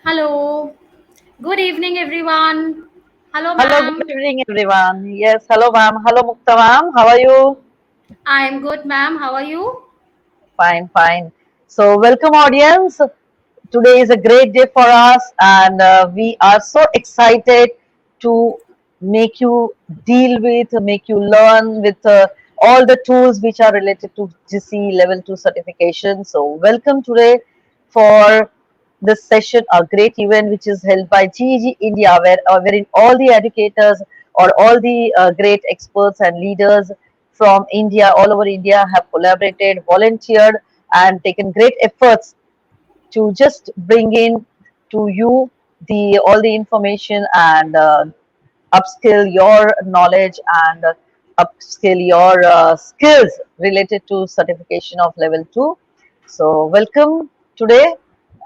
Hello. Good evening, everyone. Hello, Hello, good ma'am. evening, everyone. Yes, hello, ma'am. Hello, Mukta, ma'am. How are you? I am good, ma'am. How are you? Fine, fine. So, welcome, audience. Today is a great day for us, and we are so excited to make you make you learn with all the tools which are related to GCE Level 2 certification. So, welcome today for this session, a great event which is held by GEG India, wherein all the educators or all the great experts and leaders from India, all over India, have collaborated, volunteered, and taken great efforts to just bring in to you the all the information and upskill your knowledge and upskill your skills related to certification of level 2. So welcome today,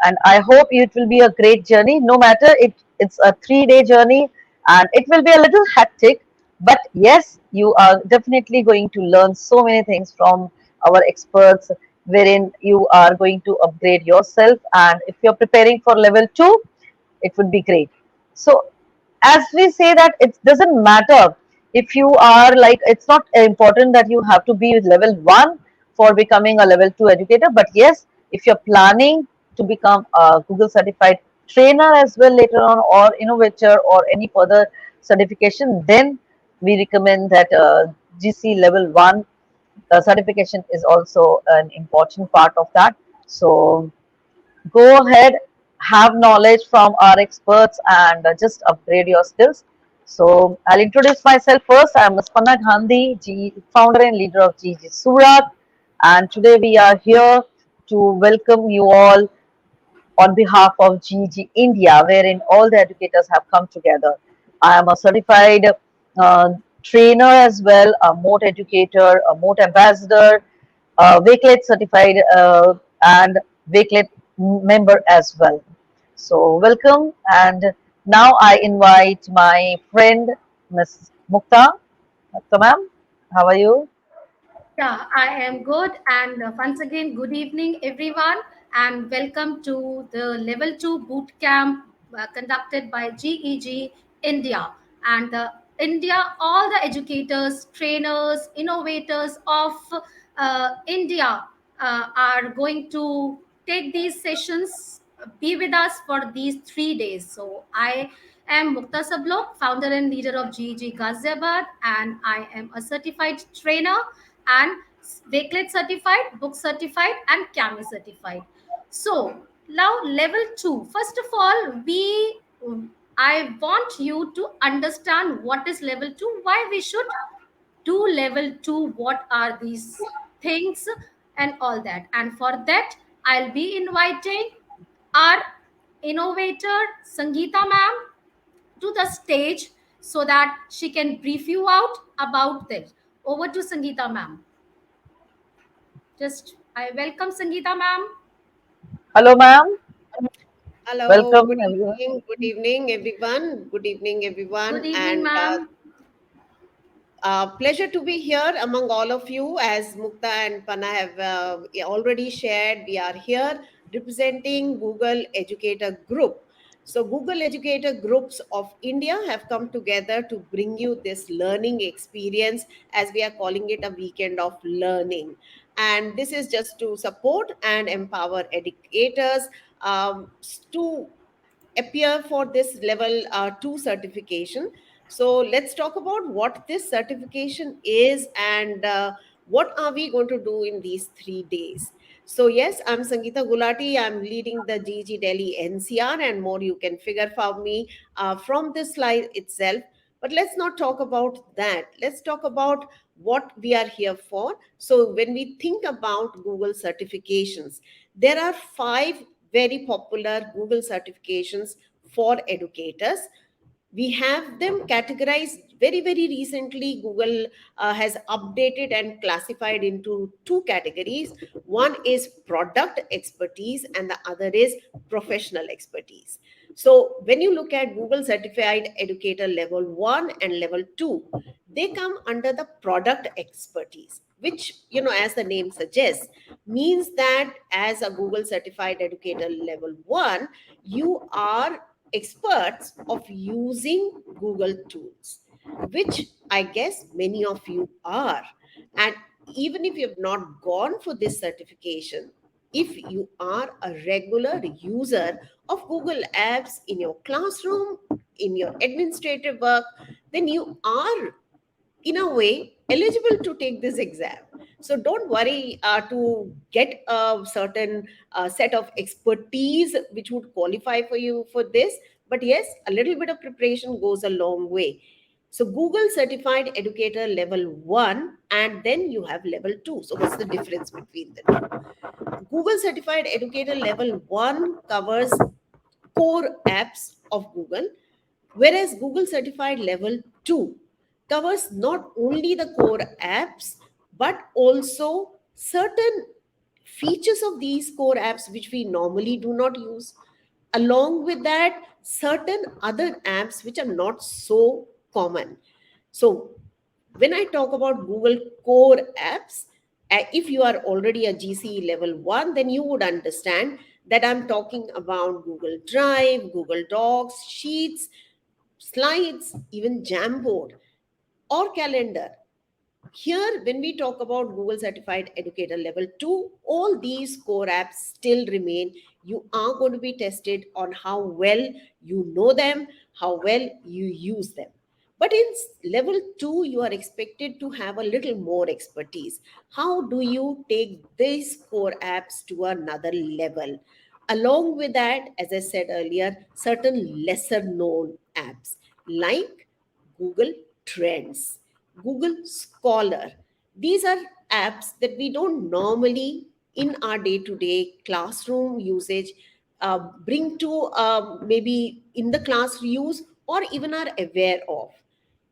and I hope it will be a great journey. No matter it's a 3 day journey, and it will be a little hectic, but yes, you are definitely going to learn so many things from our experts, wherein you are going to upgrade yourself. And if you're preparing for level 2, it would be great. So as we say that it doesn't matter if you are like, it's not important that you have to be with level 1 for becoming a level 2 educator, but yes, if you're planning to become a Google certified trainer as well later on, or innovator, or any further certification, then we recommend that GC level 1 certification is also an important part of that. So go ahead, have knowledge from our experts, and just upgrade your skills. So I'll introduce myself first. I'm Spanna Gandhi, founder and leader of GG Surat, and today we are here to welcome you all on behalf of GG India, wherein all the educators have come together. I am a certified uh, trainer as well, a moat educator, a moat ambassador, Wakelet certified, and Wakelet member as well. So welcome, and now I invite my friend Miss Mukta. Mukta ma'am, how are you? Yeah, I am good. And once again, good evening, everyone. And welcome to the Level 2 Boot Camp conducted by GEG India. And India, all the educators, trainers, innovators of India are going to take these sessions, be with us for these 3 days. So I am Mukta Sablok, founder and leader of GEG Ghaziabad, and I am a certified trainer and Wakelet certified, book certified, and CAMI certified. So now level two. First of all, I want you to understand what is level two, why we should do level two, what are these things, and all that. And for that, I'll be inviting our innovator Sangeeta ma'am to the stage so that she can brief you out about this. Over to Sangeeta ma'am. Just I welcome Sangeeta ma'am. Hello ma'am, Hello, welcome everyone. good evening, everyone. Good evening, Good everyone, evening, and ma'am. pleasure to be here among all of you. As Mukta and Pana have already shared, we are here representing Google Educator Group. So, Google Educator Groups of India have come together to bring you this learning experience, as we are calling it a weekend of learning. And this is just to support and empower educators to appear for this level 2 certification. So let's talk about what this certification is and what are we going to do in these 3 days. So yes, I'm Sangeeta Gulati. I'm leading the GG Delhi NCR, and more you can figure for me from this slide itself. But let's not talk about that. Let's talk about what we are here for. So when we think about Google certifications, there are 5 very popular Google certifications for educators. We have them categorized very, very recently. Google has updated and classified into 2 categories. One is product expertise, and the other is professional expertise. So when you look at Google Certified Educator Level 1 and Level 2, they come under the product expertise, which, as the name suggests, means that as a Google Certified Educator Level 1, you are experts of using Google tools, which I guess many of you are. And even if you have not gone for this certification, if you are a regular user of Google Apps in your classroom, in your administrative work, then you are, in a way, eligible to take this exam. So don't worry to get a certain set of expertise which would qualify for you for this. But yes, a little bit of preparation goes a long way. So Google Certified Educator Level 1, and then you have Level 2. So what's the difference between the two? Google Certified Educator Level 1 covers core apps of Google, whereas Google Certified Level 2 covers not only the core apps but also certain features of these core apps which we normally do not use. Along with that, certain other apps which are not so common. So when I talk about Google core apps, if you are already a GCE level 1, then you would understand that I'm talking about Google Drive, Google Docs, Sheets, Slides, even Jamboard or Calendar. Here, when we talk about Google Certified Educator Level 2, all these core apps still remain. You are going to be tested on how well you know them, how well you use them. But in level 2, you are expected to have a little more expertise. How do you take these core apps to another level? Along with that, as I said earlier, certain lesser known apps like Google Trends, Google Scholar. These are apps that we don't normally, in our day to day classroom usage, bring to maybe in the class use or even are aware of.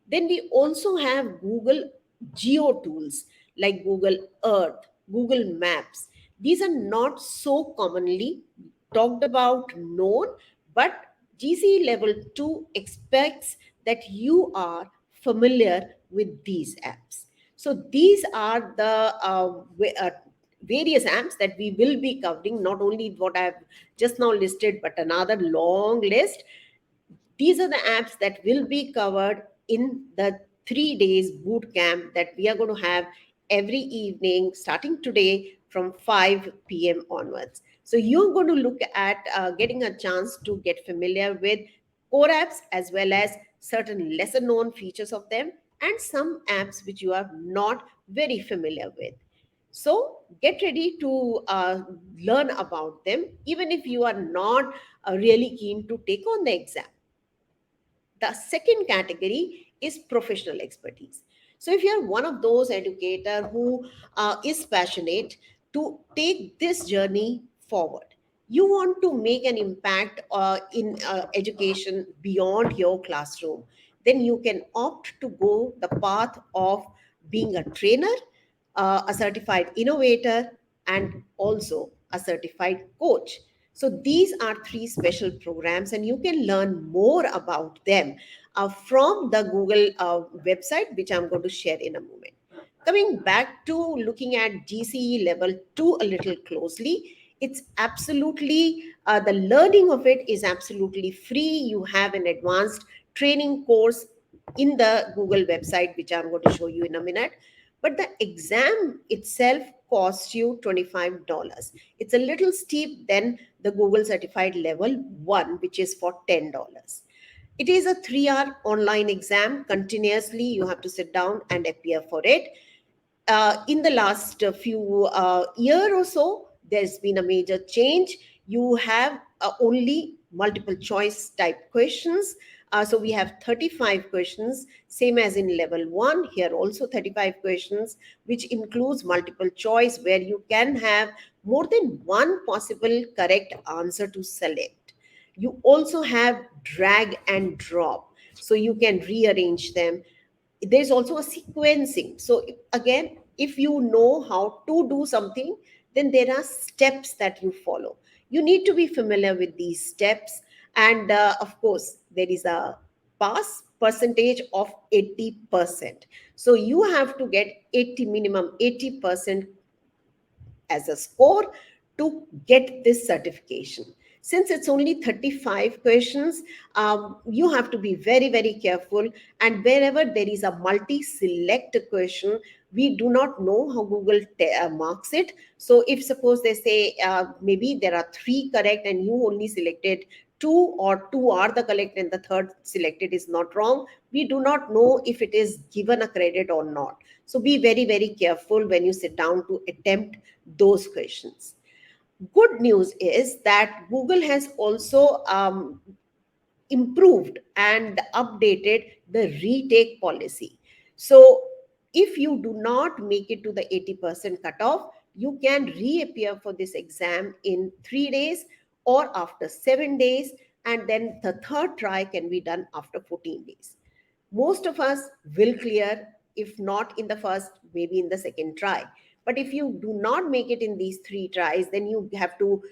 Then we also have Google Geo tools like Google Earth, Google Maps. These are not so commonly talked about, known, but GCE Level 2 expects that you are familiar with these apps. So these are the various apps that we will be covering, not only what I've just now listed, but another long list. These are the apps that will be covered in the 3 days boot camp that we are going to have every evening starting today from 5 p.m. onwards. So you're going to look at getting a chance to get familiar with core apps as well as certain lesser known features of them and some apps which you are not very familiar with. So get ready to learn about them, even if you are not really keen to take on the exam. The second category is professional expertise. So if you're one of those educator who is passionate to take this journey forward, you want to make an impact in education beyond your classroom, then you can opt to go the path of being a trainer, a certified innovator, and also a certified coach. So these are three special programs, and you can learn more about them from the Google website, which I'm going to share in a moment. Coming back to looking at GCE Level 2 a little closely, it's absolutely, the learning of it is absolutely free. You have an advanced training course in the Google website, which I'm going to show you in a minute. But the exam itself costs you $25. It's a little steep than the Google Certified Level 1, which is for $10. It is a 3 hour online exam continuously. You have to sit down and appear for it. In the last few year or so, there's been a major change. You have only multiple choice type questions. So we have 35 questions, same as in level 1. Here also 35 questions, which includes multiple choice where you can have more than one possible correct answer to select. You also have drag and drop, so you can rearrange them. There's also a sequencing. So again, if you know how to do something, then there are steps that you follow. You need to be familiar with these steps, And of course, there is a pass percentage of 80%. So you have to get 80, minimum 80% as a score to get this certification. Since it's only 35 questions, you have to be very, very careful. And wherever there is a multi-select question, we do not know how Google marks it. So if suppose they say maybe there are three correct and you only selected two, or two are the correct and the third selected is not wrong, we do not know if it is given a credit or not. So be very, very careful when you sit down to attempt those questions. Good news is that Google has also improved and updated the retake policy. So if you do not make it to the 80% cutoff, you can reappear for this exam in 3 days or after 7 days, and then the third try can be done after 14 days. Most of us will clear, if not in the first, maybe in the second try. But if you do not make it in these three tries, then you have to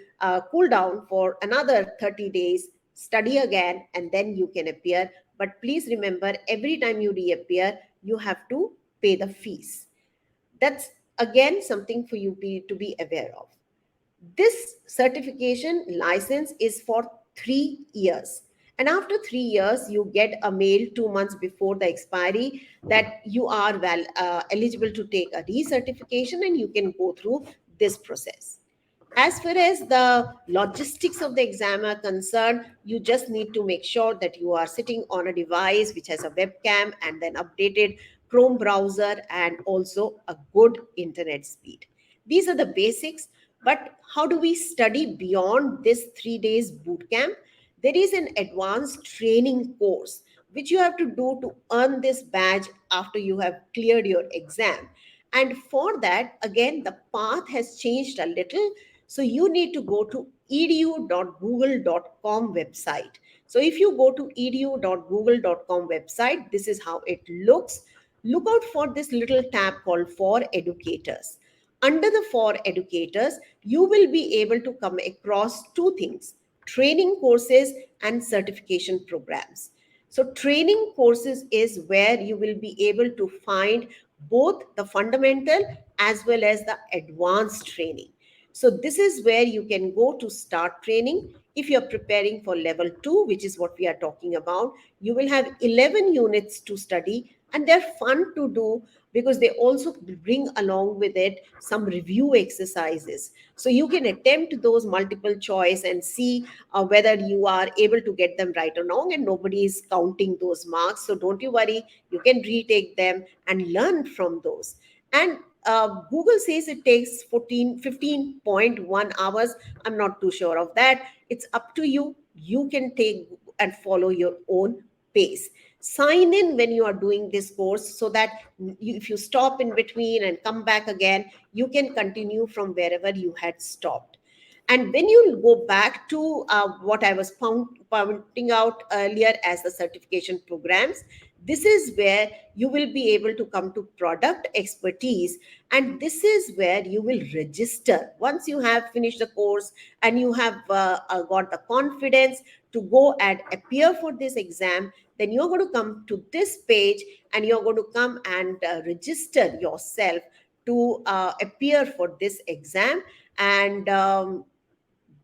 cool down for another 30 days, study again, and then you can appear. But please remember, every time you reappear, you have to pay the fees. That's again something for you to be aware of. This certification license is for 3 years. And after 3 years, you get a mail 2 months before the expiry that you are eligible to take a recertification, and you can go through this process. As far as the logistics of the exam are concerned, you just need to make sure that you are sitting on a device which has a webcam and then updated Chrome browser and also a good internet speed. These are the basics. But how do we study beyond this 3 days boot camp? There is an advanced training course which you have to do to earn this badge after you have cleared your exam. And for that, again, the path has changed a little. So you need to go to edu.google.com website. So if you go to edu.google.com website, this is how it looks. Look out for this little tab called For Educators. Under the For Educators, you will be able to come across two things: training courses and certification programs. So, training courses is where you will be able to find both the fundamental as well as the advanced training. So, this is where you can go to start training. If you're preparing for level 2, which is what we are talking about, you will have 11 units to study, and they're fun to do because they also bring along with it some review exercises. So you can attempt those multiple choice and see whether you are able to get them right or wrong, and nobody is counting those marks. So don't you worry, you can retake them and learn from those. And Google says it takes 15.1 hours. I'm not too sure of that. It's up to you. You can take and follow your own pace. Sign in when you are doing this course so that if you stop in between and come back again, you can continue from wherever you had stopped. And when you go back to what I was pointing out earlier as the certification programs, this is where you will be able to come to product expertise. And this is where you will register. Once you have finished the course and you have got the confidence to go and appear for this exam, then you're going to come to this page and you're going to come and register yourself to appear for this exam. And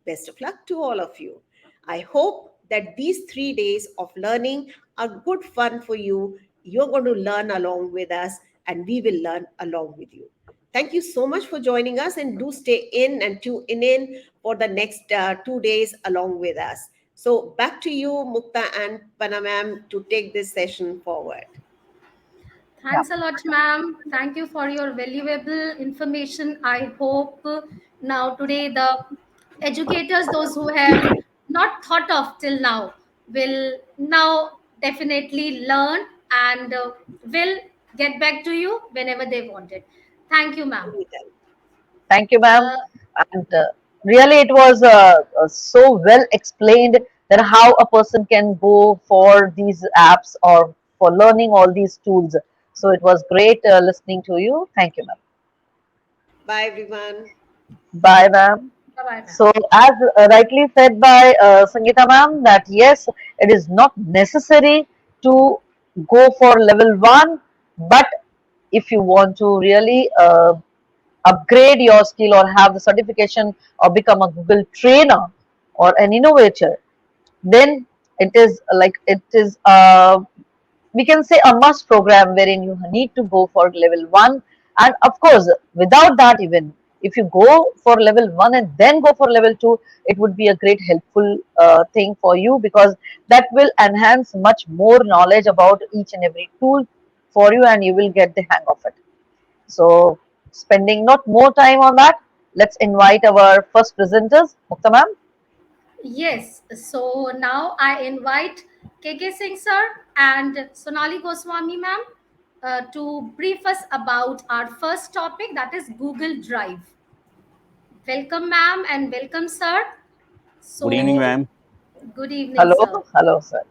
best of luck to all of you. I hope that these 3 days of learning are good fun for you. You're going to learn along with us, and we will learn along with you. Thank you so much for joining us, and do stay in and tune in for the next 2 days along with us. So back to you, Mukta and Panamam, to take this session forward. Yeah. Thanks a lot, ma'am. Thank you for your valuable information. I hope now today the educators, those who have not thought of till now, will now definitely learn and will get back to you whenever they want it. Thank you, ma'am. Anytime. Thank you, ma'am. Uh, And really, it was so well explained that how a person can go for these apps or for learning all these tools. So it was great listening to you. Thank you, ma'am. Bye, everyone. Bye, ma'am. Bye-bye, ma'am. So, as rightly said by Sangeeta ma'am, that yes, it is not necessary to go for level 1, but if you want to really upgrade your skill or have the certification or become a Google trainer or an innovator, then it is like it is we can say a must program wherein you need to go for level 1, and of course without that, even if you go for level 1 and then go for level 2, it would be a great helpful thing for you, because that will enhance much more knowledge about each and every tool for you, and you will get the hang of it. So, spending not more time on that, let's invite our first presenters. Mukta ma'am. Yes, so now I invite KK Singh sir and Sonali Goswami ma'am to brief us about our first topic, that is Google Drive. Welcome, ma'am, and welcome, sir. Good evening, So, ma'am. good evening, Hello, sir. hello, sir.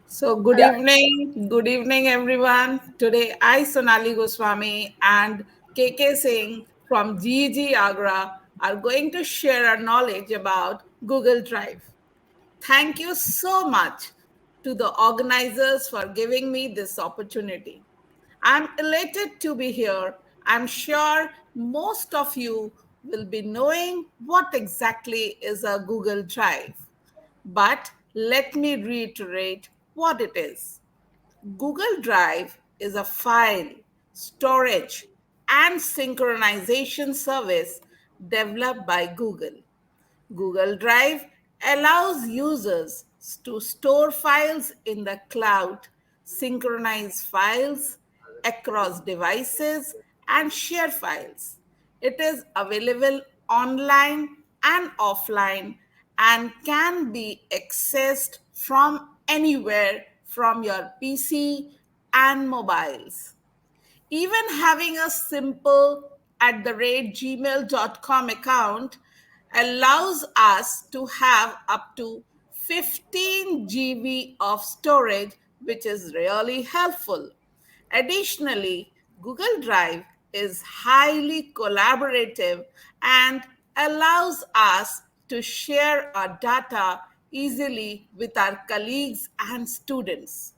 So, Uh, good evening, everyone. Today, I, Sonali Goswami, and KK Singh from GG Agra are going to share our knowledge about Google Drive. Thank you so much to the organizers for giving me this opportunity. I'm elated to be here. I'm sure most of you will be knowing what exactly is a Google Drive. But let me reiterate what it is. Google Drive is a file, storage, and synchronization service developed by Google. Google Drive allows users to store files in the cloud, synchronize files across devices, and share files. It is available online and offline and can be accessed from anywhere from your PC and mobiles. Even having a simple at the rate gmail.com account allows us to have up to 15 GB of storage, which is really helpful. Additionally, Google Drive is highly collaborative and allows us to share our data easily with our colleagues and students.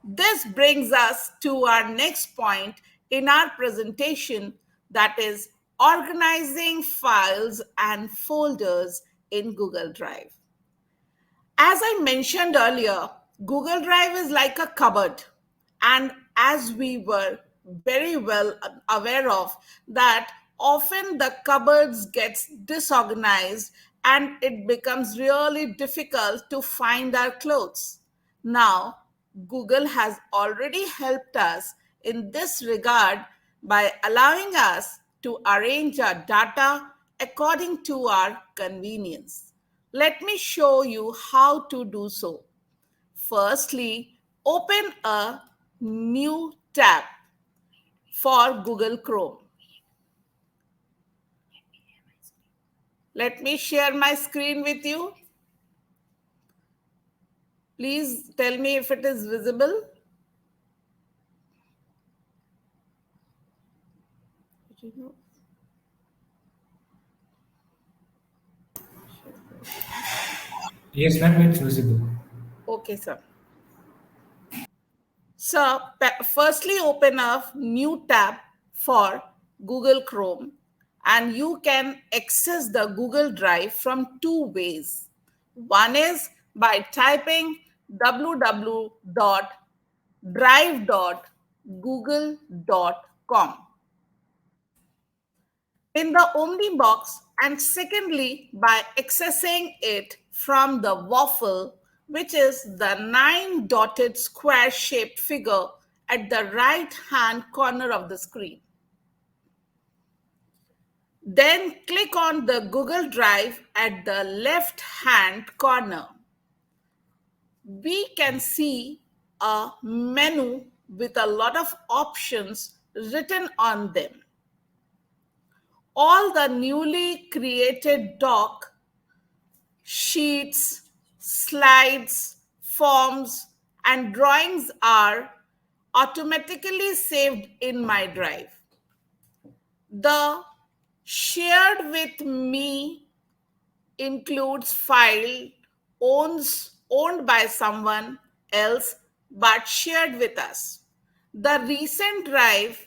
This brings us to our next point in our presentation, that is organizing files and folders in Google Drive. As I mentioned earlier, Google Drive is like a cupboard. And as we were very well aware of, that often the cupboards gets disorganized and it becomes really difficult to find our clothes. Now, Google has already helped us in this regard by allowing us to arrange our data according to our convenience. Let me show you how to do so. Firstly, open a new tab for Google Chrome. Let me share my screen with you. Please tell me if it is visible. Yes, ma'am, it's visible. Okay, sir. So, firstly, open a new tab for Google Chrome, and you can access the Google Drive from two ways. One is by typing www.drive.google.com in the Omni box, and secondly, by accessing it from the waffle, which is the 9 dotted square shaped figure at the right hand corner of the screen. Then click on the Google Drive at the left hand corner. We can see a menu with a lot of options written on them. All the newly created doc, sheets, slides, forms, and drawings are automatically saved in my drive. The shared with me includes file owned by someone else but shared with us. The recent drive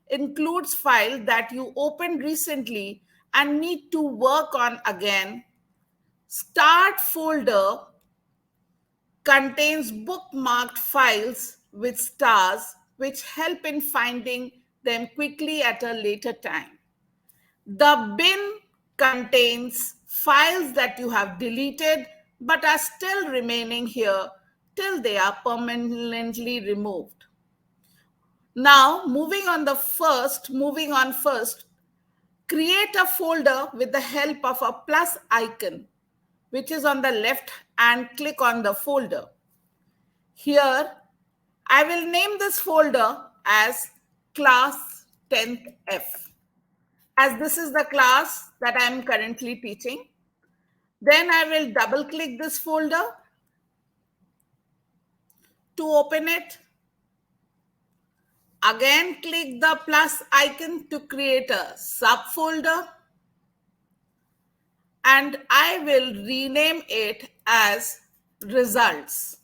includes file that you opened recently and need to work on again. Start folder contains bookmarked files with stars which help in finding them quickly at a later time. The bin contains files that you have deleted but are still remaining here till they are permanently removed. Now, moving on first, create a folder with the help of a plus icon, which is on the left, and click on the folder. Here, I will name this folder as class 10th F, as this is the class that I am currently teaching. Then I will double click this folder to open it. Again, click the plus icon to create a subfolder, and I will rename it as results.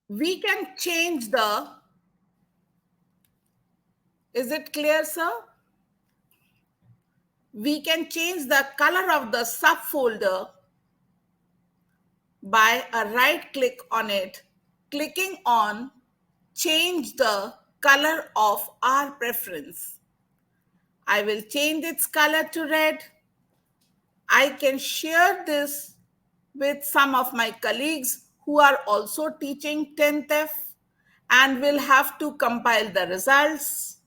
We can change is it clear, sir? We can change the color of the subfolder by a right click on it, clicking on change the color of our preference. I will change its color to red. I can share this with some of my colleagues who are also teaching 10th F and will have to compile the results.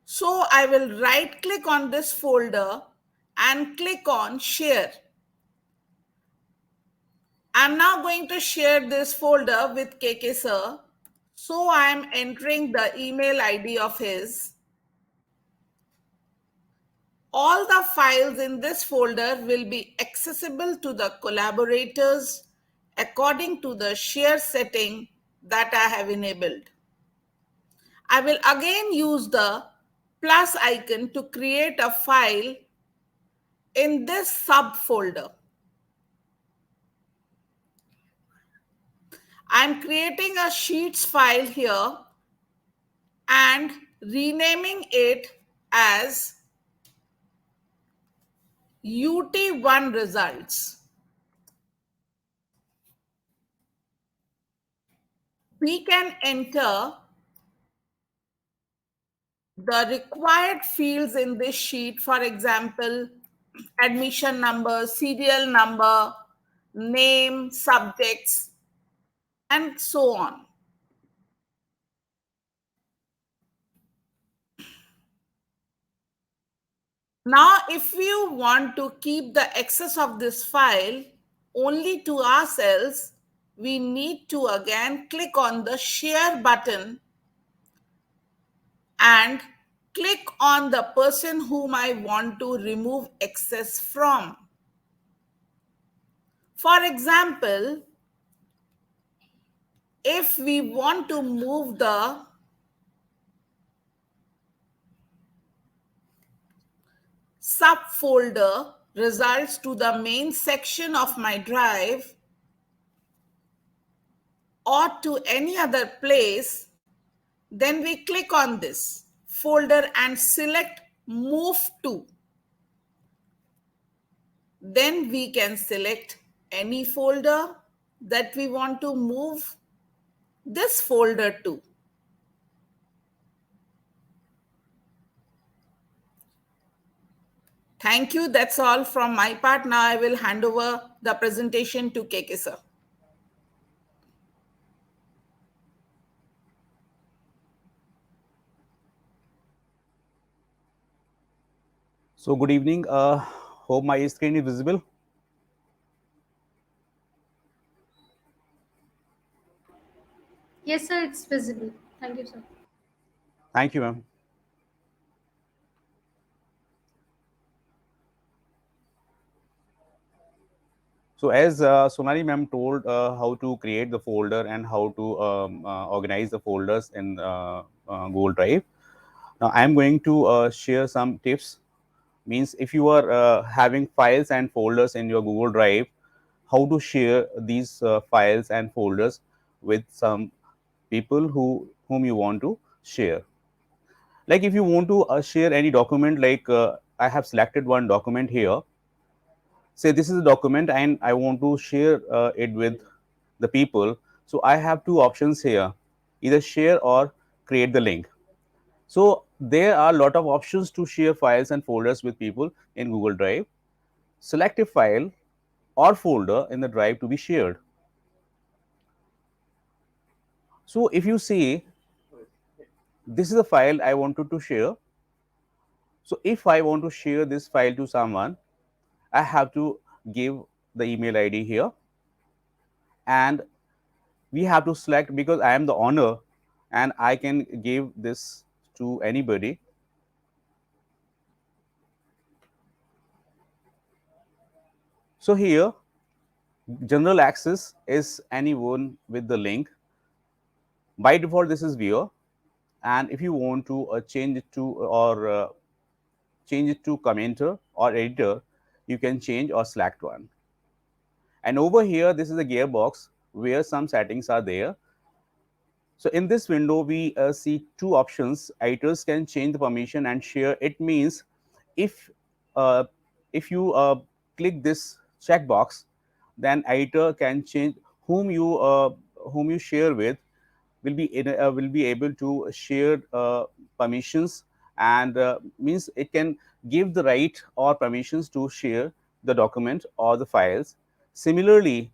So I will right click on this folder and click on share. I'm now going to share this folder with KK sir. So I am entering the email ID of his. All the files in this folder will be accessible to the collaborators according to the share setting that I have enabled. I will again use the plus icon to create a file in this subfolder. I'm creating a sheets file here and renaming it as UT1 results. We can enter the required fields in this sheet, for example, admission number, serial number, name, subjects, and so on. Now, if you want to keep the access of this file only to ourselves, we need to again click on the share button and click on the person whom I want to remove access from. For example, if we want to move the subfolder results to the main section of my drive or to any other place, then we click on this folder and select move to. Then we can select any folder that we want to move this folder to. Thank you. That's all from my part. Now I will hand over the presentation to KK sir. So good evening. Hope my screen is visible. Yes, sir, it's visible. Thank you, sir. Thank you, ma'am. So as Sonali ma'am told how to create the folder and how to organize the folders in Google Drive. Now I am going to share some tips. Means if you are having files and folders in your Google Drive, how to share these files and folders with some people whom you want to share. Like if you want to share any document, like I have selected one document here. Say this is a document and I want to share it with the people. So I have two options here, either share or create the link. So there are a lot of options to share files and folders with people in Google Drive. Select a file or folder in the drive to be shared. So if you see, this is a file I wanted to share. So if I want to share this file to someone, I have to give the email ID here, and we have to select, because I am the owner and I can give this to anybody. So here general access is anyone with the link. By default this is viewer, and if you want to change it to or change it to commenter or editor, you can change or select one. And over here this is a gearbox where some settings are there. So in this window we see two options. Editors can change the permission and share. It means if uh, if you click this checkbox, then editor can change whom you share with, will be able to share permissions, and means it can give the right or permissions to share the document or the files. Similarly,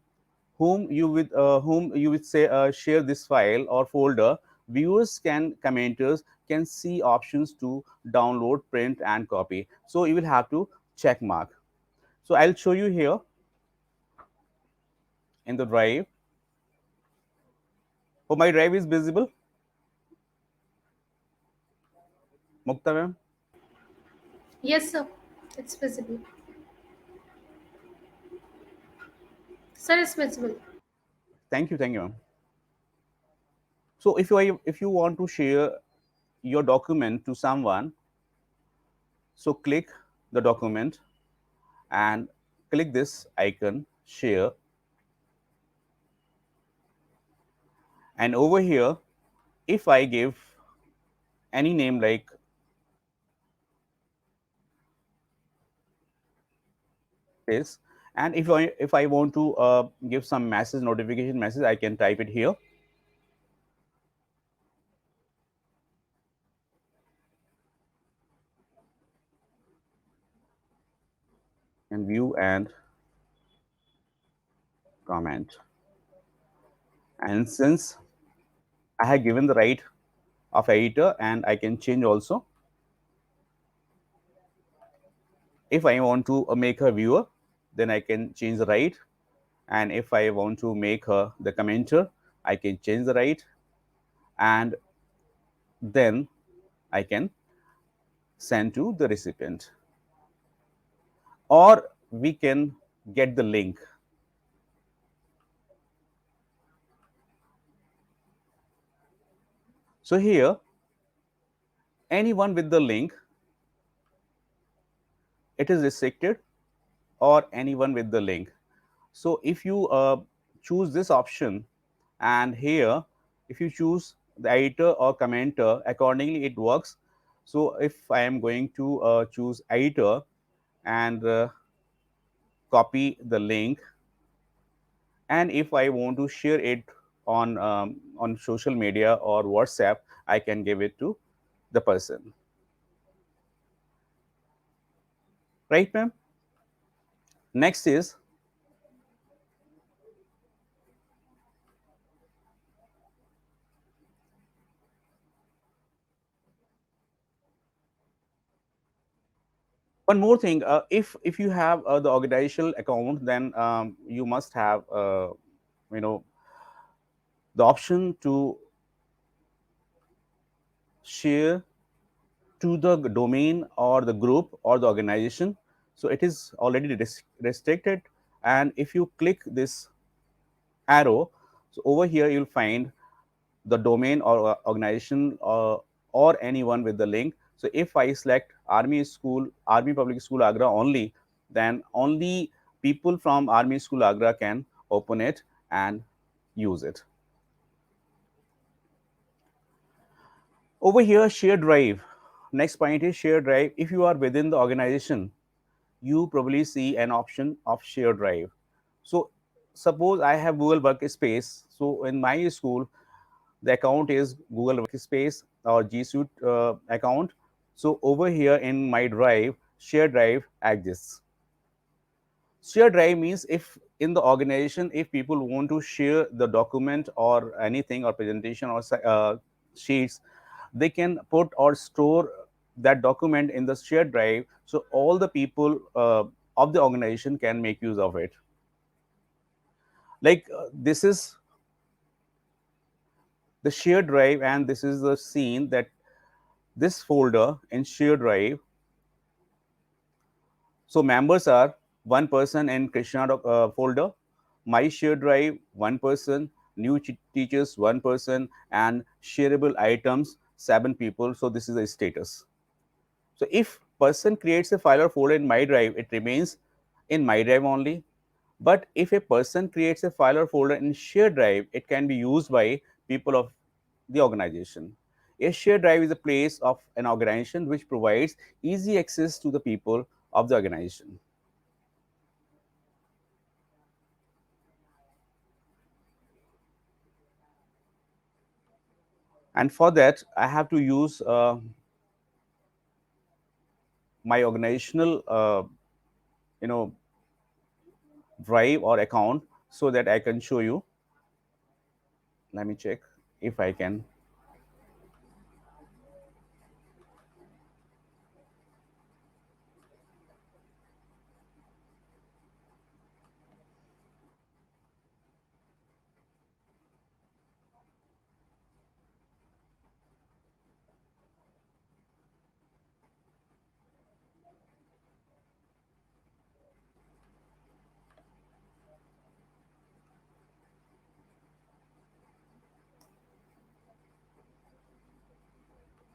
whom you would say share this file or folder, viewers can commenters can see options to download, print and copy. So you will have to check mark. So I'll show you here in the drive. Oh, my drive is visible, Mukta ma'am? Yes, sir. It's visible. Sir, it's visible. Thank you ma'am. So if you want to share your document to someone, so click the document and click this icon share, and over here if I give any name like this, and if I want to give some message, notification message, I can type it here and view and comment. And since I have given the right of editor, and I can change also. If I want to make her viewer, then I can change the right, and if I want to make her the commenter, I can change the right, and then I can send to the recipient, or we can get the link. So here anyone with the link, it is restricted, or anyone with the link. So if you choose this option, and here if you choose the editor or commenter, accordingly it works. So if I am going to choose editor and copy the link, and if I want to share it on social media or WhatsApp, I can give it to the person. Right, ma'am? Next is one more thing. If you have the organizational account, then you must have you know the option to share to the domain or the group or the organization. So it is already restricted, and if you click this arrow, so over here you'll find the domain or organization or anyone with the link. So if I select Army Public School Agra only, then only people from Army School Agra can open it and use it. Over here, share drive. Next point is share drive. If you are within the organization, you probably see an option of share drive. So suppose I have Google Workspace. So in my school, the account is Google Workspace or G Suite account. So over here in my drive, share drive exists. Share drive means if in the organization, if people want to share the document or anything or presentation or sheets, they can put or store that document in the shared drive. So all the people of the organization can make use of it. Like this is the shared drive, and this is the scene that this folder in shared drive. So members are one person in Krishna folder, my shared drive one person, new teachers one person, and shareable items 7 people. So this is a status. So if person creates a file or folder in my drive, it remains in my drive only. But if a person creates a file or folder in shared drive, it can be used by people of the organization. A shared drive is a place of an organization which provides easy access to the people of the organization. And for that, I have to use my organizational, drive or account so that I can show you. Let me check if I can.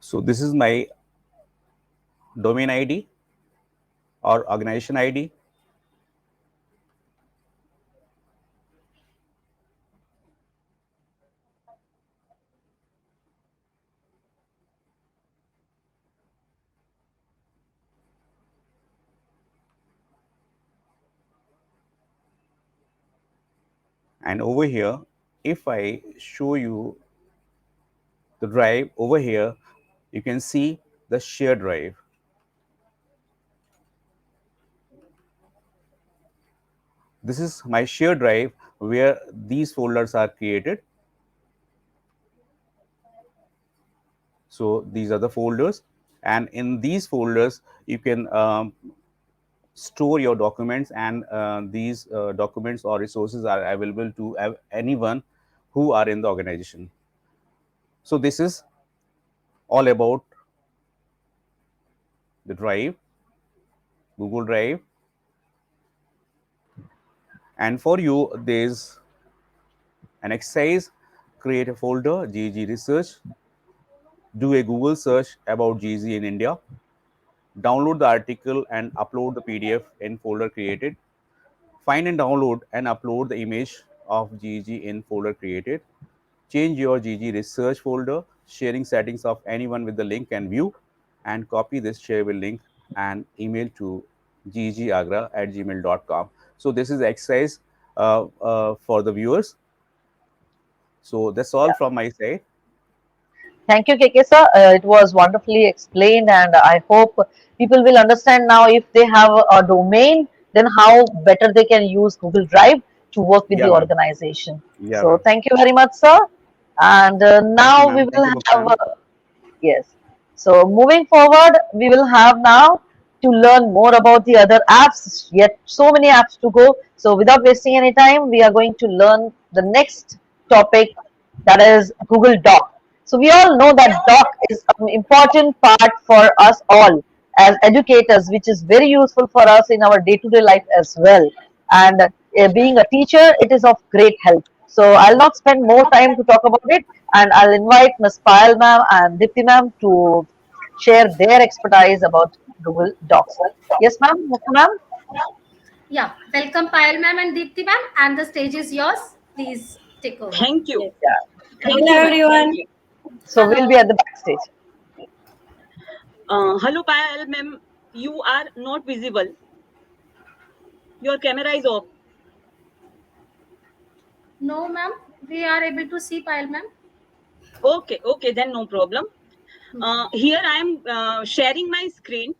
So this is my domain ID or organization ID. And over here, if I show you the drive over here, you can see the shared drive. This is my shared drive where these folders are created. So these are the folders, and in these folders you can store your documents, and these documents or resources are available to anyone who are in the organization. So this is all about the drive, Google Drive. And for you, there's an exercise: create a folder, GG Research, do a Google search about GG in India, download the article and upload the PDF in folder created, find and download and upload the image of GG in folder created, change your GG research folder, sharing settings of anyone with the link can view, and copy this shareable link and email to ggagra@gmail.com. So this is the exercise for the viewers. So that's all from my side. Thank you, KK sir. It was wonderfully explained, and I hope people will understand now if they have a domain, then how better they can use Google Drive to work with Yeah, the ma'am. organization. Yeah, So, ma'am. thank you very much, sir. And Thank you, now we ma'am. Thank will you, have BootCamp. yes. So moving forward, we will have now to learn more about the other apps. Yet so many apps to go. So without wasting any time, we are going to learn the next topic, that is Google Doc. So we all know that Doc is an important part for us all as educators, which is very useful for us in our day-to-day life as well. And being a teacher, it is of great help. So I'll not spend more time to talk about it, and I'll invite Ms. Payal ma'am and Dipti ma'am to share their expertise about Google Docs. Yes, ma'am. Yes, ma'am. Yeah, welcome Payal ma'am and Deepti ma'am, and the stage is yours. Please take over. Thank you. Yeah. Thank Hello you, ma'am. everyone. So we'll be Hello. at the backstage. Hello, Payal, ma'am. You are not visible. Your camera is off. No, ma'am, we are able to see Payal ma'am. Okay, okay, then no problem. Here I am sharing my screen.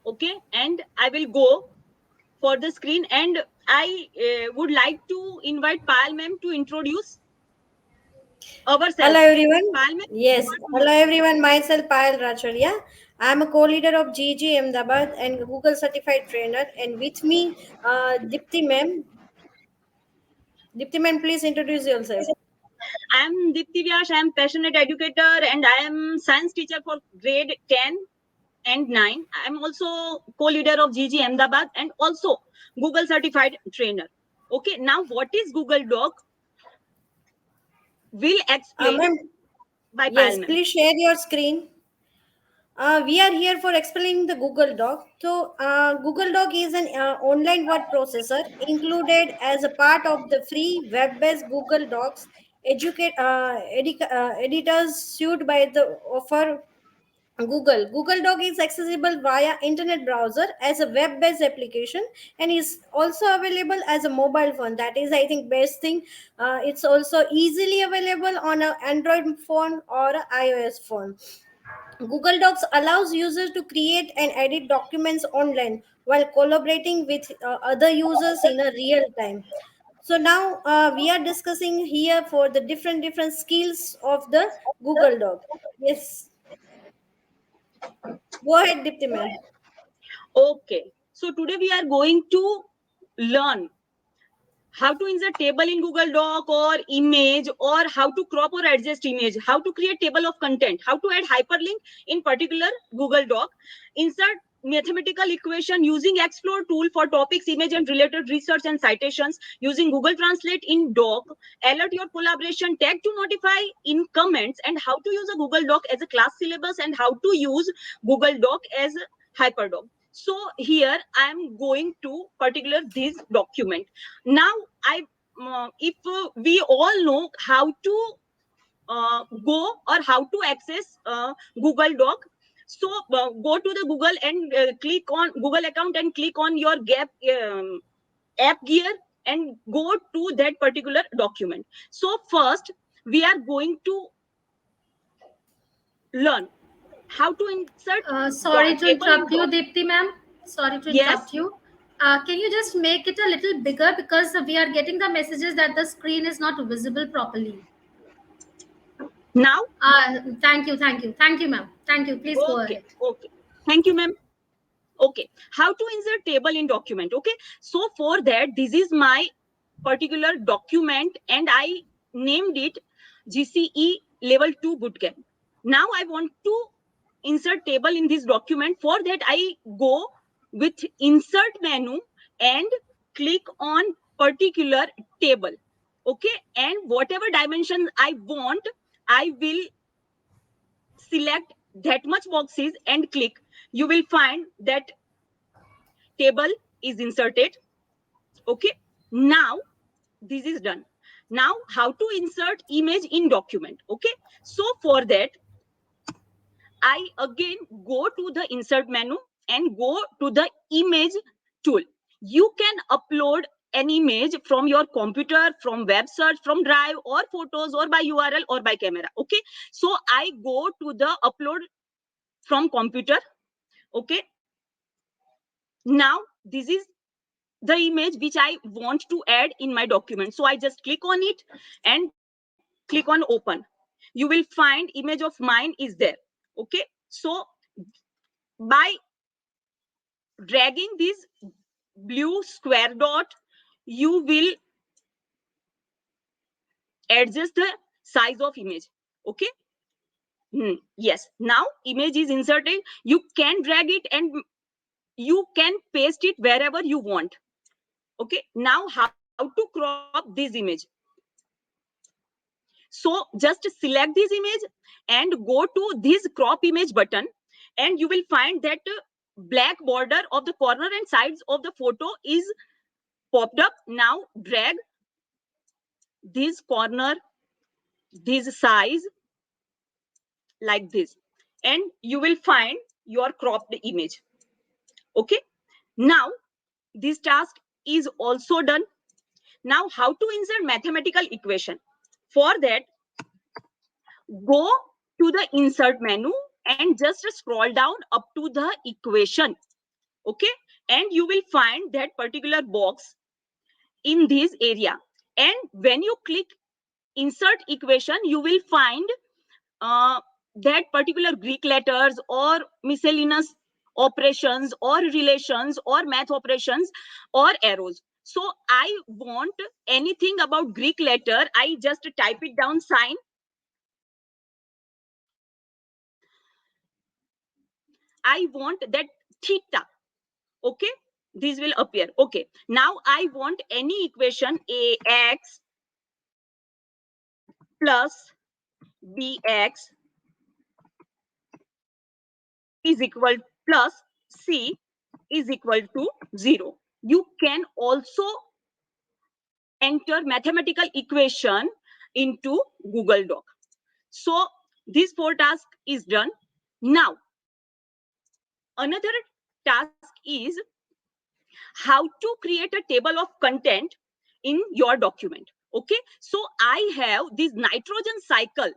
Okay, and I will go for the screen, and I would like to invite Payal, ma'am, to introduce Hello ourselves. everyone. Payal, ma'am, Yes. over to Hello you. everyone. Myself Payal Racharia. I am a co-leader of GG Ahmedabad and Google certified trainer. And with me, Dipti ma'am. Dipti ma'am, please introduce yourself. I am Dipti Vyas. I am passionate educator, and I am science teacher for grade 10 and 9. I'm also co-leader of GG Ahmedabad and also Google certified trainer. Okay, now what is Google Doc? Will explain Ma'am, by yes, Payal ma'am. please share your screen. We are here for explaining the Google Doc. So, Google Doc is an online word processor included as a part of the free web-based Google Docs editors sued by the offer Google Doc is accessible via internet browser as a web-based application and is also available as a mobile phone. That is, I think, best thing. It's also easily available on an Android phone or a iOS phone. Google Docs allows users to create and edit documents online while collaborating with other users in a real time. So now we are discussing here for the different skills of the Google Doc. Yes, go ahead, Dipti ma'am. Okay, so today we are going to learn how to insert table in Google Doc or image, or how to crop or adjust image, how to create table of content, how to add hyperlink in particular Google Doc, insert mathematical equation using explore tool for topics, image and related research and citations, using Google Translate in Doc, alert your collaboration tag to notify in comments, and how to use a Google Doc as a class syllabus, and how to use Google Doc as Hyperdoc. So here I am going to particular this document. Now I if we all know how to go or how to access Google Doc, so go to the Google and click on Google account and click on your gap app gear and go to that particular document. So first we are going to learn how to insert Sorry to table in interrupt you, Doc. Deepti ma'am. Sorry to Yes, interrupt you. Can you just make it a little bigger because we are getting the messages that the screen is not visible properly. now. Thank you, ma'am. Thank you. Please go Okay, ahead. okay, thank you, ma'am. Okay, how to insert table in document. Okay, so for that, this is my particular document and I named it GCE Level 2 Bootcamp. Now I want to insert table in this document. For that, I go with insert menu and click on particular table. Okay, and whatever dimension I want, I will select that much boxes and click. You will find that table is inserted. Okay, now this is done. Now how to insert image in document. Okay, so for that I again go to the insert menu and go to the image tool. You can upload an image from your computer, from web search, from drive, or photos, or by URL, or by camera. Okay, so I go to the upload from computer. Okay, now this is the image which I want to add in my document. So I just click on it and click on open. You will find image of mine is there. Okay, so by dragging this blue square dot, you will adjust the size of image. Okay, yes, now image is inserted. You can drag it and you can paste it wherever you want. Okay, now how to crop this image. So just select this image and go to this crop image button, and you will find that black border of the corner and sides of the photo is popped up. Now drag this corner, this size like this, and you will find your cropped image. Okay, now this task is also done. Now how to insert mathematical equation? For that, go to the insert menu and just scroll down up to the equation. Okay, and you will find that particular box in this area, and when you click insert equation, you will find uh, that particular Greek letters or miscellaneous operations or relations or math operations or arrows. So I want anything about Greek letter, I just type it down, sign. I want that theta. Okay, this will appear. Okay, now I want any equation, ax plus bx is equal plus c is equal to 0. You can also enter mathematical equation into Google Doc. So this 4 task is done. Now another task is how to create a table of content in your document. Okay, so I have this nitrogen cycle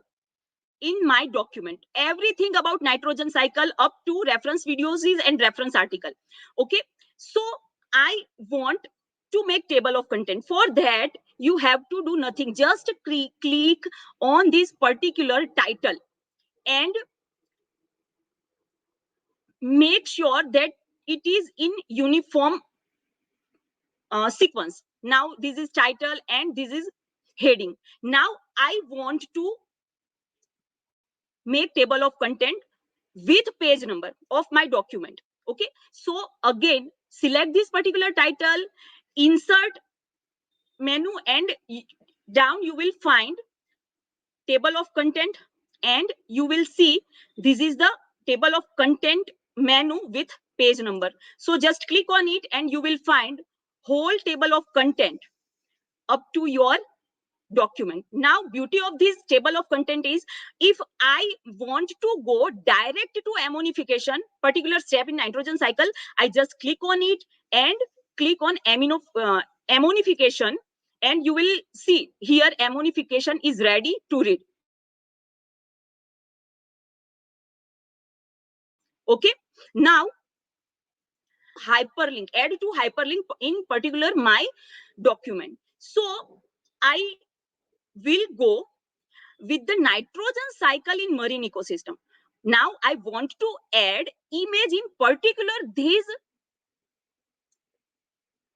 in my document. Everything about nitrogen cycle up to reference videos and reference article. Okay, so I want to make table of content. For that, you have to do nothing, just click on this particular title and make sure that it is in uniform sequence. Now this is title and this is heading. Now I want to make table of content with page number of my document. Okay, so again select this particular title, insert menu, and down you will find table of content, and you will see this is the table of content menu with page number. So just click on it and you will find whole table of content up to your document. Now beauty of this table of content is, if I want to go direct to ammonification, particular step in nitrogen cycle, I just click on it and click on ammonification, and you will see here ammonification is ready to read. Okay, now hyperlink, add to hyperlink in particular my document. So I will go with the nitrogen cycle in marine ecosystem. Now I want to add image in particular this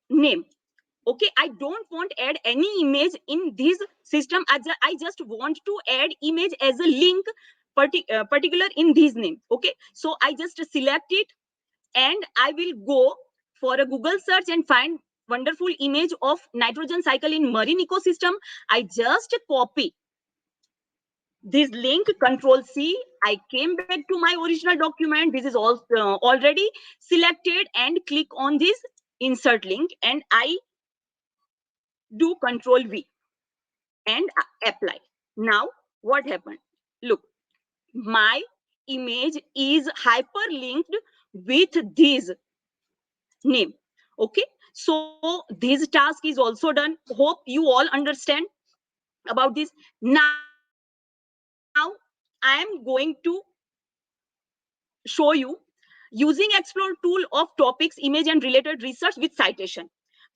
name. Okay, I don't want add any image in this system. I just want to add image as a link particular in this name. Okay, so I just select it and I will go for a Google search and find wonderful image of nitrogen cycle in marine ecosystem. I just copy this link, Control C. I came back to my original document. This is all already selected, and click on this insert link, and I do Control V and apply. Now what happened? Look, my image is hyperlinked with this name. Okay, so this task is also done. Hope you all understand about this. Now I am going to show you using explore tool of topics, image, and related research with citation.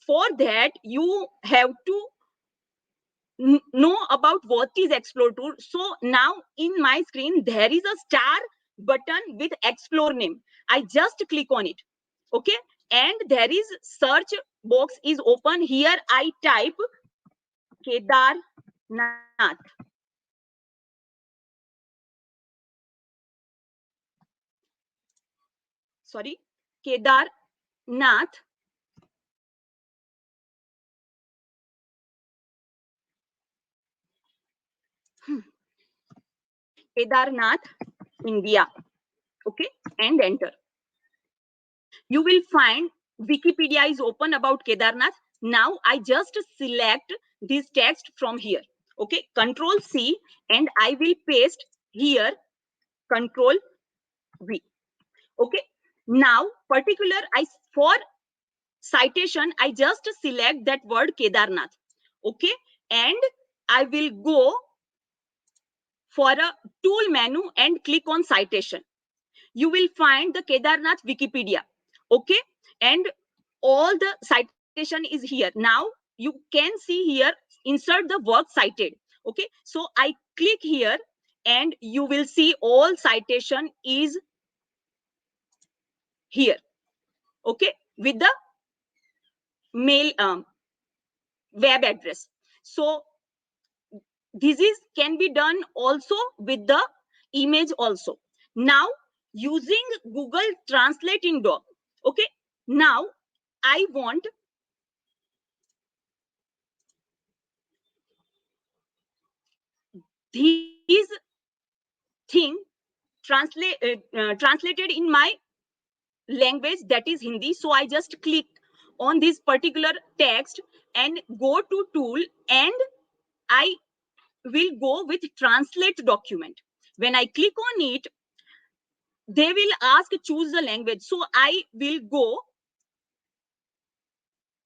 For that, you have to know about what is explore tool. So now in my screen there is a star button with explore name. I just click on it. Okay, and there is search box is open. Here I type Kedarnath. Sorry, Kedarnath. Kedarnath, India. Okay, and enter. You will find Wikipedia is open about Kedarnath. Now I just select this text from here. Okay, Control C, and I will paste here, Control V. Okay, now particular for citation, I just select that word Kedarnath. Okay, and I will go for a tool menu and click on citation. You will find the Kedarnath Wikipedia. Okay, and all the citation is here. Now you can see here, insert the work cited. Okay, so I click here and you will see all citation is here. Okay, with the mail web address. So this is can be done also with the image also. Now using Google Translate in Doc. Okay, now I want these thing translated in my language, that is Hindi. So I just click on this particular text and go to tool, and I will go with translate document. When I click on it, they will ask choose the language. So I will go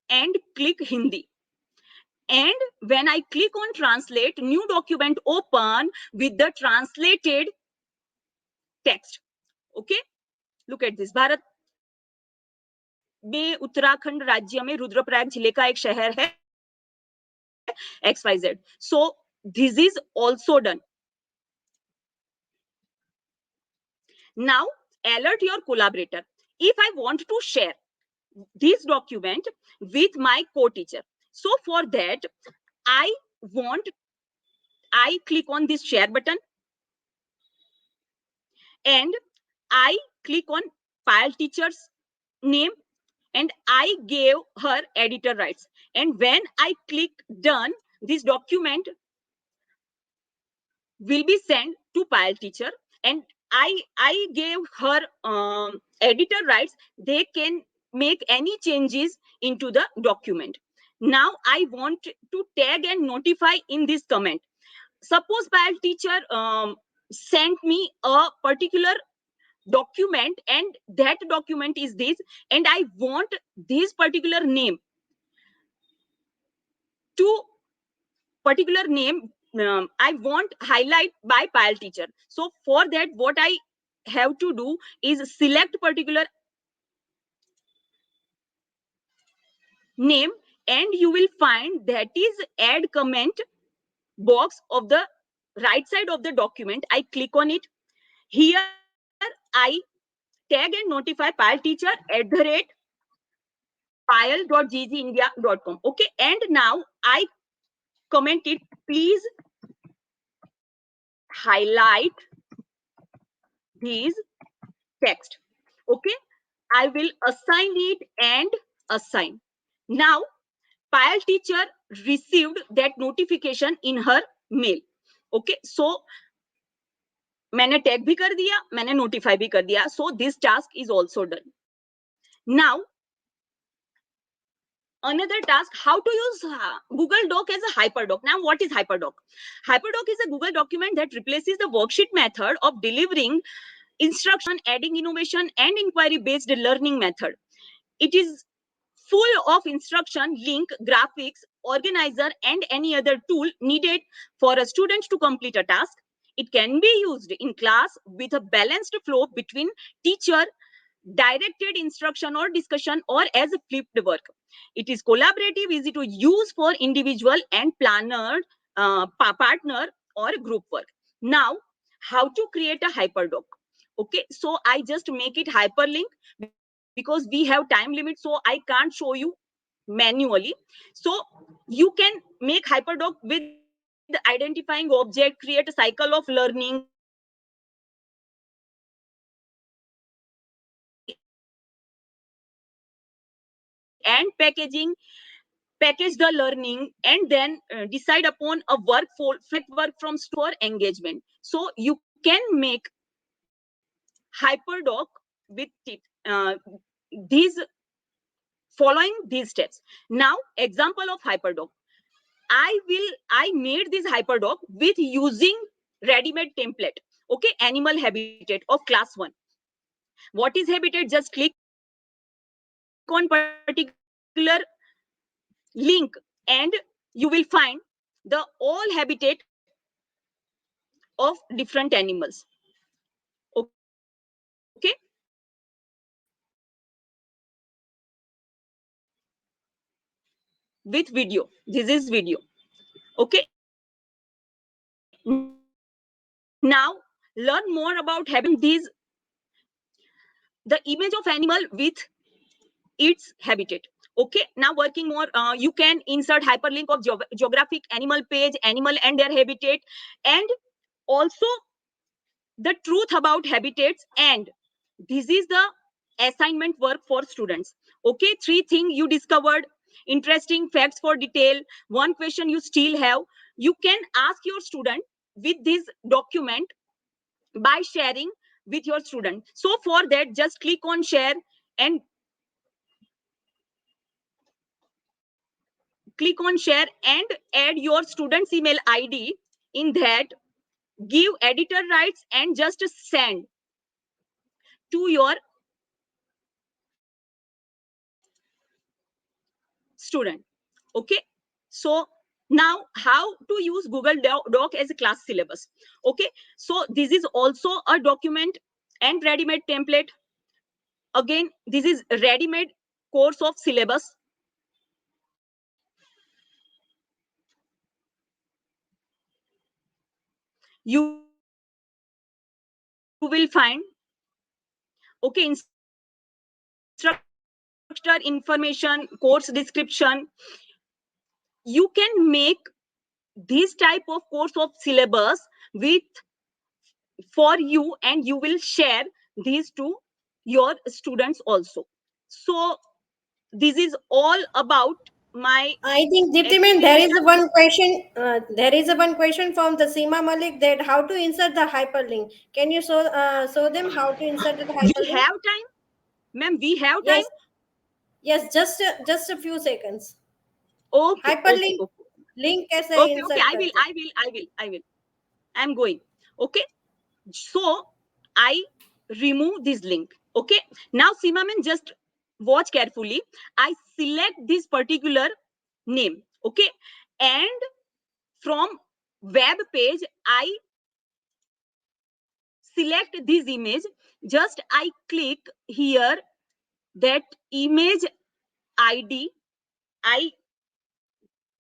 and click Hindi. And when I click on translate, new document open with the translated text. Okay, look at this. Bharat में उत्तराखंड राज्य में रुद्रप्रयाग जिले का एक शहर है XYZ. So this is also done. Now alert your collaborator. If I want to share this document with my co-teacher, so for that I click on this share button and I click on file teacher's name and I gave her editor rights. And when I click done, this document will be sent to file teacher, and I gave her editor rights. They can make any changes into the document. Now I want to tag and notify in this comment. Suppose file teacher sent me a particular document, and that document is this, and I want this particular name to particular name I want highlight by file teacher. So for that, what I have to do is select particular name, and you will find that is add comment box of the right side of the document. I click on it. Here I tag and notify file teacher @file.ggindia.com. Okay, and now I comment it, please highlight these text. Okay, I will assign it and assign. Now file teacher received that notification in her mail. Okay, so मैंने tag भी कर दिया, मैंने notify भी कर दिया. So this task is also done. Now another task, how to use Google Doc as a Hyperdoc. Now what is Hyperdoc? Hyperdoc is a Google document that replaces the worksheet method of delivering instruction, adding innovation and inquiry based learning method. It is full of instruction, link, graphics, organizer, and any other tool needed for a student to complete a task. It can be used in class with a balanced flow between teacher, directed instruction or discussion, or as a flipped work. It is collaborative, easy to use for individual and planner, partner, or group work. Now, how to create a hyperdoc? Okay, so I just make it hyperlink because we have time limit, so I can't show you manually. So you can make hyperdoc with identifying object, create a cycle of learning, and packaging and package the learning, and then decide upon a work for flat work from student for engagement. So you can can make Hyperdoc with it, these following these steps. Now, example of Hyperdoc. I made this Hyperdoc with using ready-made template. Okay, animal habitat of class 1. What is habitat? Just click on particular link and you will find the all habitat of different animals. Okay, with video. This is video. Okay, now learn more about having these, the image of animal with its habitat. Okay, now working more, you can insert hyperlink of geographic animal page, animal and their habitat, and also the truth about habitats. And this is the assignment work for students. Okay, 3 things you discovered: interesting facts for detail, 1 question you still have. You can ask your student with this document by sharing with your student. So for that, just click on share and click on share and add your student's email ID in that, give editor rights and just send to your student. Okay, so now how to use Google Doc as a class syllabus. Okay, so this is also a document and ready-made template. Again, this is ready-made course of syllabus. You will find, okay, instructor information, course description. You can make this type of course of syllabus with for you, and you will share these to your students also. So this is all about my I think Dipti ma'am, explanation. There is a one question from the Seema Malik, that how to insert the hyperlink. Can you show them how to insert the We hyperlink? have time, ma'am, we have time. Yes, yes, just a few seconds. Okay, okay, Hyperlink okay, link कैसे okay, okay. insert करते हैं? I will. I'm going. Okay, so I remove this link. Okay, now Seema ma'am, just watch carefully. I select this particular name. Okay, and from web page I select this image. Just I click here that image ID. I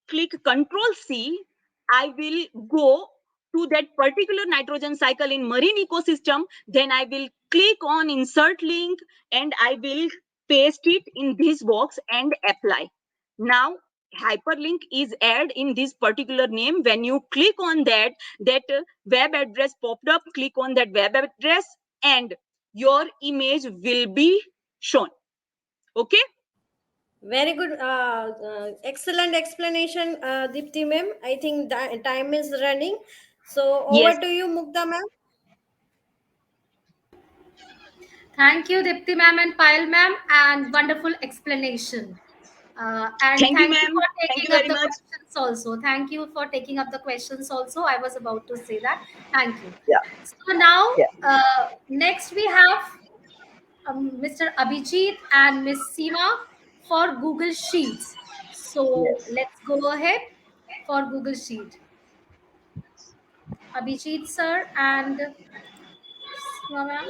click Control C. I will go to that particular nitrogen cycle in marine ecosystem. Then I will click on insert link and I will paste it in this box and apply. Now hyperlink is add in this particular name. When you click on that, web address popped up. Click on that web address and your image will be shown. Okay. Very good, excellent explanation, Dipti ma'am. I think that time is running. So Yes. over to you, Mukta ma'am. Thank you, Dipti ma'am and Payal ma'am, and wonderful explanation. And Thank you, thank you ma'am. for Thank you taking up very the much. questions also. Thank you for taking up the questions also. I was about to say that. Thank you. Yeah, So now, yeah, next we have Mr. Abhijit and Miss Seema for Google Sheets. So yes. let's go ahead for Google Sheet. Abhijit sir and Seema ma'am.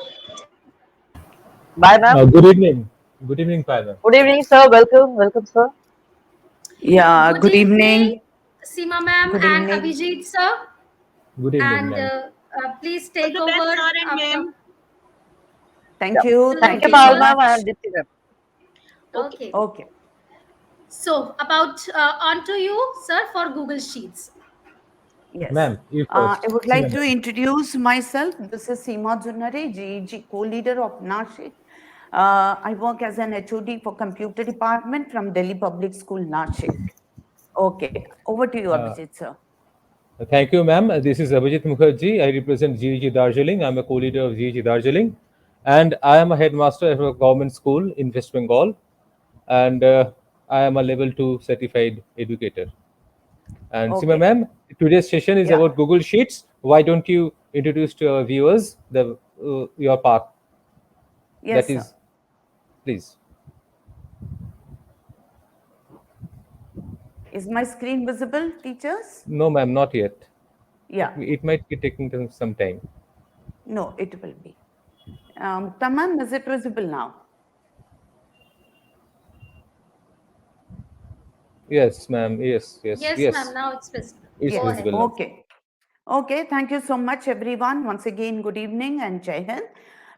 Bye, ma'am. Good evening. Good evening, Payal. Good evening, sir. Welcome. Welcome, sir. Yeah, Good good evening, evening. Seema ma'am Good and evening. Abhijit sir. Good evening, And ma'am. please All take the best, over sir and after. ma'am. Yeah. Thank you. Thank Thank you, you Okay, so Pal, sir. ma'am, much. and Dipti, ma'am. Okay. Okay. Okay. So about on to you, sir, for Google Sheets. Yes. Ma'am, you I first. would See, like ma'am. to introduce myself. This is Seema Junare, GEG co-leader of Nashik. I work as an HOD for computer department from Delhi Public School, Nashik. Okay. Over to you, Abhijit, sir. Thank you, ma'am. This is Abhijit Mukherjee. I represent GEG Darjeeling. I'm a co-leader of GEG Darjeeling, and I am a headmaster at a government school in West Bengal, and I am a level 2 certified educator. And Sima Okay. ma'am, today's session is Yeah. about Google Sheets. Why don't you introduce to our viewers the your part? That Yes, sir. is, please. Is my screen visible, teachers? No, ma'am, not yet. Yeah. It might be taking some time. No, it will be. Tamam, is it visible now? Yes, ma'am. Yes, yes, Yes, ma'am. yes. Now it's visible. It's Go Yes. ahead. visible now. Okay. Okay, thank you so much, everyone. Once again, good evening and Jai Hind.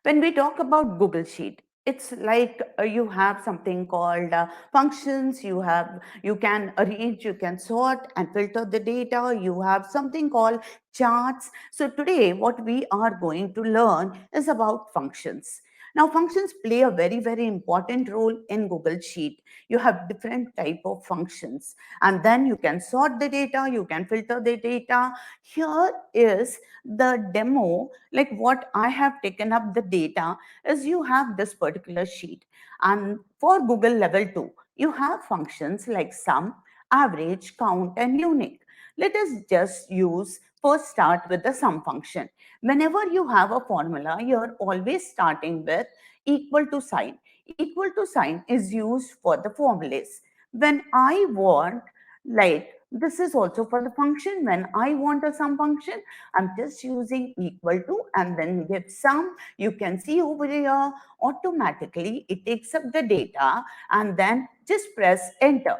When we talk about Google Sheet, it's like you have something called functions. You can arrange, you can sort and filter the data. You have something called charts. So today, what we are going to learn is about functions. Now, functions play a very, very important role in Google Sheet. You have different type of functions, and then you can sort the data, you can filter the data. Here is the demo, like what I have taken up the data is you have this particular sheet, and for Google level 2 you have functions like sum, average, count and unique. Let us just use first start with the sum function. Whenever you have a formula, you're always starting with equal to sign. Equal to sign is used for the formulas. When I want, like, this is also for the function. When I want a sum function, I'm just using equal to and then give sum. You can see over here, automatically it takes up the data and then just press enter.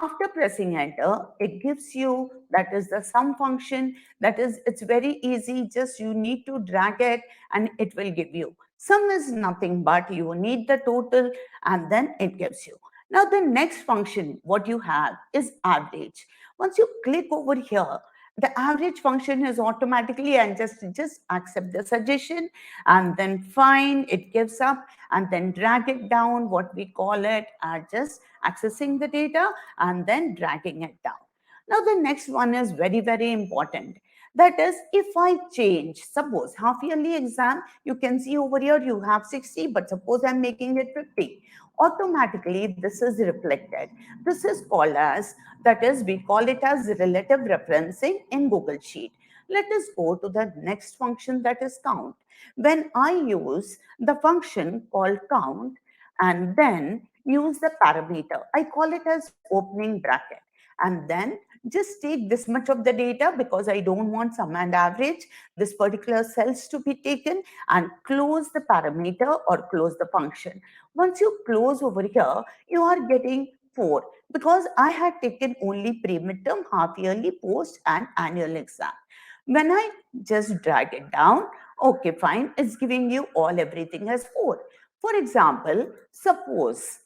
After pressing enter, it gives you, that is the sum function. That is, it's very easy. Just you need to drag it and it will give you. Sum is nothing but you need the total and then it gives you. Now the next function, what you have is average. Once you click over here, the average function is automatically and just accept the suggestion and then fine, it gives up and then drag it down, what we call it just accessing the data and then dragging it down. Now the next one is very, very important. That is, if I change, suppose half yearly exam, you can see over here you have 60, but suppose I'm making it 50. Automatically, this is reflected. This is called as, that is, we call it as relative referencing in Google Sheet. Let us go to the next function, that is count. When I use the function called count and then use the parameter, I call it as opening bracket. And then just take this much of the data because I don't want sum and average, this particular cells to be taken, and close the parameter or close the function. Once you close over here, you are getting 4 because I had taken only pre-midterm, half yearly, post and annual exam. When I just drag it down, okay, fine, it's giving you all everything as 4. For example, suppose,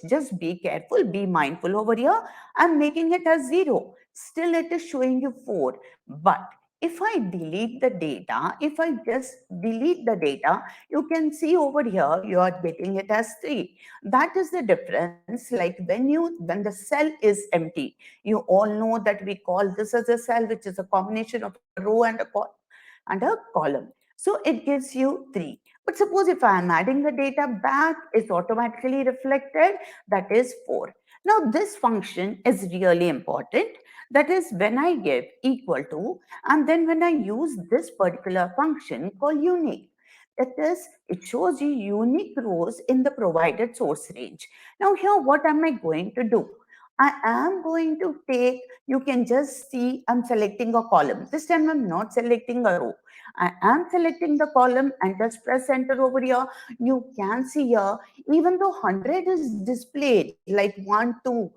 just be careful, be mindful over here. I'm making it as 0. Still, it is showing you 4. But if I delete the data, if I just delete the data, you can see over here, you are getting it as 3. That is the difference. Like when the cell is empty, you all know that we call this as a cell, which is a combination of a row and a column. So it gives you 3. But suppose if I am adding the data back, it's automatically reflected, that is 4. Now this function is really important. That is when I give equal to, and then when I use this particular function called unique. That is, it shows you unique rows in the provided source range. Now here, what am I going to do? I am going to take, you can just see I'm selecting a column. This time I'm not selecting a row. I am selecting the column and just press enter over here. You can see here, even though 100 is displayed like 1, 2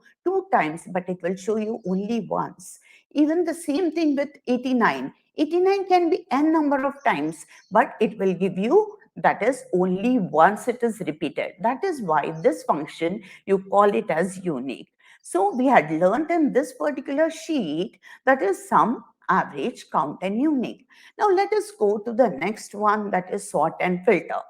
times, but it will show you only once. Even the same thing with 89. 89 can be n number of times, but it will give you, that is, only once it is repeated. That is why this function, you call it as unique. So we had learned in this particular sheet, that is sum, average, count and unique. Now let us go to the next one, that is sort and filter.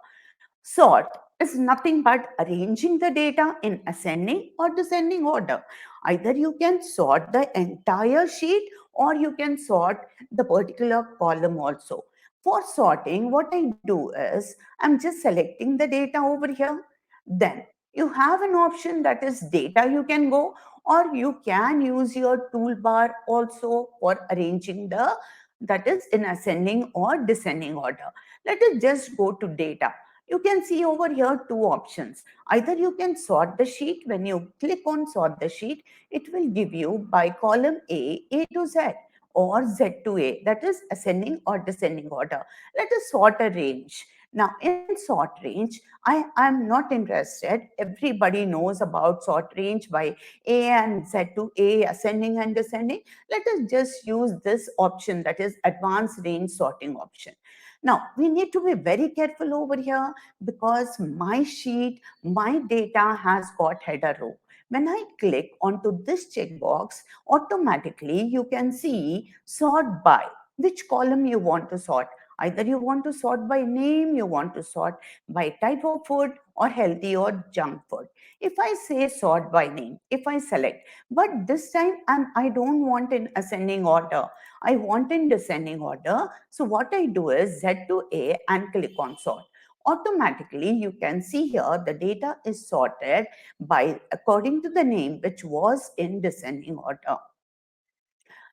Sort. is nothing but arranging the data in ascending or descending order. Either you can sort the entire sheet or you can sort the particular column also. For sorting, what I do is I'm just selecting the data over here. Then you have an option that is data you can go, or you can use your toolbar also for arranging the that is in ascending or descending order. Let us just go to data. You can see over here two options. Either you can sort the sheet. When you click on sort the sheet, it will give you by column A to Z, or Z to A, that is ascending or descending order. Let us sort a range. Now in sort range, I am not interested. Everybody knows about sort range by A and Z to A, ascending and descending. Let us just use this option, that is advanced range sorting option. Now, we need to be very careful over here because my sheet, my data has got header row. When I click onto this checkbox, automatically you can see sort by which column you want to sort. Either you want to sort by name, you want to sort by type of food, or healthy or junk food. If I say sort by name, if I select, but this time I don't want in ascending order, I want in descending order. So what I do is Z to A and click on sort. Automatically, you can see here the data is sorted by according to the name which was in descending order.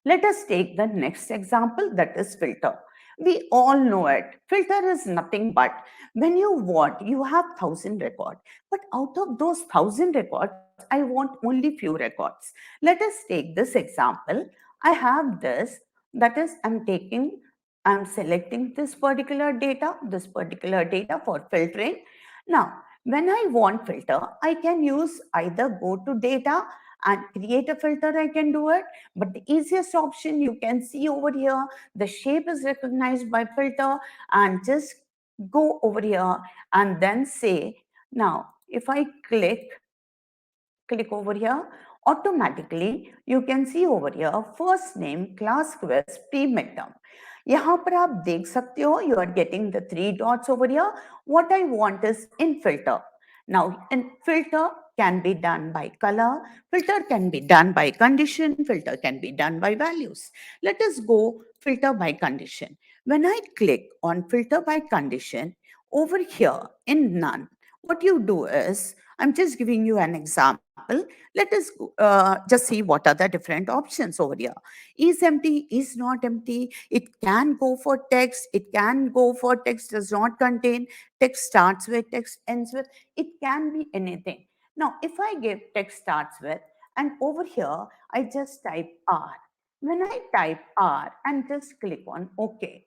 Let us take the next example, that is filter. We all know it. Filter is nothing but when you want, you have 1,000 records, but out of those 1,000 records, I want only few records. Let us take this example. I have this, that is, I'm selecting this particular data for filtering. Now, when I want filter, I can use either go to data and create a filter, I can do it. But the easiest option you can see over here, the shape is recognized by filter, and just go over here and then say, now if I click over here, automatically you can see over here first name, class quiz, pre midterm. यहाँ पर आप देख सकते हो, you are getting the 3 dots over here. What I want is in filter. Now, in filter can be done by color, filter can be done by condition, filter can be done by values. Let us go filter by condition. When I click on filter by condition, over here in none, what you do is, I'm just giving you an example. Let us just see what are the different options over here. Is empty, is not empty. It can go for text. It can go for text does not contain. Text starts with, text ends with. It can be anything. Now, if I give text starts with, and over here, I just type R. When I type R and just click on OK.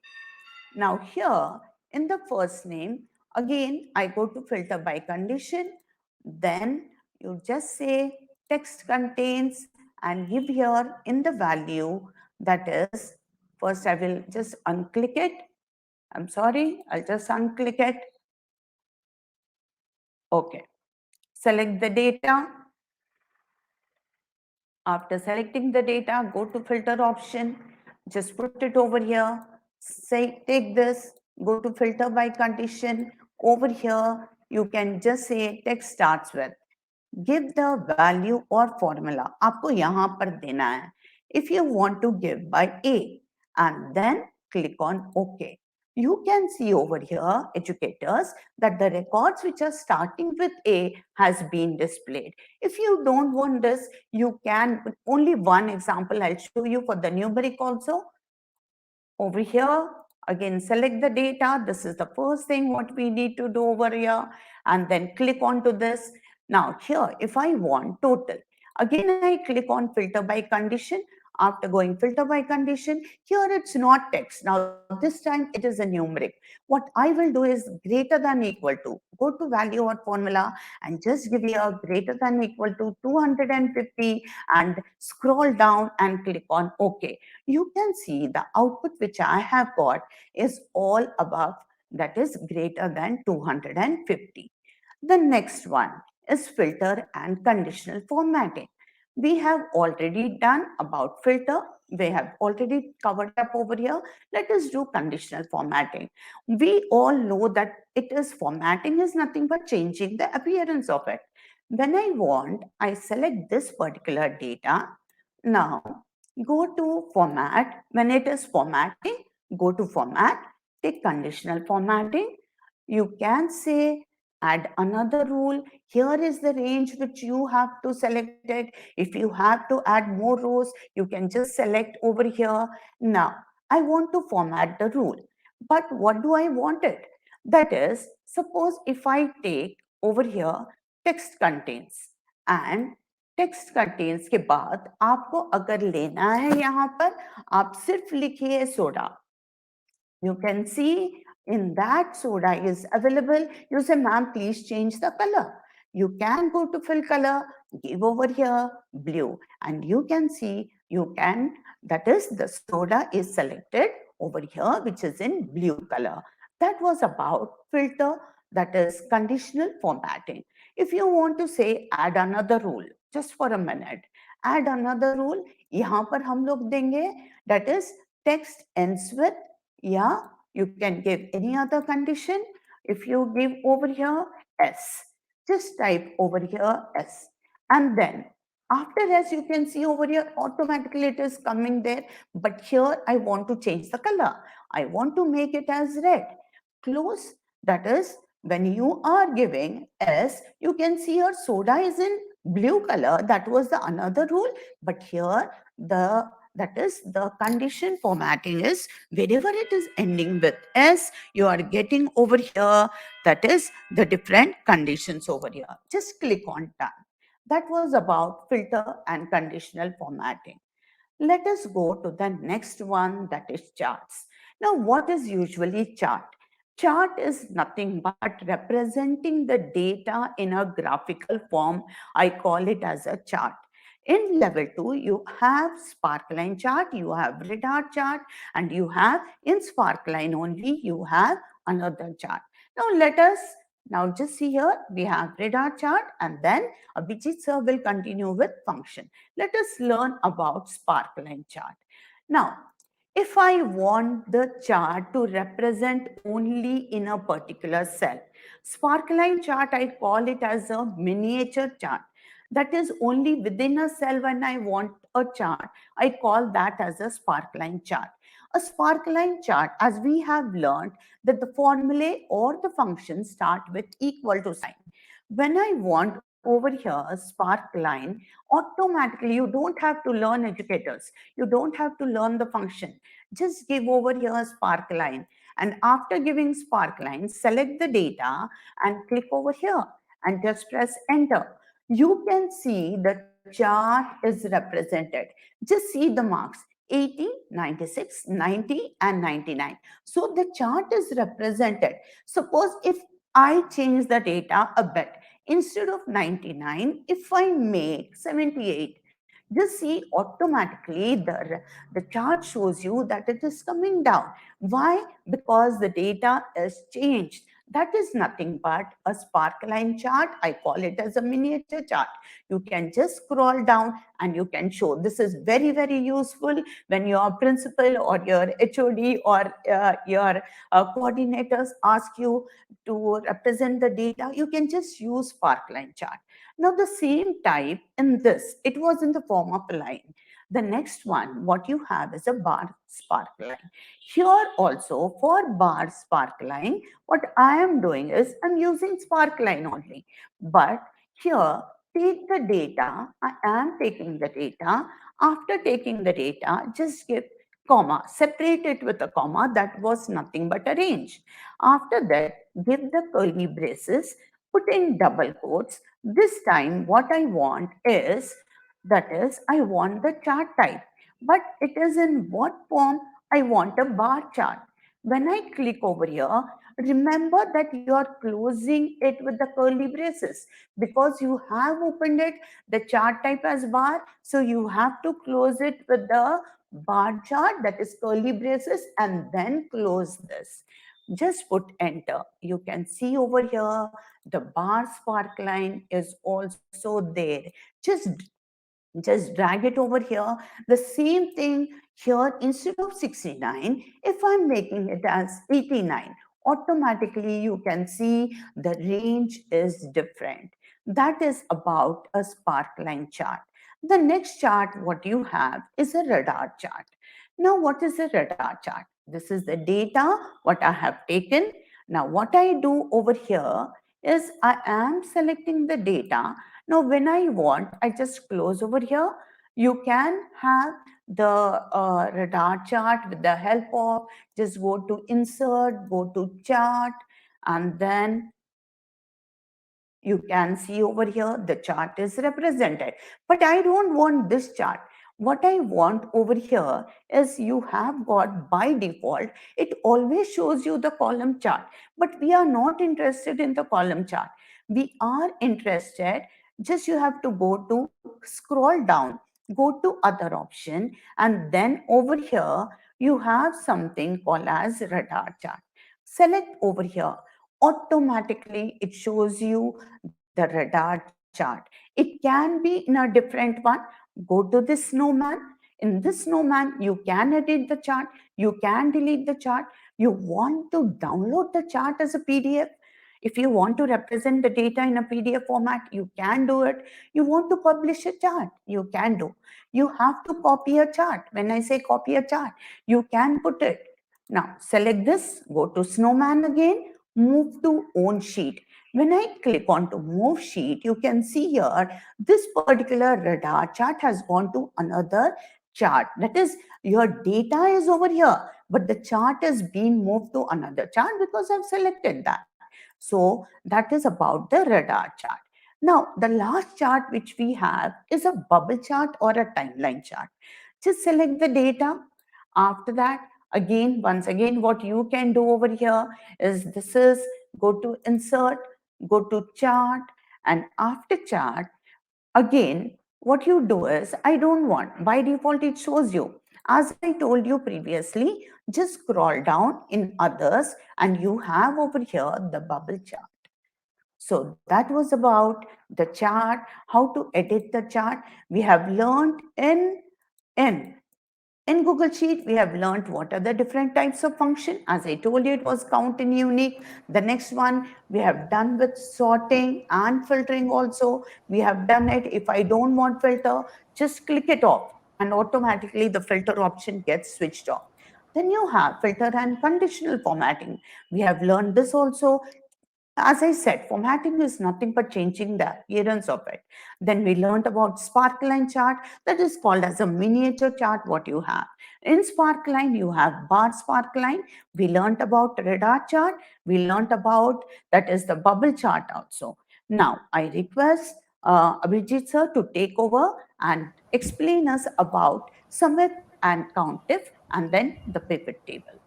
Now here in the first name, again, I go to filter by condition. Then you just say text contains and give here in the value, that is, first I will just unclick it. I'm sorry, I'll just unclick it. Okay. Select the data. After selecting the data, go to filter option, just put it over here, say take this, go to filter by condition. Over here, you can just say text starts with. Give the value or formula. आपको यहाँ पर देना है. If you want to give by A, and then click on OK. You can see over here, educators, that the records which are starting with A has been displayed. If you don't want this, you can, only one example I'll show you for the numeric also. Over here, again, select the data. This is the first thing what we need to do over here, and then click onto this. Now here, if I want total, again, I click on filter by condition. After going filter by condition, here it's not text. Now this time it is a numeric. What I will do is greater than equal to, go to value or formula and just give here greater than equal to 250 and scroll down and click on OK. You can see the output which I have got is all above, that is greater than 250. The next one is filter and conditional formatting. We have already done about filter. We have already covered up over here. Let us do conditional formatting. We all know that it is formatting is nothing but changing the appearance of it. When I want, I select this particular data. Now, go to format. When it is formatting, go to format, take conditional formatting. You can say add another rule. Here is the range which you have to select it. If you have to add more rows, you can just select over here. Now, I want to format the rule. But what do I want it? That is, suppose if I take over here text contains and text contains के बाद आपको अगर लेना है यहाँ पर आप सिर्फ लिखिए soda. You can see in that soda is available. You say, ma'am, please change the color. You can go to fill color, give over here blue, and you can see that is the soda is selected over here, which is in blue color. That was about filter, that is conditional formatting. If you want to say add another rule, just for a minute, add another rule, यहाँ पर हम लोग देंगे, that is text ends with, yeah, you can give any other condition. If you give over here S, just type over here S. And then after S, you can see over here, automatically it is coming there. But here I want to change the color. I want to make it as red. Close, that is, when you are giving S, you can see your soda is in blue color. That was the another rule. But here, that is the condition formatting is wherever it is ending with S, you are getting over here, that is the different conditions over here. Just click on done. That was about filter and conditional formatting. Let us go to the next one, that is charts. Now, what is usually chart? Chart is nothing but representing the data in a graphical form. I call it as a chart. In level 2, you have Sparkline chart, you have radar chart, and you have in Sparkline only, you have another chart. Now just see here, we have radar chart, and then Abhijit sir will continue with function. Let us learn about Sparkline chart. Now, if I want the chart to represent only in a particular cell, Sparkline chart, I call it as a miniature chart. That is only within a cell. When I want a chart, I call that as a Sparkline chart. A Sparkline chart, as we have learned, that the formulae or the functions start with equal to sign. When I want over here Sparkline, automatically you don't have to learn educators. You don't have to learn the function. Just give over here Sparkline. And after giving Sparkline, select the data and click over here and just press enter. You can see the chart is represented. Just see the marks 80, 96, 90, and 99. So the chart is represented. Suppose if I change the data a bit, instead of 99, if I make 78, just see automatically the chart shows you that it is coming down. Why? Because the data is changed. That is nothing but a Sparkline chart. I call it as a miniature chart. You can just scroll down and you can show. This is very, very useful when your principal or your HOD or your coordinators ask you to represent the data. You can just use Sparkline chart. Now the same type in this, it was in the form of a line. The next one, what you have is a bar sparkline. Here also for bar sparkline, what I am doing is I'm using sparkline only. But here, take the data. I am taking the data. After taking the data, just give comma, separate it with a comma. That was nothing but a range. After that, give the curly braces, put in double quotes. This time, what I want is, that is, I want the chart type, but it is in what form? I want a bar chart. When I click over here, remember that you are closing it with the curly braces because you have opened it, the chart type as bar. So you have to close it with the bar chart, that is curly braces, and then close this. Just put enter. You can see over here, the bar sparkline is also there. Just Just drag it over here. The same thing here, instead of 69, if I'm making it as 89, automatically you can see the range is different. That is about a Sparkline chart. The next chart, what you have is a radar chart. Now, what is a radar chart? This is the data, what I have taken. Now, what I do over here is I am selecting the data. Now, when I want, I just close over here. You can have the radar chart with the help of just go to insert, go to chart, and then you can see over here the chart is represented. But I don't want this chart. What I want over here is you have got by default, it always shows you the column chart. But we are not interested in the column chart. We are interested, just you have to go to scroll down, go to other option, and then over here, you have something called as radar chart. Select over here. Automatically, it shows you the radar chart. It can be in a different one. Go to this snowman. In this snowman, you can edit the chart. You can delete the chart. You want to download the chart as a PDF. If you want to represent the data in a PDF format, you can do it. You want to publish a chart, you can do. You have to copy a chart. When I say copy a chart, you can put it. Now, select this, go to snowman again, move to own sheet. When I click on to move sheet, you can see here, this particular radar chart has gone to another chart. That is, your data is over here, but the chart is being moved to another chart because I've selected that. So that is about the radar chart. Now, the last chart which we have is a bubble chart or a timeline chart. Just select the data. After that, again, once again, what you can do over here is this is go to insert, go to chart, and after chart, again, what you do is, I don't want, by default, it shows you. As I told you previously, just scroll down in others and you have over here the bubble chart. So that was about the chart, how to edit the chart. We have learned in in Google Sheet, we have learned what are the different types of function. As I told you, it was count and unique. The next one we have done with sorting and filtering also. We have done it. If I don't want filter, just click it off and automatically the filter option gets switched off. Then you have filter and conditional formatting. We have learned this also. As I said, formatting is nothing but changing the appearance of it. Then we learned about Sparkline chart, that is called as a miniature chart, what you have. In Sparkline, you have bar Sparkline. We learned about radar chart. We learned about, that is the bubble chart also. Now, I request Abhijit sir to take over and explain us about Sumif and Countif and then the pivot table.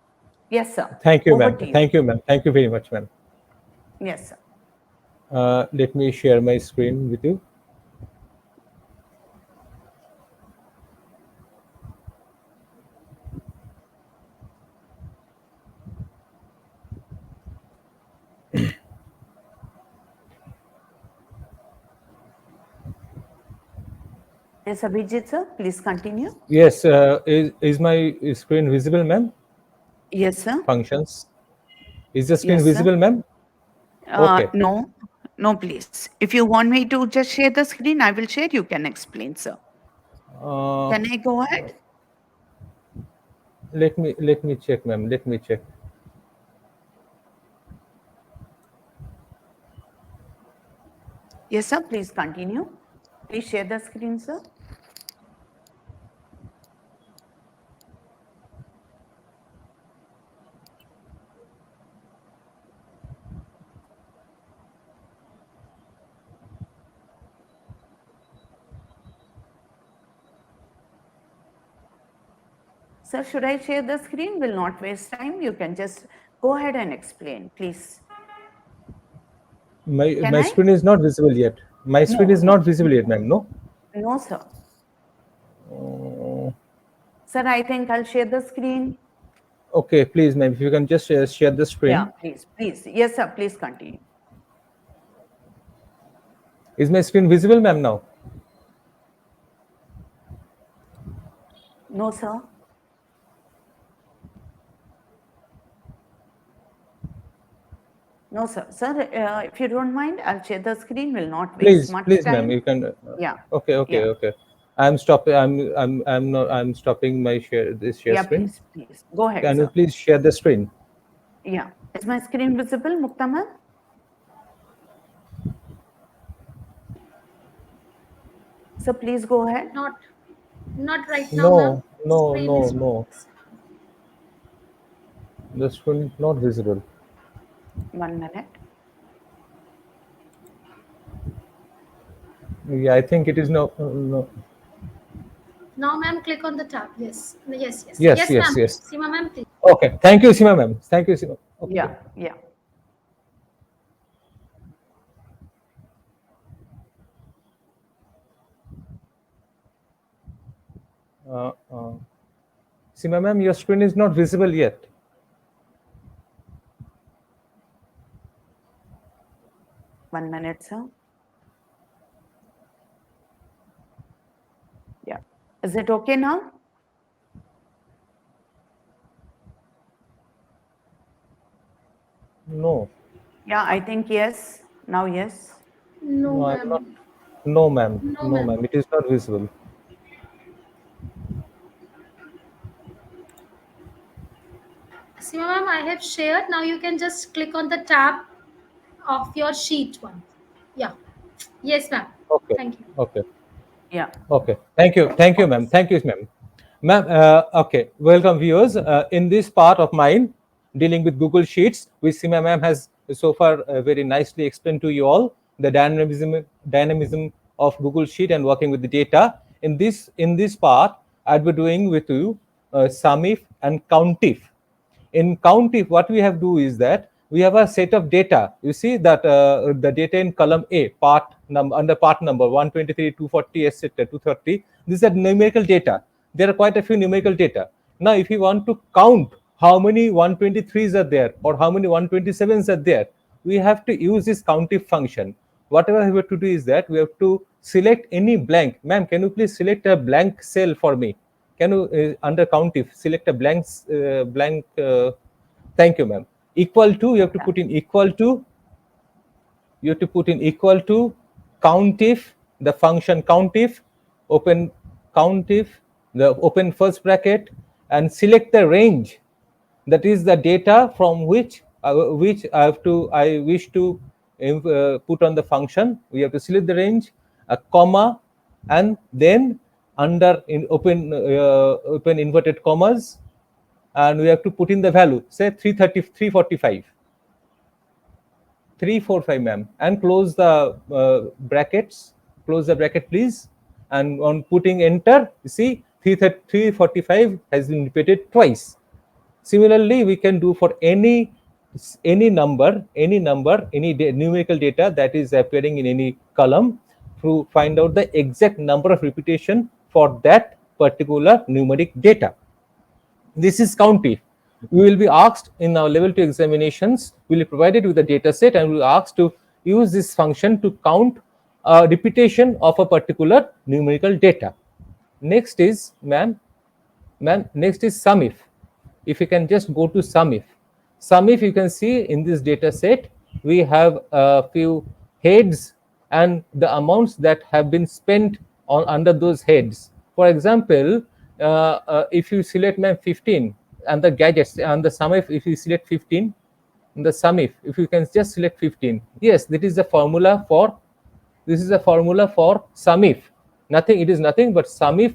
Yes, sir. Thank you, Over ma'am. to you. Thank you, ma'am. Thank you very much, ma'am. Yes, sir. Let me share my screen with you. Yes, Abhijit sir, please continue. Yes, is my screen visible, ma'am? Yes, sir. Functions. Is the screen Yes, sir. visible, ma'am? Okay. No, no, please. If you want me to just share the screen, I will share. You can explain, sir. Uh, Can I go ahead? let me check, ma'am. Let me check. Yes, sir. Please continue. Please share the screen, sir. Sir, should I share the screen? Will not waste time. You can just go ahead and explain, please. Can My I? screen is not visible yet. My screen No, is not no, visible yet, ma'am. No. no, sir. Sir, I think I'll share the screen. Okay, please, ma'am. If you can just share the Yeah, screen. please, please. Yes, sir. Please continue. Is my screen visible, ma'am? Now. No, sir. No, sir. Sir, if you don't mind, I'll share the screen. Will not waste much Please, time. ma'am, you can. Yeah. Okay. Yeah. I'm stopping. I'm not. I'm stopping my share. This share Yeah, screen. please. Go ahead, Can you sir. please share the screen? Yeah. Is my screen visible, Muktamal? So please go ahead. Not right now, ma'am. Screen is not No. The screen is not visible. 1 minute. Yeah, I think it is no. No. Now, ma'am, click on the tab. Yes. Yes. Yes, ma'am. Yes. Seema, ma'am, please. Okay. Thank you, Sima ma'am. Thank you, Sima. Okay. Yeah. Uh, uh, Sima ma'am, your screen is not visible yet. 1 minute, sir. Yeah. Is it okay now? No. Yeah, I think yes. Now, yes. No, No, I'm not. ma'am. No, ma'am. No, No, ma'am. ma'am. It is not visible. Seema, ma'am, I have shared. Now you can just click on the tab of your sheet one. Yeah. Yes, ma'am. Okay. Thank you. Okay. Yeah. Okay. Thank you, ma'am. Thank you, ma'am. Ma'am, okay. Welcome, viewers. In this part of mine, dealing with Google Sheets, which Sima ma'am has so far very nicely explained to you all the dynamism of Google Sheet and working with the data. In this part, I'll be doing with you Sumif and Countif. In Countif, what we have do is that we have a set of data. You see that the data in column A, part number under part number 123, 240, etc., 230. These are numerical data. There are quite a few numerical data. Now, if you want to count how many 123s are there or how many 127s are there, we have to use this Countif function. Whatever we have to do is that we have to select any blank. Ma'am, can you please select a blank cell for me? Can you under Countif select a blank? Thank you, ma'am. Equal to, you have to put in equal to. You have to put in equal to Countif, the function Countif. Open Countif, the open first bracket, and select the range. That is the data from which I wish to put on the function. We have to select the range, a comma, and then under in open inverted commas, and we have to put in the value, say 330, 345, 345, ma'am, and close the brackets. Close the bracket, please. And on putting enter, you see 345 has been repeated twice. Similarly, we can do for any number, any numerical data that is appearing in any column to find out the exact number of repetition for that particular numeric data. This is Countif. We will be asked in our level 2 examinations, we will be provided with a data set and we will asked to use this function to count a repetition of a particular numerical data. Next is, next is Sumif. If you can just go to Sumif. Sumif, you can see in this data set, we have a few heads and the amounts that have been spent on under those heads. For example, if you select 15 and the gadgets and the Sumif, if you select 15, the Sumif, if you can just select 15. Yes, that is the formula for, this is a formula for Sumif. Nothing, it is nothing but Sumif.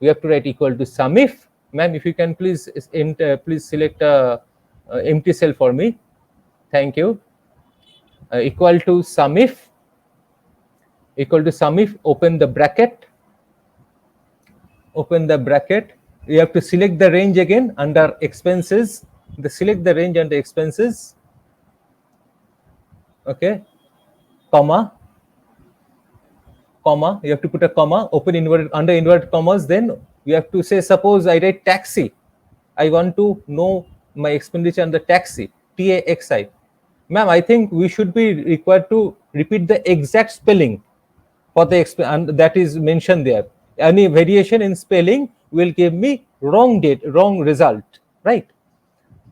We have to write equal to Sumif. Ma'am, if you can please please select a empty cell for me. Thank you. Equal to Sumif. Equal to Sumif. Open the bracket. Open the bracket. You have to select the range again under expenses. Select the range under expenses. Okay. Comma. Comma, you have to put a comma, open inverted, under inverted commas, then you have to say, suppose I write taxi. I want to know my expenditure on the taxi, TAXI. Ma'am, I think we should be required to repeat the exact spelling for the and that is mentioned there. Any variation in spelling will give me wrong date, wrong result, right?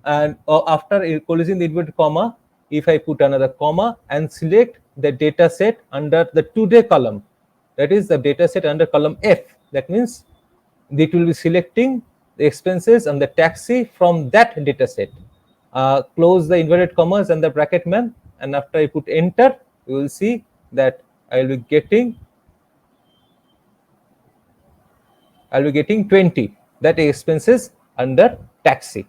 And after closing the inverted comma, if I put another comma and select the data set under the today column, that is the data set under column F, that means it will be selecting the expenses and the taxi from that data set. Close the inverted commas and the bracket, man, and after I put enter, you will see that I will be getting 20, that expenses under taxi.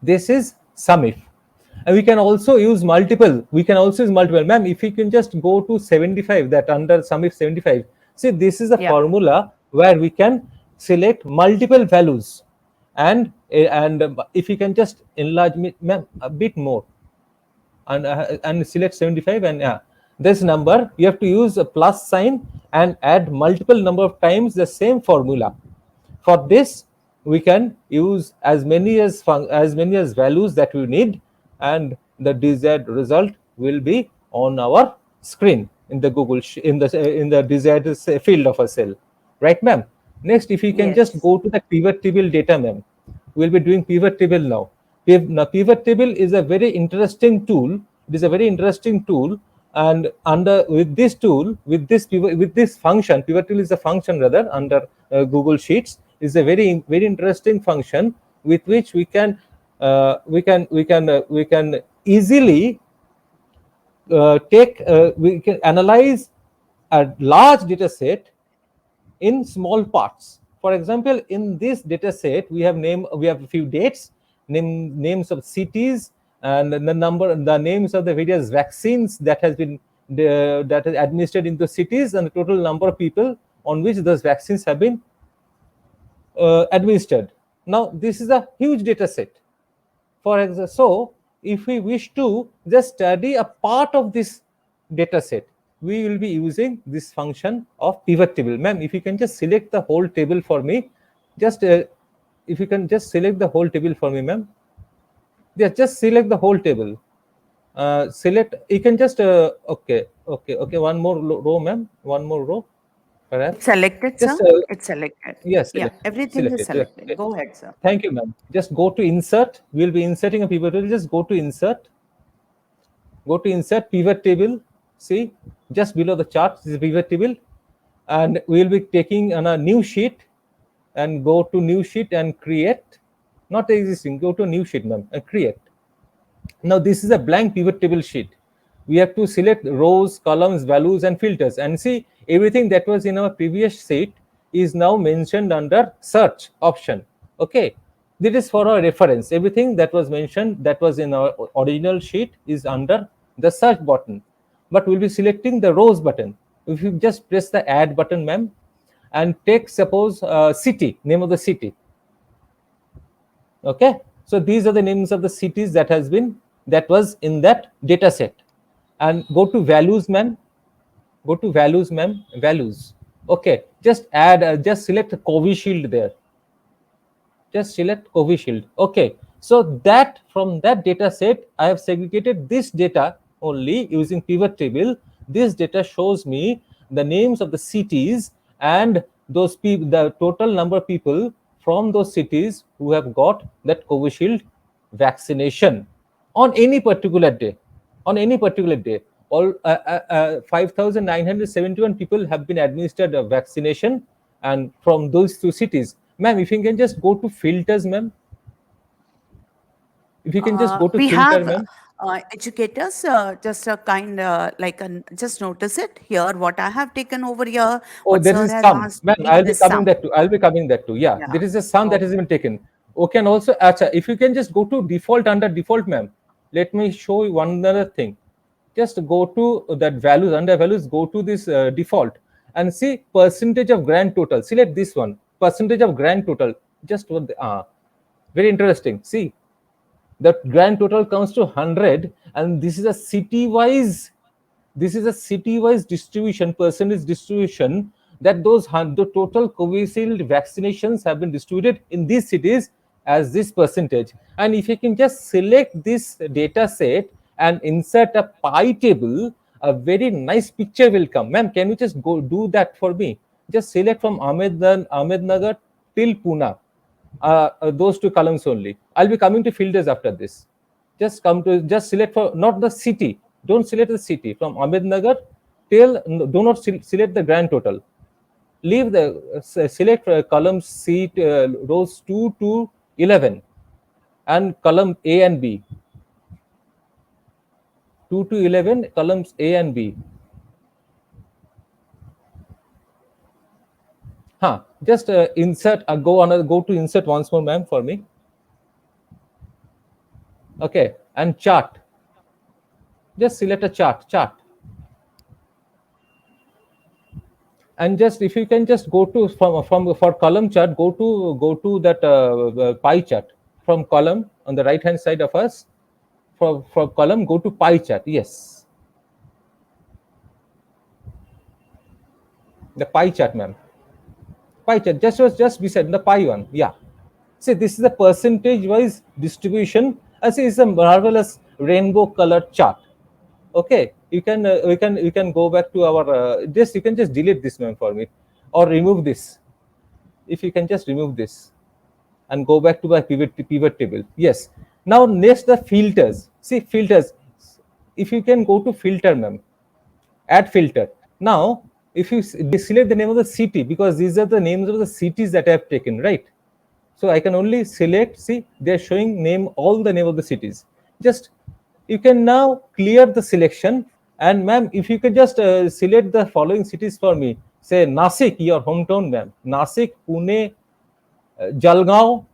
This is Sumif. And we can also use multiple. Ma'am, if we can just go to 75, that under Sumif 75. See, this is a Yeah. formula where we can select multiple values. And if you can just enlarge, ma'am, a bit more, and select 75, and this number you have to use a plus sign and add multiple number of times the same formula. For this, we can use as many as values that we need, and the desired result will be on our screen in the in the desired field of a cell, right, ma'am? Next, if you can just Yes. go to the pivot table data, ma'am, we'll be doing pivot table now. Now, pivot table is a very interesting tool. It is a very interesting tool, and under with this tool, with this function, pivot table is a function rather under Google Sheets, is a very interesting function with which we can easily we can analyze a large data set in small parts. For example, in this data set, we have a few dates, names of cities, and the names of the various vaccines that has been that is administered into cities, and the total number of people on which those vaccines have been administered. Now, this is a huge data set. For example, so if we wish to just study a part of this data set, we will be using this function of pivot table. Ma'am, if you can just select the whole table for me, just if you can just select the whole table for me, ma'am. Yeah, just select the whole table. Select, you can just okay, one more row, ma'am, one more row, It's perhaps. selected, Just sir. It's selected. yes, Yeah, everything is selected. selected. Go ahead, sir. Thank you, ma'am. Just go to insert. We'll be inserting a pivot table. Just go to insert. Go to insert pivot table. See, just below the chart is a pivot table, and we'll be taking on a new sheet, and go to new sheet and create. Not existing. Go to new sheet, ma'am, and create. Now this is a blank pivot table sheet. We have to select rows, columns, values, and filters, and see everything that was in our previous sheet is now mentioned under search option. Okay, this is for our reference. Everything that was mentioned that was in our original sheet is under the search button, but we'll be selecting the rows button. If you just press the add button, ma'am, and take suppose city, name of the city. Okay, so these are the names of the cities that was in that data set. And go to values, ma'am. Go to values, ma'am. Values. Okay, just add, just select Covishield there. Just select Covishield. Okay, so that from that data set, I have segregated this data only using pivot table. This data shows me the names of the cities and those people, the total number of people from those cities who have got that Covishield vaccination on any particular day. On any particular day, all 5,971 people have been administered a vaccination, and from those two cities. Ma'am, if you can just go to filters, ma'am. If you can just go to We filter, have ma'am. educators, just a kind like just notice it here. What I have taken over here, Oh, what there sir is has some. asked Ma'am, me, I'll be this coming sum. that too. I'll be coming that too. Yeah, Yeah. there is a sum that has Okay. been taken. Okay, and also, acha, if you can just go to default under default, ma'am. Let me show you one other thing. Just go to that values, under values, go to this default and see percentage of grand total. Select this one, percentage of grand total. Just what very interesting. See, the grand total comes to 100, and this is a city wise, distribution, percentage distribution, that the total Covishield vaccinations have been distributed in these cities as this percentage. And if you can just select this data set and insert a pie table, a very nice picture will come. Ma'am, can you just go do that for me? Just select from Ahmednagar till Pune. those two columns only. I'll be coming to filters after this. Just select for not the city. Don't select the city from Ahmednagar till, do not select the grand total. Leave the select columns seat rows 2 to 11 and column A and B. 2 to 11 columns A and B. Just insert, go to insert once more, ma'am, for me. Okay, and chart. Just select a chart. And just, if you can just go to from for column chart, go to that pie chart from column on the right hand side of us. For column, go to pie chart. Yes, the pie chart, ma'am. Pie chart just beside the pie one. Yeah. See, this is the percentage wise distribution. As is a marvelous rainbow colored chart. Okay, you can go back to our just, you can just delete this, ma'am, for me, or remove this. If you can just remove this and go back to my pivot table. Yes. Now next, the filters. See, filters. If you can go to filter, ma'am, add filter. Now, if you select the name of the city, because these are the names of the cities that I have taken, right? So I can only select, see, they're showing name, all the name of the cities. Just, you can now clear the selection. And ma'am, if you could just select the following cities for me. Say Nasik, your hometown, ma'am. Nasik, Pune, Jalgaon,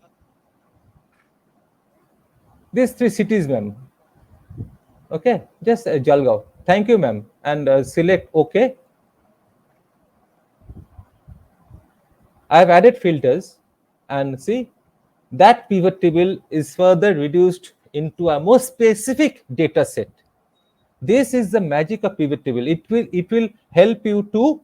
these three cities, ma'am. Okay, just Jalgaon. Thank you, ma'am. And select OK. I have added filters, and see, that pivot table is further reduced into a more specific data set. This is the magic of pivot table. It will help you to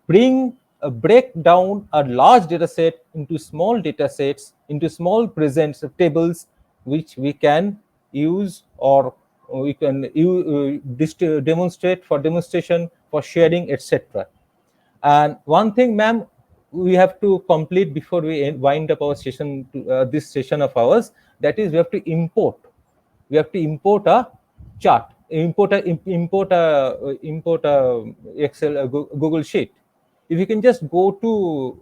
break down a large data set into small data sets, into small presents tables, which we can use, or we can demonstrate for demonstration, for sharing, etc. And one thing, ma'am, we have to complete before we wind up our session, this session of ours, that is, we have to import. We have to import a chart, import a Excel, Google sheet. If you can just go to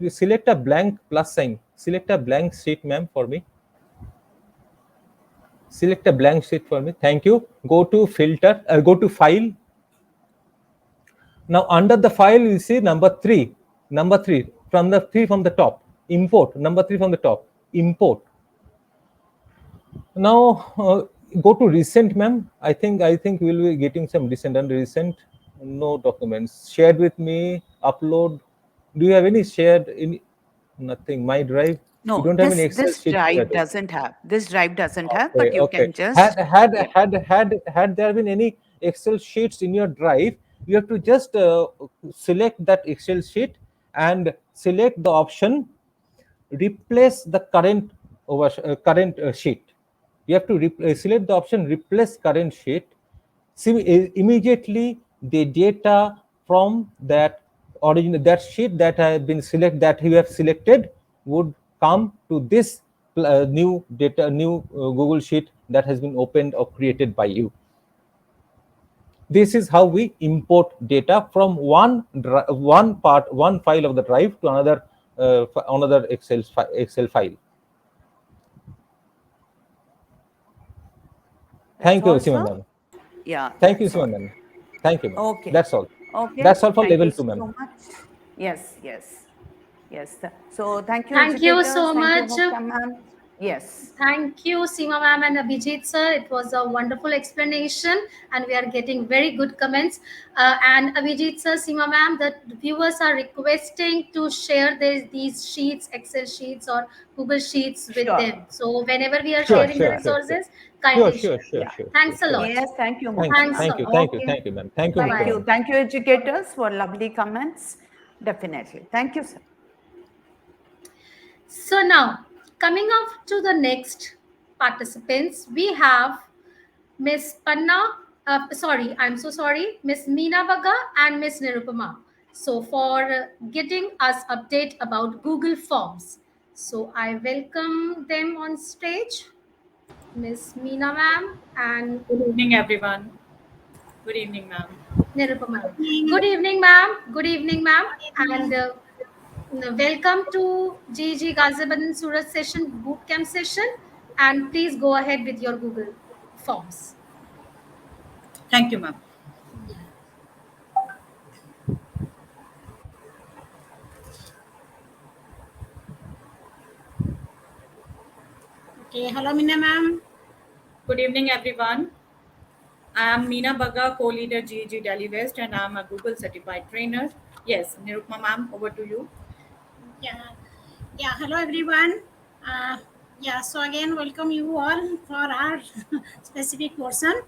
select a blank plus sign, select a blank sheet, ma'am, for me. Select a blank sheet for me. Thank you. Go to filter, go to file. Now under the file, you see number three from the top. Import, number 3 from the top. Import. Now go to recent, ma'am. I think we'll be getting some recent and recent. No documents shared with me. Upload. Do you have any shared in? Nothing. My drive. You No, don't have any Excel this sheet drive shared with. doesn't have. This drive doesn't have, Okay, but you okay. can just, yeah. Had there been any Excel sheets in your drive, you have to just select that Excel sheet and select the option replace the current sheet. You have to select the option replace current sheet. See, immediately the data from that original, that sheet that have been that you have selected, would come to this new data, new Google sheet that has been opened or created by you. This is how we import data from one file of the drive to another Excel file. That's Thank you, all, Seema sir. ma'am. Yeah, Thank you, that's Seema all. ma'am. Thank you, ma'am. Okay. That's all. Okay. That's all for Thank you level 2, ma'am. so much. Yes, yes, yes. So thank you, Thank you educators. so Thank you, much. Mukta ma'am. Yes. Thank you, Seema ma'am and Abhijit sir. It was a wonderful explanation, and we are getting very good comments. And Abhijit sir, Seema ma'am, the viewers are requesting to share these sheets, Excel sheets or Google sheets with Sure. them. So whenever we are Sure, sharing the sure, Okay. sure, sure. resources, Sure, kindly sure, share. sure, Yeah. sure, sure, Thanks a sure. lot. Yes, thank you, Thanks. Mukta Thanks ma'am. a lot. Okay. Thank you, ma'am. Thank you, Bye Mukta bye. ma'am. Thank you, educators, for lovely comments. Definitely. Thank you, sir. So now, coming up to the next participants, we have Miss Panna, sorry, I'm so sorry, Miss Meena Baga and Miss Nirupama. So for getting us update about Google Forms. So I welcome them on stage, Miss Meena ma'am and Good evening, everyone. Good evening, ma'am. Nirupama. Good evening, ma'am. Good evening, ma'am. And welcome to GG Ghaziabad Surat session, bootcamp session. And please go ahead with your Google forms. Thank you, ma'am. Okay, hello Meena ma'am. Good evening, everyone. I am Meena Bagga, co-leader GEG Delhi West, and I am a Google certified trainer. Yes, Nirupma ma'am, over to you. Yeah, yeah, hello everyone. Uh, yeah, so again, welcome you all for our specific portion.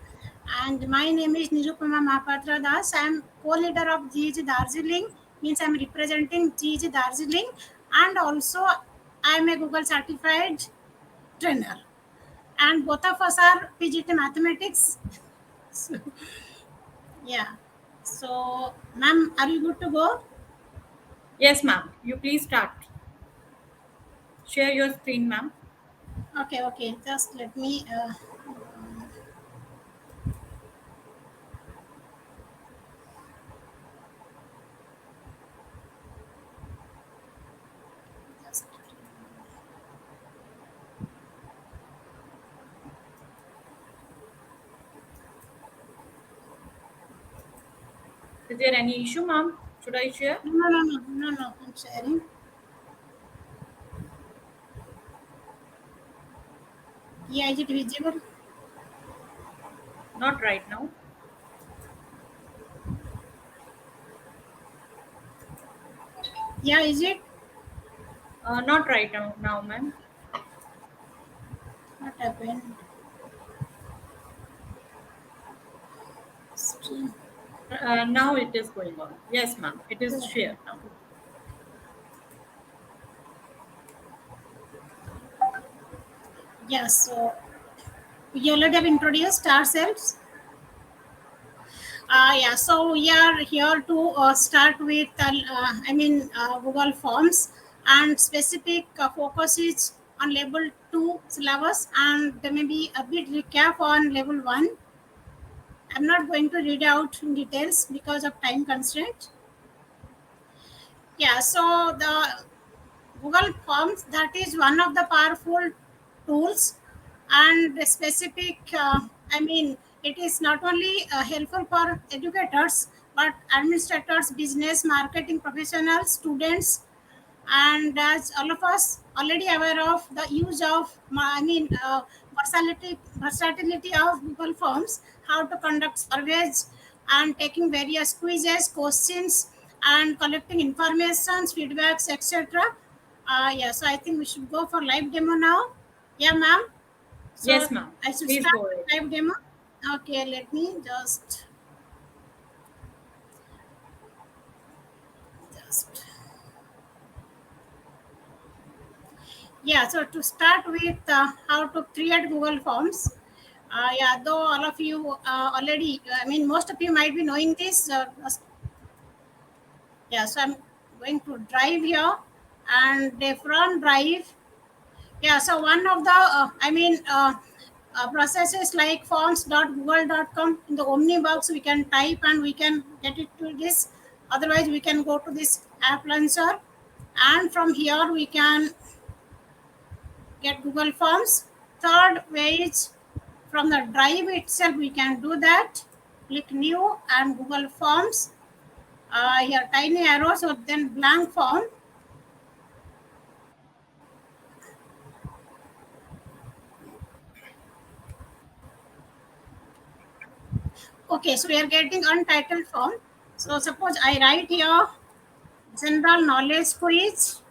And my name is Nirupama Mahapatra Das. I am co-leader of GG Darjeeling, means I am representing GG Darjeeling, and also I am a Google certified trainer. And both of us are PGT Mathematics. So, yeah. So, ma'am, are you good to go? Yes, ma'am. You please start. Share your screen, ma'am. Okay, okay. Just let me. Just, Is there any issue, ma'am? Should I share? no. I'm sharing. Yeah, is it visible? Not right now. Yeah, is it? Not right now, ma'am. What happened? Stream. Now it is going on. Yes, ma'am. It is shared now. Yeah, so we already have introduced ourselves. Yeah, so we are here to start with, Google Forms, and specific focus is on level 2 syllabus, and there may be a bit recap on level 1. I'm not going to read out in details because of time constraint. Yeah, so the Google Forms, that is one of the powerful tools, and the specific. It is not only helpful for educators but administrators, business, marketing professionals, students, and as all of us already aware of the use of versatility of Google Forms, how to conduct surveys and taking various quizzes, questions, and collecting informations, feedbacks, etc. Yeah, so I think we should go for live demo now. Yeah, ma'am. So Yes, ma'am. I should Please start go ahead. with live demo. Okay, let me just yeah, so to start with how to create Google Forms. Yeah, though all of you already, most of you might be knowing this. Yeah, so I'm going to drive here, and from drive, yeah, so one of the, processes like forms.google.com, in the Omni box we can type and we can get it to this. Otherwise, we can go to this app launcher, and from here we can get Google Forms. Third way is from the drive itself, we can do that. Click new and Google Forms. Here, tiny arrow, so then blank form. Okay, so we are getting untitled form. So suppose I write here general knowledge quiz.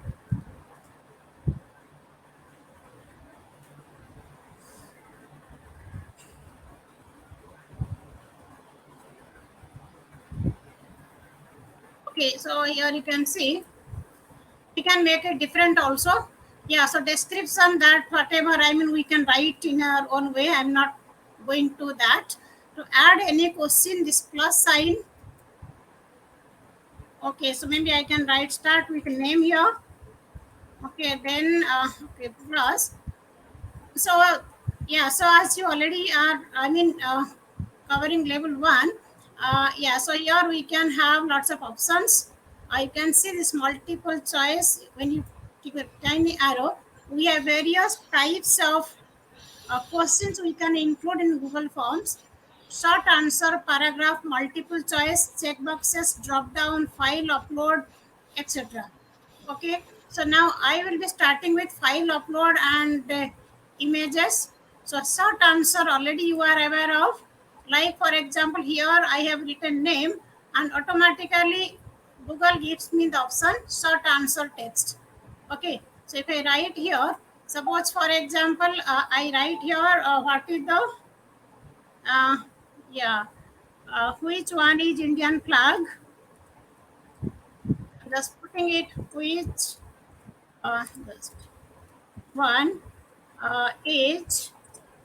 Okay, so here you can see we can make it different also. Yeah, so description, that whatever we can write in our own way. I'm not going to that. To add any question, this plus sign. Okay, so maybe I can write start with name here. Okay, then okay, plus. So yeah, so as you already are, I mean, covering level 1, yeah, so here we can have lots of options. You can see this multiple choice. When you take a tiny arrow, we have various types of questions we can include in Google Forms. Short answer, paragraph, multiple choice, checkboxes, drop down, file upload, etc. Okay, so now I will be starting with file upload and images. So short answer already you are aware of. Like for example, here I have written name and automatically Google gives me the option short answer text. Okay, so if I write here, suppose for example, I write here what is the uh, yeah, which one is Indian flag? Just putting it which just one is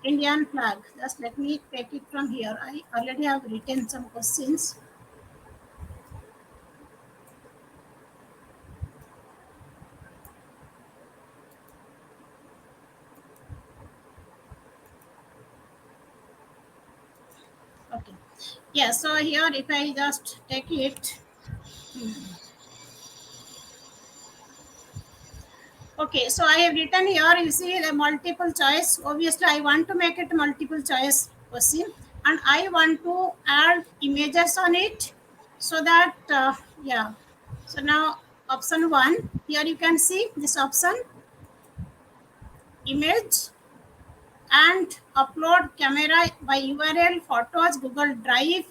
Indian flag. Just let me take it from here. I already have written some questions. Okay. Yeah, so here if I just take it. Okay, so I have written here, you see the multiple choice. Obviously, I want to make it multiple choice question and I want to add images on it so that, yeah. So now option 1, here you can see this option, image and upload camera by URL, photos, Google Drive,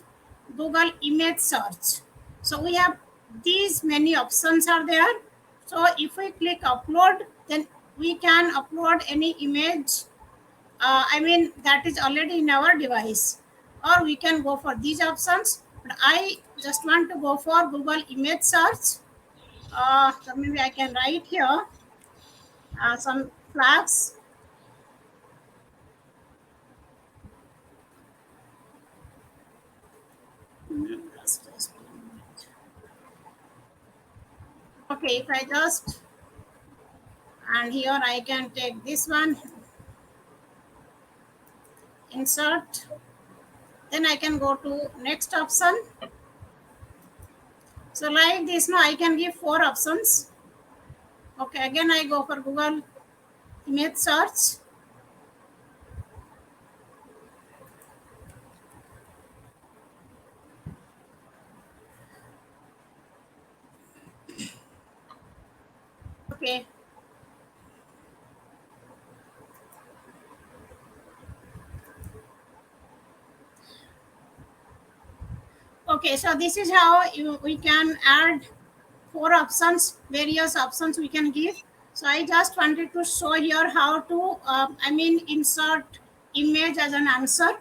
Google image search. So we have these many options are there. So if we click upload, then we can upload any image. I mean that is already in our device, or we can go for these options. But I just want to go for Google image search. So maybe I can write here some flags. Just okay, if I just, and here I can take this one, insert, then I can go to next option. So like this now I can give 4 options. Okay, again I go for Google image search. Okay, okay, so this is how we can add 4 options, various options we can give. So I just wanted to show here how to I mean insert image as an answer.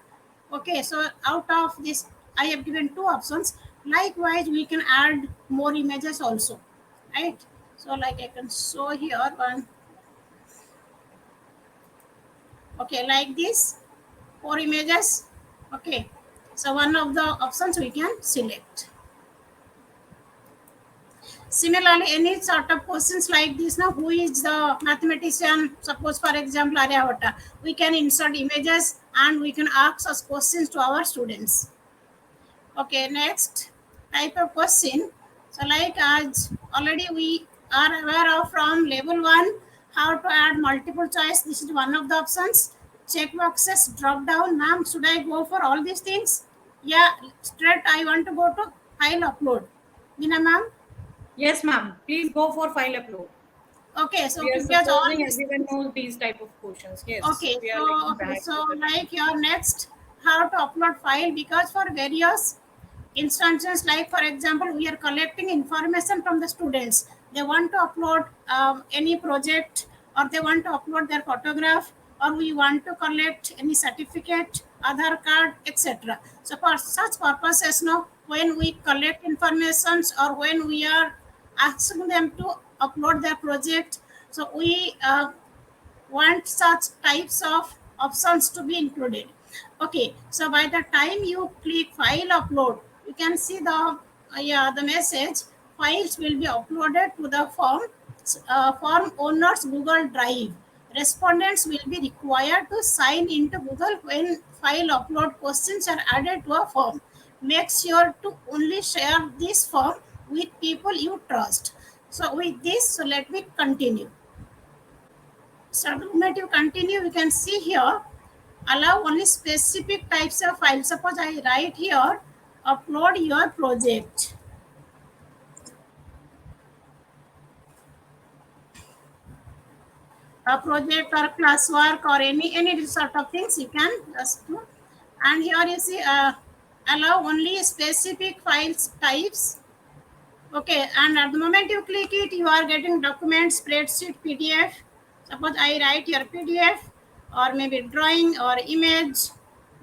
Okay, so out of this I have given 2 options. Likewise we can add more images also, right? So like I can show here one. Okay, like this 4 images. Okay, so one of the options we can select. Similarly, any sort of questions like this, now who is the mathematician? Suppose, for example, Aryabhatta, we can insert images and we can ask us questions to our students. Okay, next type of question. So, like as already we are aware of from level 1, how to add multiple choice. This is one of the options. Check boxes, drop down. Ma'am, should I go for all these things? Yeah, straight I want to go to file upload. Meena ma'am? Yes, ma'am. Please go for file upload. Okay, so We are because all supposing these everyone things. knows these type of questions. Yes, Okay, we are so lagging okay, behind so with the time. like your next, how to upload file, because for various instances, like for example, we are collecting information from the students. They want to upload any project, or they want to upload their photograph, or we want to collect any certificate, Aadhaar card, etc. So for such purposes, now when we collect informations or when we are asking them to upload their project, so we want such types of options to be included. Okay, so by the time you click file upload, you can see the yeah, the message files will be uploaded to the form. form owner's Google Drive. Respondents will be required to sign into Google when file upload questions are added to a form. Make sure to only share this form with people you trust. So with this, so let me continue. So the moment you continue, we can see here, allow only specific types of files. Suppose I write here, upload your project. A project or classwork or any sort of things you can just do. And here you see, allow only specific files types. Okay, and at the moment you click it, you are getting document, spreadsheet, PDF. Suppose I write your PDF or maybe drawing or image,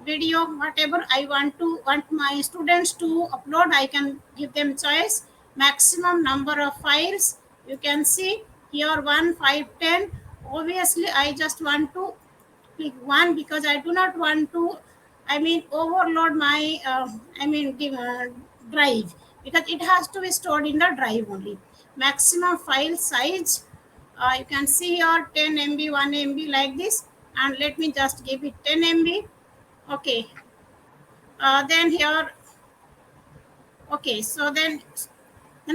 video, whatever I want my students to upload, I can give them choice. Maximum number of files. You can see here 1, 5, 10. Obviously, I just want to click one because I do not want to, overload my, drive, because it has to be stored in the drive only. Maximum file size, you can see here 10 MB, 1 MB like this, and let me just give it 10 MB. Okay, then here, okay, so then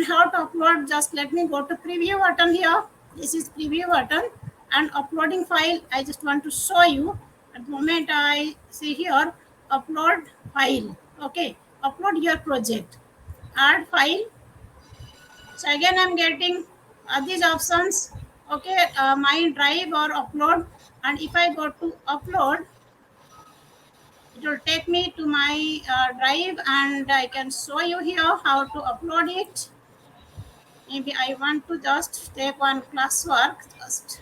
how to upload? Just let me go to preview button here. This is preview button and uploading file. I just want to show you. At the moment I see here, upload file. Okay, upload your project. Add file. So again I'm getting these options. Okay, my drive or upload. And if I go to upload, it will take me to my drive, and I can show you here how to upload it. Maybe I want to just take one classwork just.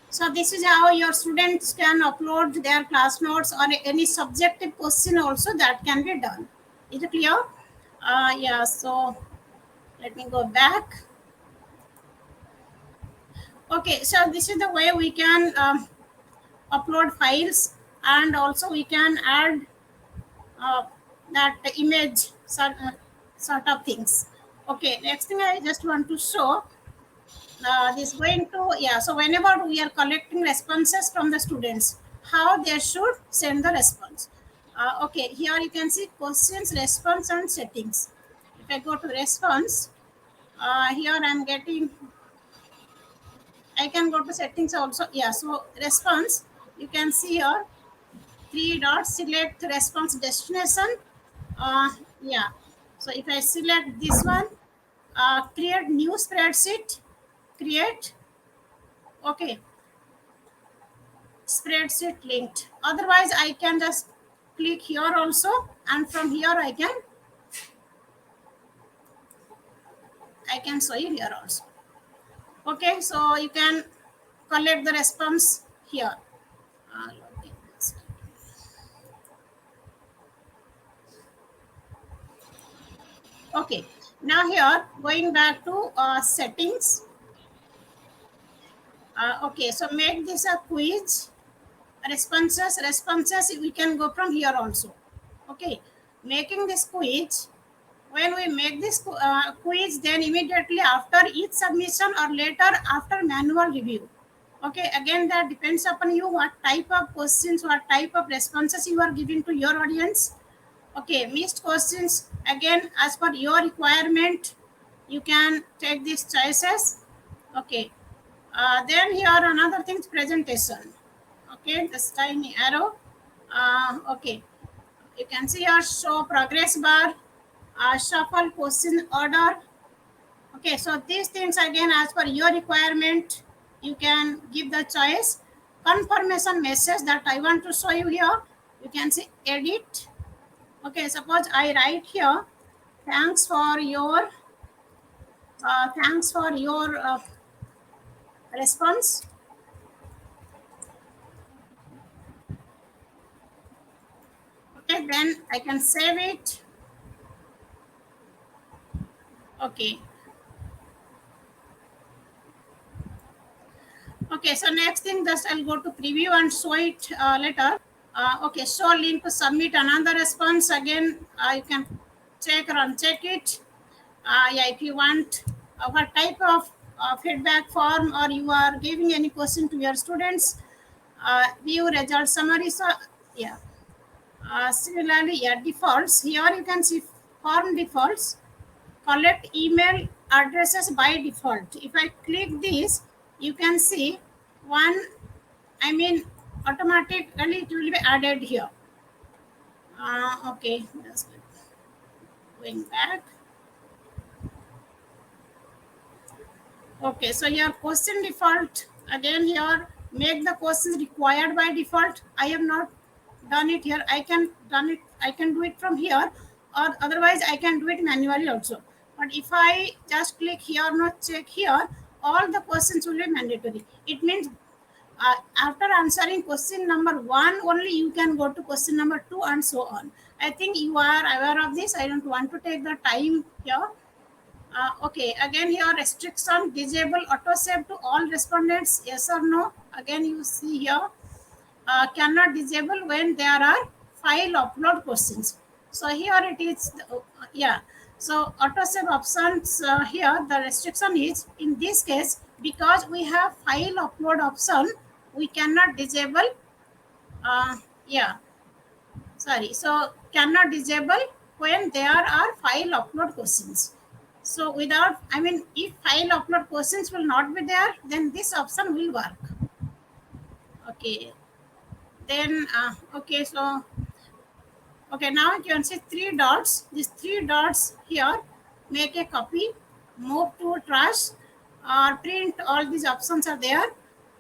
So this is how your students can upload their class notes or any subjective question also that can be done. Is it clear? Yeah, so let me go back. Okay, so this is the way we can upload files, and also we can add uh, that image sort of things. Okay, next thing I just want to show, this going to, yeah, so whenever we are collecting responses from the students, how they should send the response. Okay, here you can see questions, response, and settings. If I go to response, here I'm getting, I can go to settings also. Yeah, so response, you can see here, three dots, select response destination. uh, yeah, so if I select this one, create new spreadsheet, create. Okay, spreadsheet linked. Otherwise I can just click here also, and from here I can show you here also. Okay, so you can collect the response here. Okay. Okay, now here going back to settings. Okay, so make this a quiz. Responses we can go from here also. Okay, making this quiz, when we make this quiz, then immediately after each submission or later after manual review. Okay, again that depends upon you, what type of questions, what type of responses you are giving to your audience. Okay, missed questions, again as per your requirement you can take these choices. Okay, then here another thing, presentation. Okay, this tiny arrow. Okay, you can see here show progress bar, shuffle question order. Okay, so these things again as per your requirement you can give the choice. Confirmation message that I want to show you here, you can see edit. Okay, suppose I write here, thanks for your response. Okay, then I can save it. Okay, Okay, so next thing, just I'll go to preview and show it later. Okay, show link to submit another response. Again, you can check or uncheck it. Yeah, if you want what type of feedback form, or you are giving any question to your students, view result summary. So yeah, similarly, yeah, defaults. Here you can see form defaults. Collect email addresses by default. If I click this, you can see one, I mean, automatically it will be added here. Okay, just going back. Okay, so your question default again here, make the questions required by default. I have not done it here. I can done it. I can do it from here, or otherwise I can do it manually also. But if I just click here, not check here, all the questions will be mandatory. It means after answering question number one, only you can go to question number two and so on. I think you are aware of this. I don't want to take the time here. Okay, again here restriction, disable auto save to all respondents, yes or no. Again you see here, cannot disable when there are file upload questions. So here it is, yeah. So auto save options, here the restriction is in this case, because we have file upload option, we cannot disable, yeah, sorry, so cannot disable when there are file upload questions. So without, I mean, if file upload questions will not be there, then this option will work. Okay, then okay, so okay, now you can see three dots. These three dots here, make a copy, move to trash, or print. All these options are there,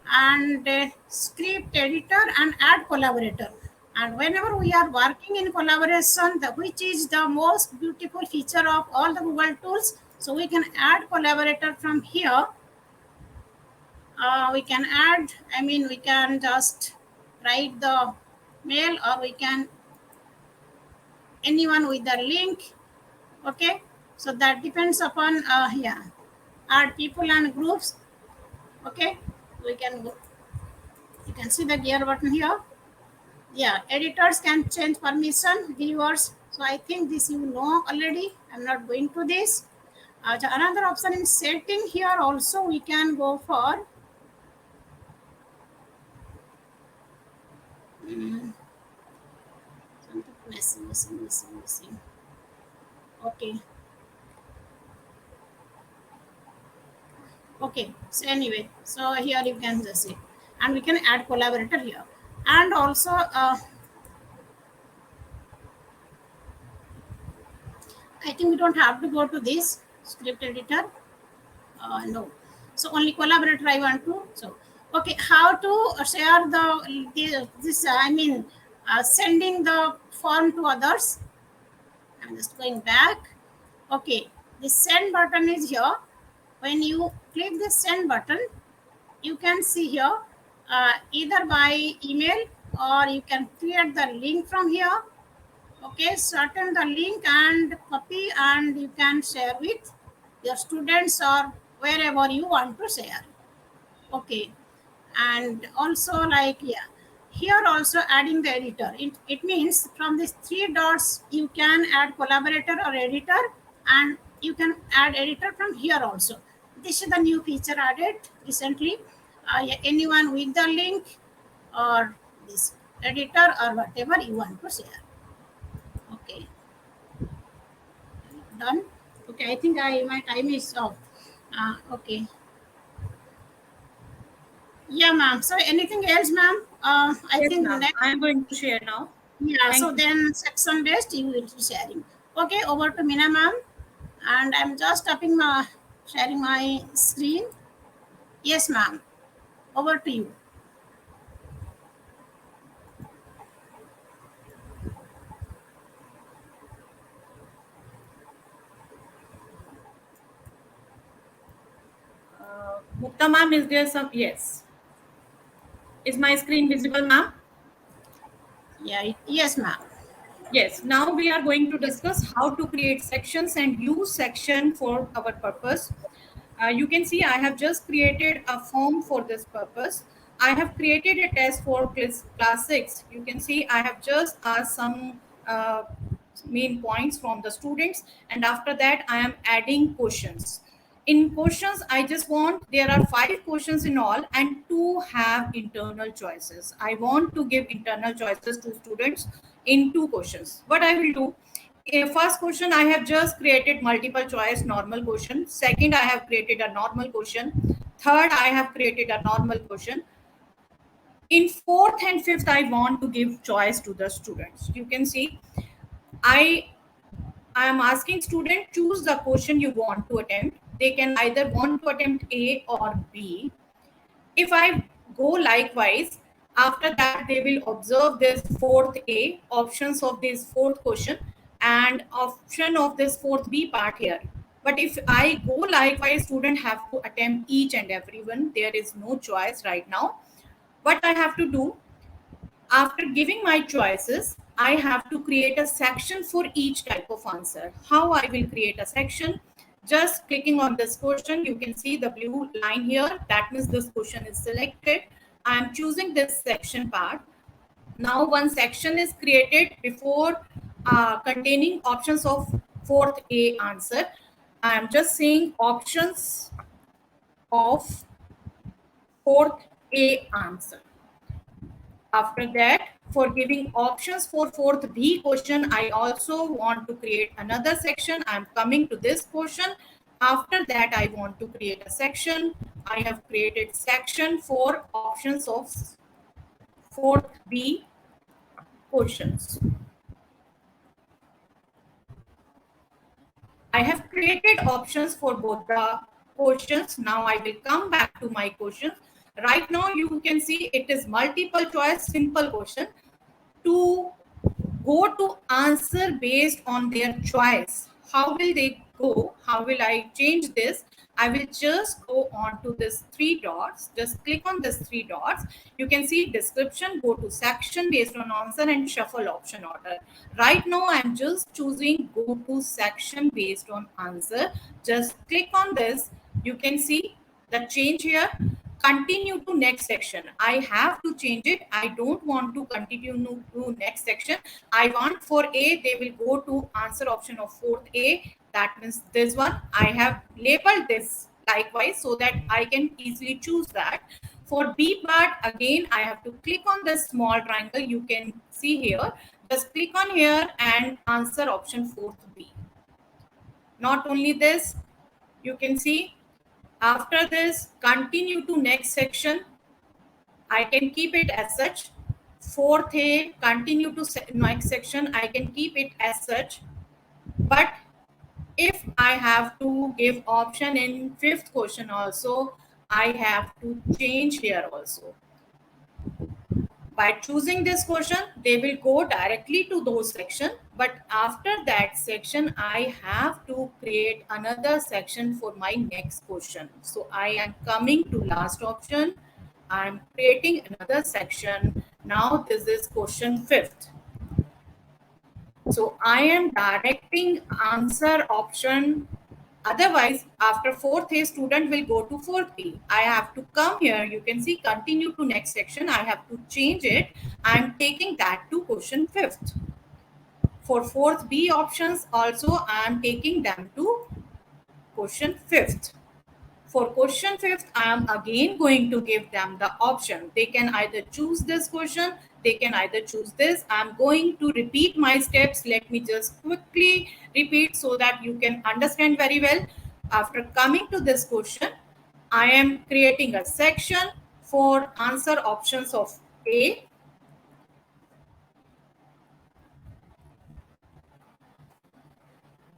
and script editor and add collaborator. And whenever we are working in collaboration, which is the most beautiful feature of all the Google tools, so we can add collaborator from here. We can add, I mean, we can just write the mail, or we can anyone with the link. Okay, so that depends upon yeah, add people and groups. Okay, we can go, you can see the gear button here. Yeah, editors can change permission, viewers. So I think this you know already. I'm not going to this. So another option in setting here also we can go for missing. Okay. Okay, so anyway, so here you can just see, and we can add collaborator here, and also I think we don't have to go to this script editor. No, so only collaborator I want to. So okay, how to share the this I mean sending the form to others. I'm just going back. Okay, the send button is here. When you click the send button, you can see here either by email, or you can create the link from here. Okay, certain the link and copy, and you can share with your students or wherever you want to share. Okay, and also like, yeah, here also adding the editor, it means from these three dots you can add collaborator or editor, and you can add editor from here also. This is the new feature added recently. Yeah, anyone with the link or this editor or whatever you want to share. Okay, done. Okay, I think my time is off. Okay, yeah, ma'am. So anything else, ma'am? I Yes, think ma'am. next. I am going to share now. Yeah, Thank so you. then section rest you will be sharing. Okay, over to Mina ma'am. And I'm just sharing my screen. Yes, ma'am. Over to you. Mukta ma'am, is there some? Yes. Is my screen visible, ma'am? Yeah, yes, ma'am. Yes. Now we are going to discuss how to create sections and use section for our purpose. You can see I have just created a form for this purpose. I have created a test for class 6. You can see I have just asked some main points from the students, and after that I am adding questions. In questions, I just want, there are 5 questions in all and 2 have internal choices. I want to give internal choices to students in 2 questions. What I will do, first question, I have just created multiple choice normal question. Second, I have created a normal question. Third, I have created a normal question. In fourth and fifth, I want to give choice to the students. You can see I am asking student, choose the question you want to attempt. They can either want to attempt A or B. If I go likewise, after that they will observe this fourth A, options of this fourth question, and option of this fourth B part here. But if I go likewise, student have to attempt each and every one. There is no choice right now. What I have to do, after giving my choices, I have to create a section for each type of answer. How I will create a section? Just clicking on this question, you can see the blue line here. That means this question is selected. I am choosing this section part. Now one section is created before containing options of fourth A answer. I am just saying options of fourth A answer. After that, for giving options for fourth B question, I also want to create another section. I'm coming to this question. After that, I want to create a section. I have created section for options of fourth B questions. I have created options for both the questions. Now I will come back to my questions. Right now you can see it is multiple choice simple question. To go to answer based on their choice. How will they go? How will I change this? I will just go on to this 3 dots. Just click on this 3 dots. You can see description, go to section based on answer and shuffle option order. Right now, I'm just choosing go to section based on answer. Just click on this. You can see the change here. Continue to next section. I have to change it. I don't want to continue to next section. I want for A, they will go to answer option of fourth A. That means this one. I have labeled this likewise so that I can easily choose that. For B part, again, I have to click on this small triangle. You can see here. Just click on here and answer option fourth B. Not only this, you can see after this, continue to next section. I can keep it as such. Fourth A, continue to next section. I can keep it as such. But if I have to give option in fifth question also, I have to change here also. By choosing this question, they will go directly to those section. But after that section, I have to create another section for my next question. So I am coming to last option. I'm creating another section. Now this is question fifth. So I am directing answer option. Otherwise, after fourth A, student will go to fourth B. I have to come here. You can see continue to next section. I have to change it. I'm taking that to question fifth. For fourth B options also, I am taking them to question fifth. For question fifth, I am again going to give them the option. They can either choose this question, they can either choose this. I'm going to repeat my steps. Let me just quickly repeat so that you can understand very well. After coming to this question, I am creating a section for answer options of A.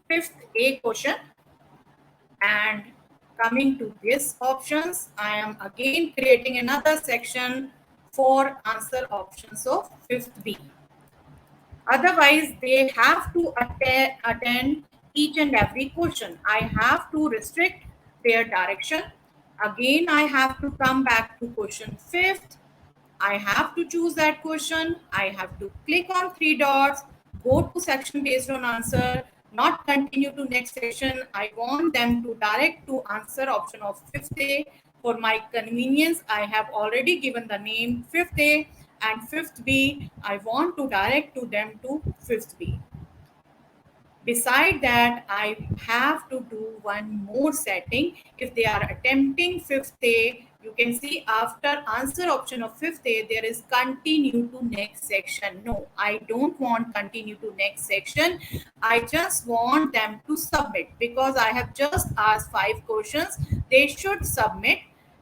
Fifth A question. And coming to these options, I am again creating another section for answer options of fifth B. Otherwise, they have to attend each and every question. I have to restrict their direction. Again, I have to come back to question fifth. I have to choose that question. I have to click on 3 dots, go to section based on answer. not continue to next section. I want them to direct to answer option of fifth A. For my convenience, I have already given the name fifth A and fifth B. I want to direct to them to fifth B. Beside that, I have to do one more setting. If they are attempting fifth A, you can see after answer option of fifth A, there is continue to next section. No, I don't want continue to next section. I just want them to submit because I have just asked 5 questions. They should submit,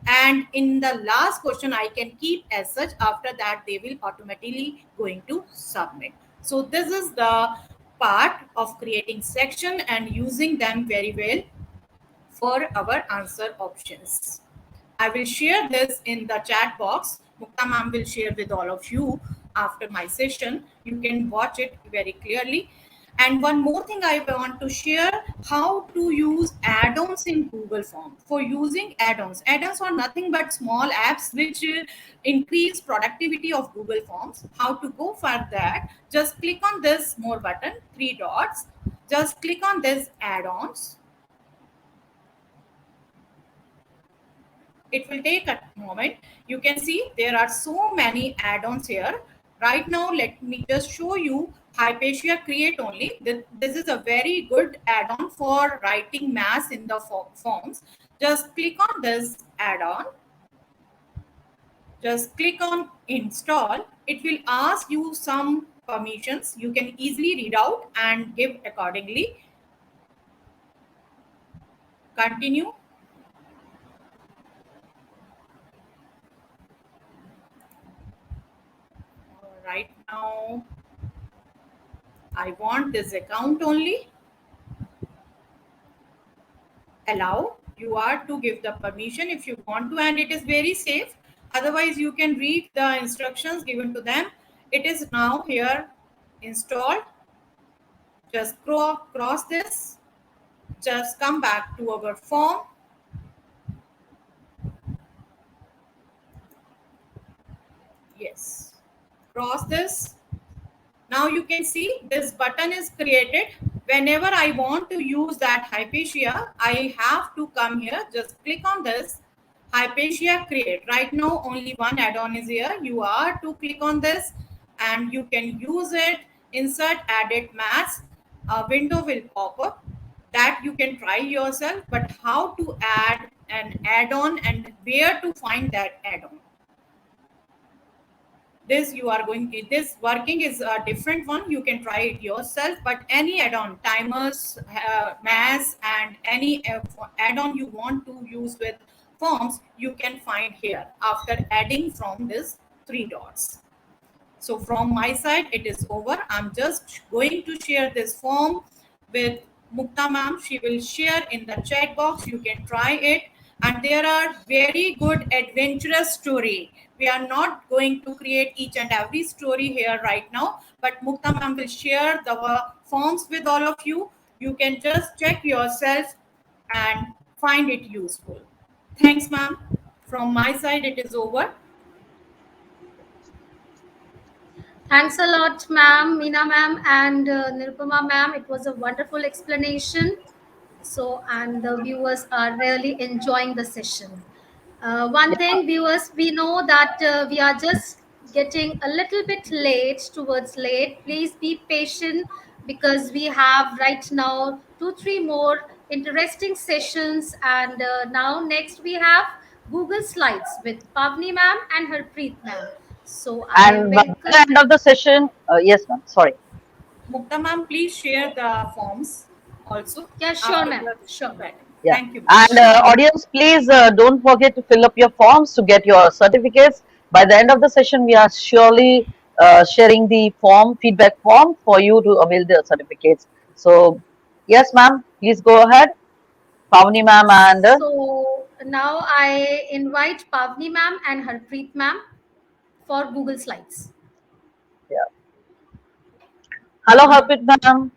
and in the last question I can keep as such. After that they will automatically going to submit. So this is the part of creating section and using them very well for our answer options. I will share this in the chat box. Mukta ma'am will share with all of you after my session. You can watch it very clearly. And one more thing I want to share, how to use add-ons in Google Form. For using add-ons, add-ons are nothing but small apps which increase productivity of Google Forms. How to go for that? Just click on this more button, 3 dots. Just click on this add-ons. It will take a moment. You can see there are so many add-ons here. Right now, let me just show you Hypatia Create Only. This is a very good add-on for writing mass in the forms. Just click on this add-on. Just click on install. It will ask you some permissions. You can easily read out and give accordingly. Continue. Right now, I want this account only. Allow. You are to give the permission if you want to, and it is very safe. Otherwise, you can read the instructions given to them. It is now here installed. Just cross this. Just come back to our form. Yes. Cross this. Now you can see this button is created. Whenever I want to use that Hypatia, I have to come here. Just click on this Hypatia create. Right now only one add-on is here. You are to click on this and you can use it. Insert added mass. A window will pop up. That you can try yourself. But how to add an add-on and where to find that add-on? This you are going to, this working is a different one. You can try it yourself, but any add-on, timers, mass, and any add-on you want to use with forms, you can find here after adding from this 3 dots. So from my side, it is over. I'm just going to share this form with Mukta ma'am. She will share in the chat box. You can try it. And there are very good adventurous story. We are not going to create each and every story here right now, but Mukta ma'am will share the forms with all of you. You can just check yourself and find it useful. Thanks, ma'am. From my side, it is over. Thanks a lot, ma'am, Meena ma'am, and Nirupama ma'am. It was a wonderful explanation. So, and the viewers are really enjoying the session. One Yeah. thing, viewers, we know that we are just getting a little bit late towards late. Please be patient because we have right now 2 3 more interesting sessions, and now next we have Google Slides with Pavni ma'am and Harpreet ma'am. So I And by the welcome. end of the session, yes, ma'am. Sorry. Mukta ma'am, please share the forms also Yeah, sure, after ma'am. the Sure, batting. Yeah. Thank you, ma'am. And sure, ma'am. audience, please don't forget to fill up your forms to get your certificates. By the end of the session, we are surely sharing the form, feedback form for you to avail the certificates. So, yes, ma'am, please go ahead. Pavni ma'am and So now I invite Pavni ma'am and Harpreet ma'am for Google Slides. yeah. Hello, Harpreet ma'am.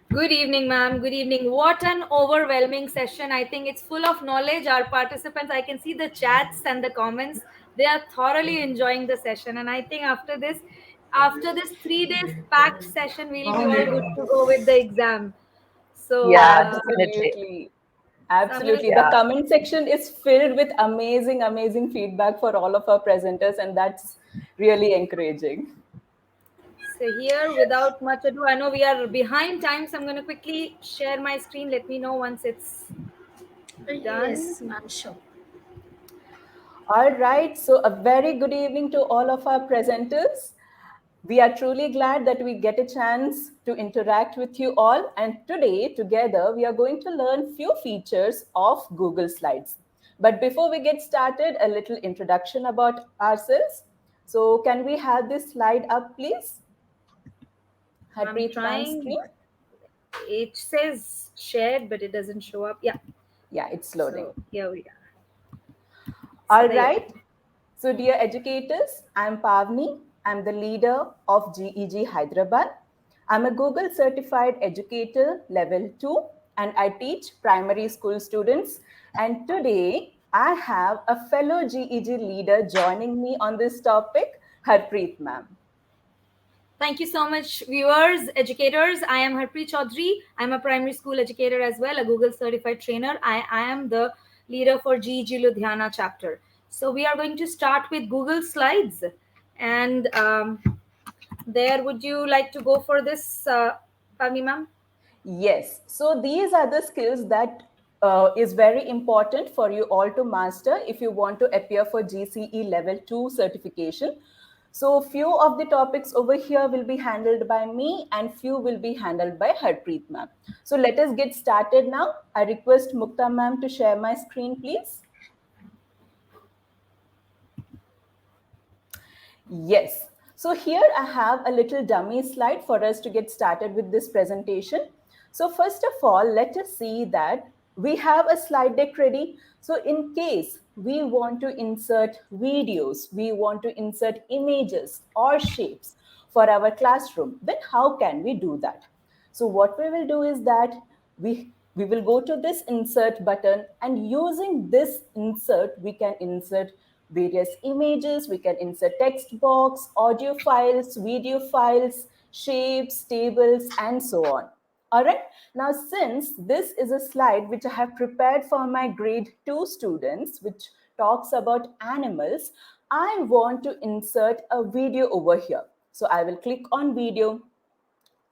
Good evening, ma'am. Good evening. What an overwhelming session. I think it's full of knowledge. Our participants, I can see the chats and the comments. They are thoroughly enjoying the session. And I think after this 3 days packed session, we'll be all good to go with the exam. So, Yeah, definitely. Absolutely. so I'm gonna Absolutely. The Yeah. comment section is filled with amazing, amazing feedback for all of our presenters, and that's really encouraging. so here without much ado, I know we are behind time, so I'm gonna quickly share my screen. Let me know once it's done. Yes, ma'am, sure. All right. So, a very good evening to all of our presenters. We are truly glad that we get a chance to interact with you all. And today, together, we are going to learn few features of Google Slides. But before we get started, a little introduction about ourselves. So, can we have this slide up, please? I'm Harpreet ma'am's trying, screen. but it says shared, but it doesn't show up. Yeah. Yeah, it's loading. So here we are. So All there you go. right. So, dear educators, I'm Pavni. I'm the leader of GEG Hyderabad. I'm a Google certified educator level 2 and I teach primary school students. And today I have a fellow GEG leader joining me on this topic, Harpreet ma'am. Thank you so much, viewers, educators. I am Harpreet Chaudhary. I'm a primary school educator as well, a Google certified trainer. I am the leader for GEG Ludhiana chapter. So we are going to start with Google Slides. And there, would you like to go for this, Pavni ma'am? Yes. So these are the skills that is very important for you all to master if you want to appear for GCE Level 2 certification. So few of the topics over here will be handled by me and few will be handled by Harpreet ma'am. So let us get started now. I request Mukta ma'am to share my screen, please. Yes. So here I have a little dummy slide for us to get started with this presentation. So first of all, let us see that we have a slide deck ready. So in case we want to insert videos, we want to insert images or shapes for our classroom, then how can we do that? So what we will do is that we will go to this insert button, and using this insert, we can insert various images, we can insert text box, audio files, video files, shapes, tables, and so on. All right. Now, since this is a slide which I have prepared for my grade 2 students, which talks about animals, I want to insert a video over here. So I will click on video.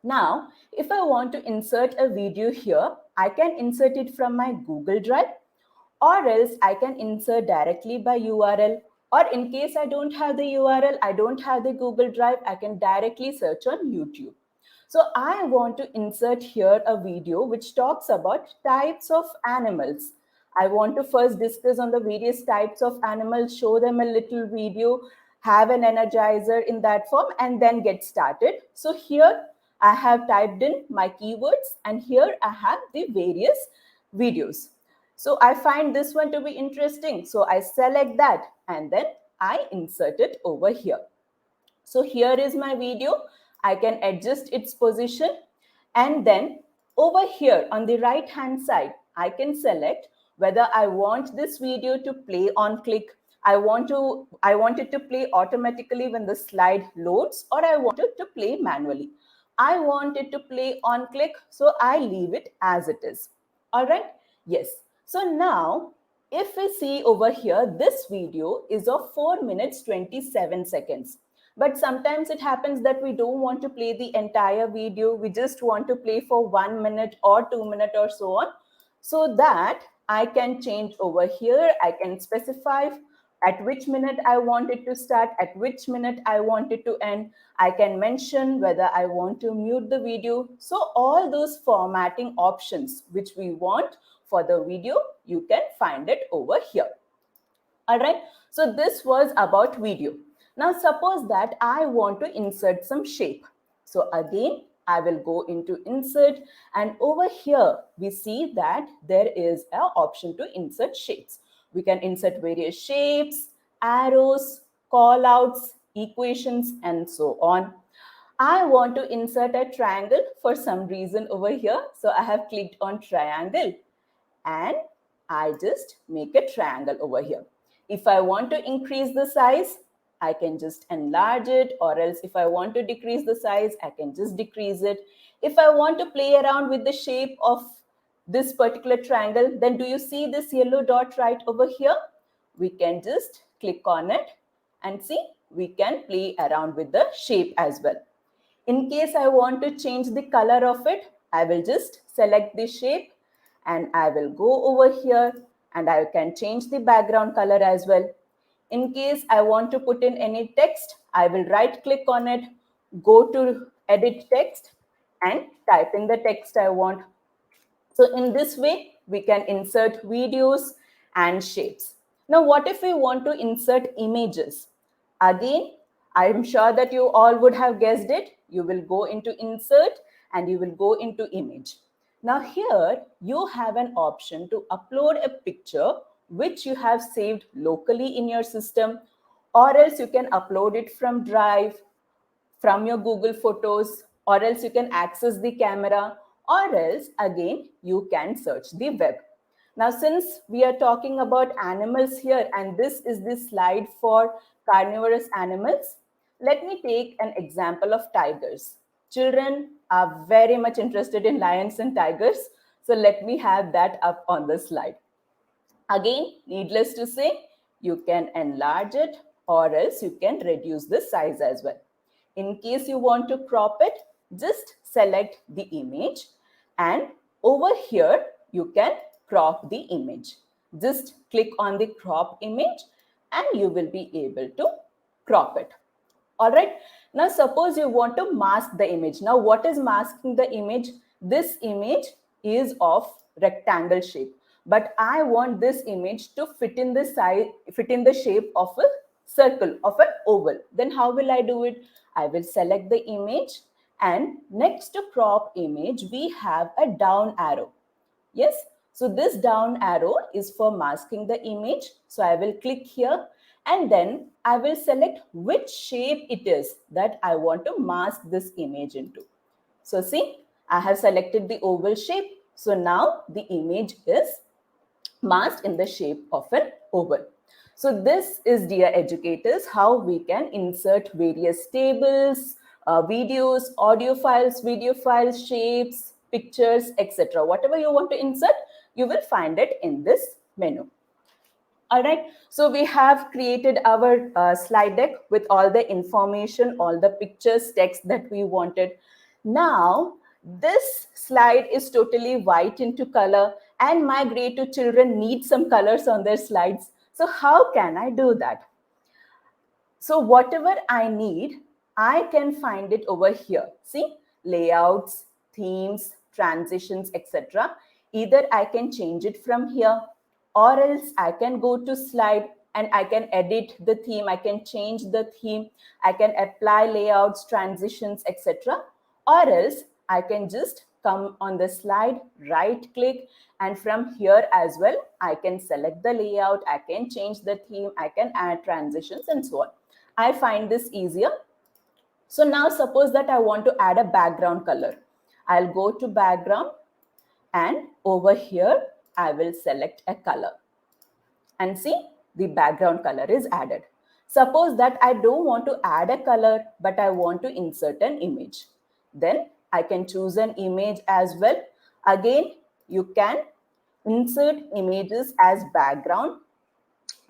Now, if I want to insert a video here, I can insert it from my Google Drive, or else I can insert directly by URL. Or in case I don't have the URL, I don't have the Google Drive, I can directly search on YouTube. So I want to insert here a video which talks about types of animals. I want to first discuss on the various types of animals, show them a little video, have an energizer in that form, and then get started. So here I have typed in my keywords, and here I have the various videos. So I find this one to be interesting. So I select that and then I insert it over here. So here is my video. I can adjust its position, and then over here on the right hand side, I can select whether I want this video to play on click. I want it to play automatically when the slide loads, or I want it to play manually. I want it to play on click, so I leave it as it is. All right. Yes. So now if we see over here, this video is of 4 minutes 27 seconds. But sometimes it happens that we don't want to play the entire video. We just want to play for 1 minute or 2 minutes or so on. So that I can change over here. I can specify at which minute I want it to start, at which minute I want it to end. I can mention whether I want to mute the video. So all those formatting options which we want for the video, you can find it over here. All right. So this was about video. Now suppose that I want to insert some shape. So again, I will go into insert, and over here we see that there is an option to insert shapes. We can insert various shapes, arrows, call outs, equations, and so on. I want to insert a triangle for some reason over here. So I have clicked on triangle, and I just make a triangle over here. If I want to increase the size, I can just enlarge it, or else if I want to decrease the size, I can just decrease it. If I want to play around with the shape of this particular triangle, then do you see this yellow dot right over here? We can just click on it and see, we can play around with the shape as well. In case I want to change the color of it, I will just select the shape and I will go over here and I can change the background color as well. In case I want to put in any text, I will right click on it, go to edit text and type in the text I want. So in this way, we can insert videos and shapes. Now, what if we want to insert images? Again, I'm sure that you all would have guessed it. You will go into insert and you will go into image. Now here you have an option to upload a picture which you have saved locally in your system, or else you can upload it from Drive, from your Google Photos, or else you can access the camera, or else again you can search the web. Now, since we are talking about animals here, and this is the slide for carnivorous animals, let me take an example of tigers. Children are very much interested in lions and tigers, so let me have that up on the slide. Again, needless to say, you can enlarge it or else you can reduce the size as well. In case you want to crop it, just select the image and over here you can crop the image. Just click on the crop image and you will be able to crop it. All right. Now, suppose you want to mask the image. Now, what is masking the image? This image is of rectangle shape, but I want this image to fit in the size, fit in the shape of a circle, of an oval. Then how will I do it? I will select the image and next to crop image, we have a down arrow. Yes. So this down arrow is for masking the image. So I will click here and then I will select which shape it is that I want to mask this image into. So see, I have selected the oval shape. So now the image is masked in the shape of an oval. So this is, dear educators, how we can insert various tables, videos, audio files, video files, shapes, pictures, etc. Whatever you want to insert, you will find it in this menu. All right, so we have created our slide deck with all the information, all the pictures, text that we wanted. Now, this slide is totally white into color and my grade 2 children need some colors on their slides. So how can I do that? So whatever I need, I can find it over here. See, layouts, themes, transitions, etc. Either I can change it from here or else I can go to slide and I can edit the theme. I can change the theme. I can apply layouts, transitions, etc. Or else I can just come on the slide, right click, and from here as well, I can select the layout. I can change the theme. I can add transitions and so on. I find this easier. So now suppose that I want to add a background color. I'll go to background and over here, I will select a color and see the background color is added. Suppose that I don't want to add a color, but I want to insert an image. Then I can choose an image as well. Again, you can insert images as background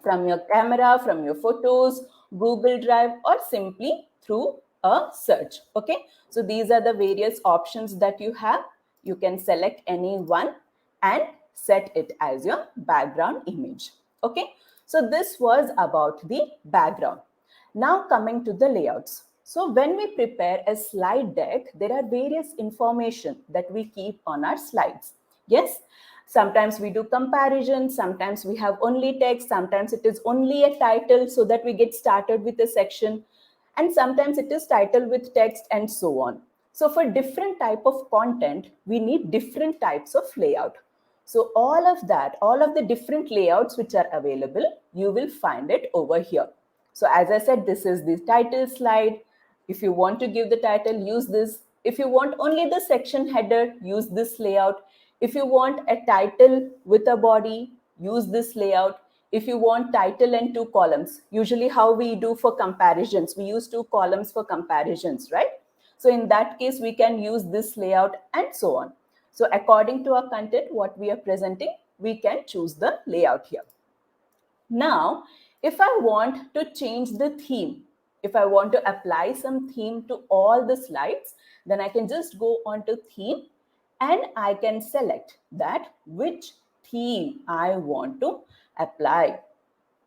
from your camera, from your photos, Google Drive, or simply through a search. Okay, so these are the various options that you have. You can select any one and set it as your background image. Okay, so this was about the background. Now coming to the layouts. So when we prepare a slide deck, there are various information that we keep on our slides. Yes, sometimes we do comparison, sometimes we have only text, sometimes it is only a title so that we get started with a section, and sometimes it is title with text and so on. So for different type of content, we need different types of layout. So all of that, all of the different layouts which are available, you will find it over here. So as I said, this is the title slide. If you want to give the title, use this. If you want only the section header, use this layout. If you want a title with a body, use this layout. if you want title and 2 columns, usually how we do for comparisons, we use 2 columns for comparisons, right? So in that case, we can use this layout and so on. So according to our content, what we are presenting, we can choose the layout here. Now, if I want to change the theme, if I want to apply some theme to all the slides, then I can just go on to theme and I can select that which theme I want to apply.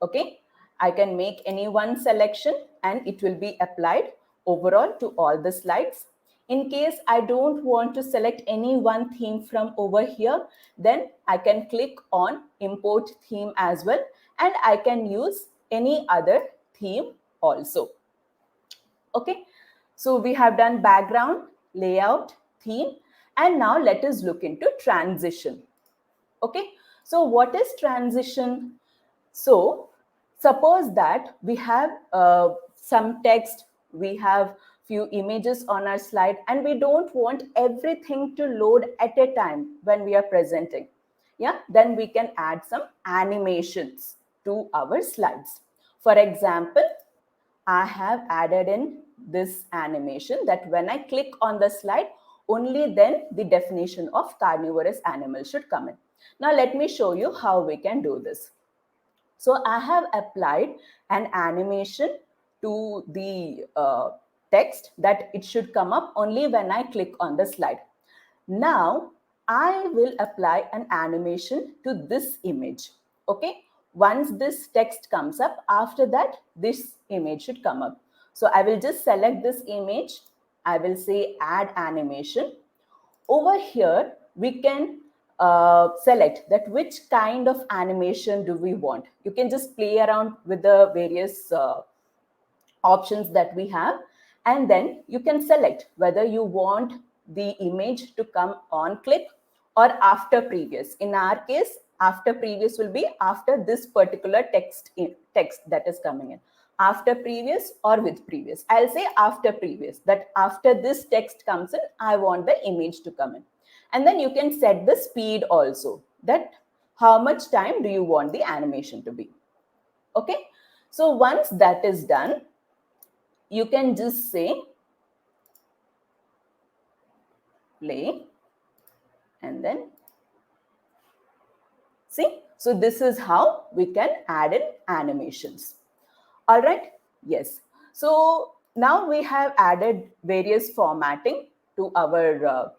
Okay, I can make any one selection and it will be applied overall to all the slides. In case I don't want to select any one theme from over here, then I can click on import theme as well, and I can use any other theme also. Okay, so we have done background, layout, theme, and now let us look into transition. Okay, so what is transition? So suppose that we have some text, we have few images on our slide, and we don't want everything to load at a time when we are presenting. Yeah, then we can add some animations to our slides. For example, I have added in this animation that when I click on the slide, only then the definition of carnivorous animal should come in. Now let me show you how we can do this. So I have applied an animation to the text that it should come up only when I click on the slide. Now I will apply an animation to this image. Okay, once this text comes up, after that this image should come up. So I will just select this image. I will say add animation. Over here we can select that which kind of animation do we want. You can just play around with the various options that we have, and then you can select whether you want the image to come on click or after previous. In our case, after previous will be after this particular text that is coming in, after previous or with previous. I'll say after previous, that after this text comes in, I want the image to come in. And then you can set the speed also, that how much time do you want the animation to be. Okay, so once that is done, you can just say play and then see. So this is how we can add in animations. All right, yes. So now we have added various formatting to our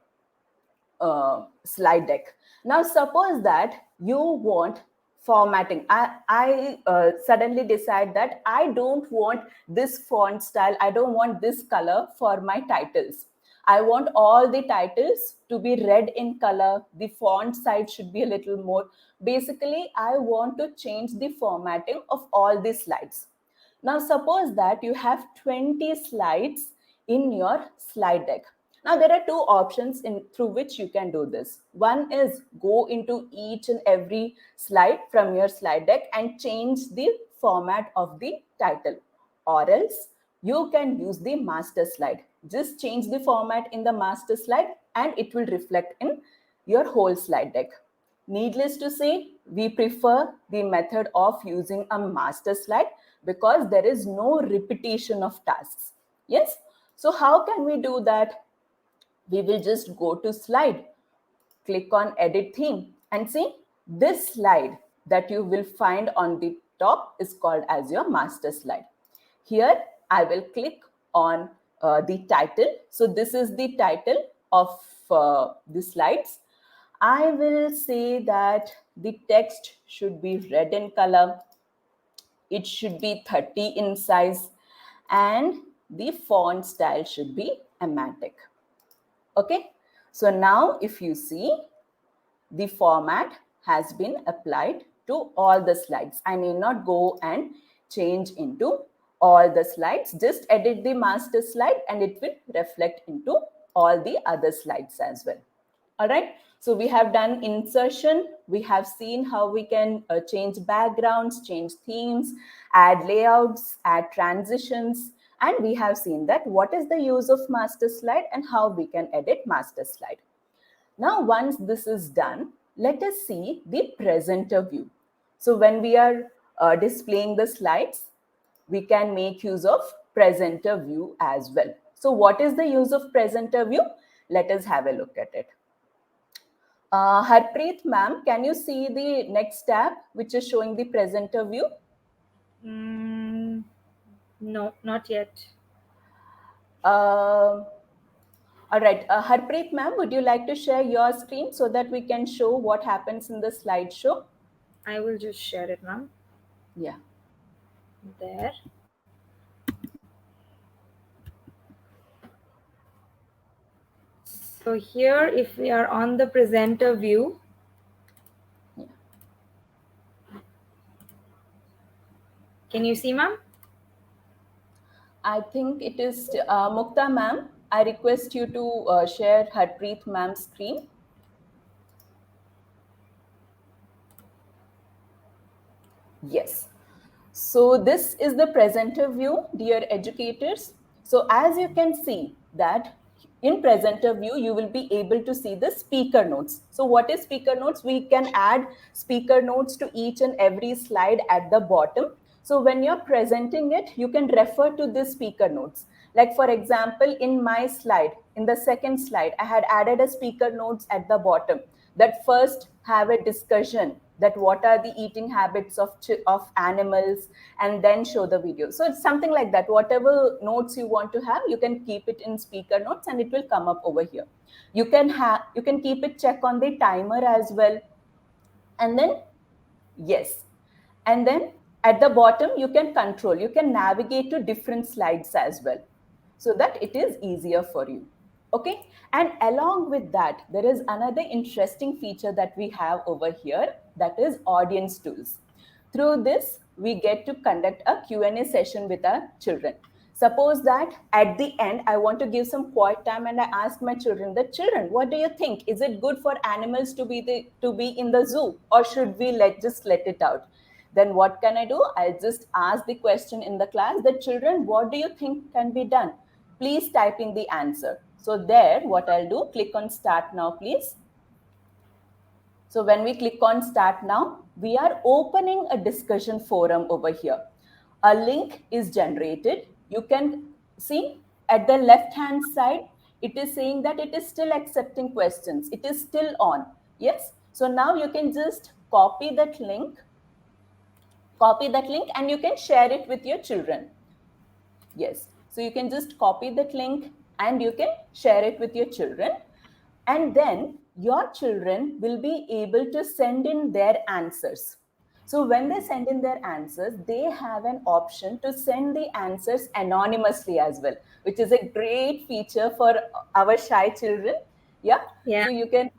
slide deck. Now suppose that you want formatting. I suddenly decide that I don't want this font style, I don't want this color for my titles. I want all the titles to be red in color. The font size should be a little more. Basically, I want to change the formatting of all the slides. Now, suppose that you have 20 slides in your slide deck. Now, there are two options through which you can do this. One is go into each and every slide from your slide deck and change the format of the title, or else you can use the master slide. Just change the format in the master slide and it will reflect in your whole slide deck. Needless to say, we prefer the method of using a master slide because there is no repetition of tasks. Yes. So how can we do that? We will just go to slide, click on edit theme, and see this slide that you will find on the top is called as your master slide. Here I will click on the title. So this is the title of the slides. I will say that the text should be red in color. It should be 30 in size and the font style should be Amatic. Okay, so now if you see, the format has been applied to all the slides. I may not go and change into all the slides, just edit the master slide and it will reflect into all the other slides as well. All right, so we have done insertion. We have seen how we can change backgrounds, change themes, add layouts, add transitions, and we have seen that what is the use of master slide and how we can edit master slide. Now, once this is done, let us see the presenter view. So when we are displaying the slides, we can make use of presenter view as well. So what is the use of presenter view? Let us have a look at it. Harpreet ma'am, can you see the next tab which is showing the presenter view? No, not yet. All right, Harpreet ma'am, would you like to share your screen so that we can show what happens in the slideshow? I will just share it, ma'am. Yeah. There. So here, if we are on the presenter view, Yeah. can you see, ma'am? I think it is Mukta ma'am. I request you to share Harpreet ma'am's screen. Yes. So this is the presenter view, dear educators. So as you can see that in presenter view, you will be able to see the speaker notes. So what is speaker notes? We can add speaker notes to each and every slide at the bottom. So when you're presenting it, you can refer to the speaker notes. Like for example, in my slide, in the second slide, I had added a speaker notes at the bottom that first have a discussion that what are the eating habits of animals, and then show the video. So it's something like that. Whatever notes you want to have, you can keep it in speaker notes and it will come up over here. You can keep it check on the timer as well. And then, yes. And then at the bottom, you can navigate to different slides as well so that it is easier for you. Okay. And along with that, there is another interesting feature that we have over here, that is audience tools. Through this, we get to conduct a Q&A session with our children. Suppose that at the end, I want to give some quiet time and I ask my children, what do you think? Is it good for animals to be in the zoo, or should we just let it out? Then what can I do? I'll just ask the question in the class, the children, what do you think can be done? Please type in the answer. So there, what I'll do, click on start now, please. So when we click on start now, we are opening a discussion forum over here. A link is generated. You can see at the left hand side, it is saying that it is still accepting questions. It is still on. Yes. So now you can just copy that link and you can share it with your children. Yes. So you can just copy that link and you can share it with your children. And then your children will be able to send in their answers. So when they send in their answers, they have an option to send the answers anonymously as well, which is a great feature for our shy children. Yeah. Yeah. So you can,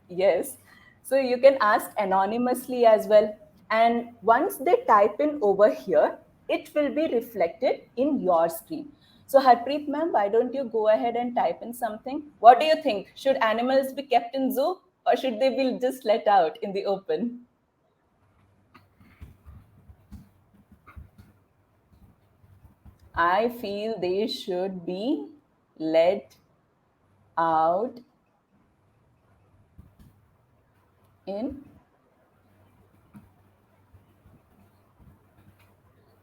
yes. So you can ask anonymously as well. And once they type in over here, it will be reflected in your screen. So Harpreet ma'am, why don't you go ahead and type in something? What do you think? Should animals be kept in zoo or should they be just let out in the open? I feel they should be let out in.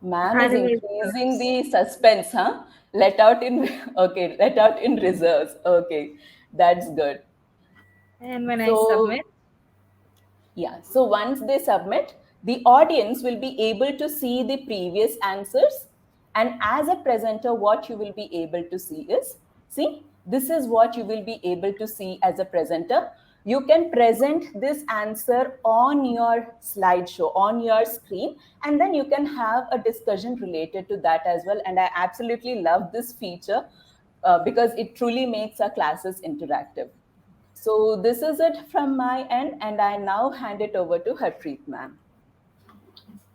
Ma'am is increasing the suspense, huh? Let out in, okay, let out in reserves. Okay, that's good. And when I submit? Yeah, so once they submit, the audience will be able to see the previous answers. And as a presenter, what you will be able to see is, see, this is what you will be able to see as a presenter. You can present this answer on your slideshow, on your screen, and then you can have a discussion related to that as well. And I absolutely love this feature because it truly makes our classes interactive. So this is it from my end, and I now hand it over to Harpreet ma'am.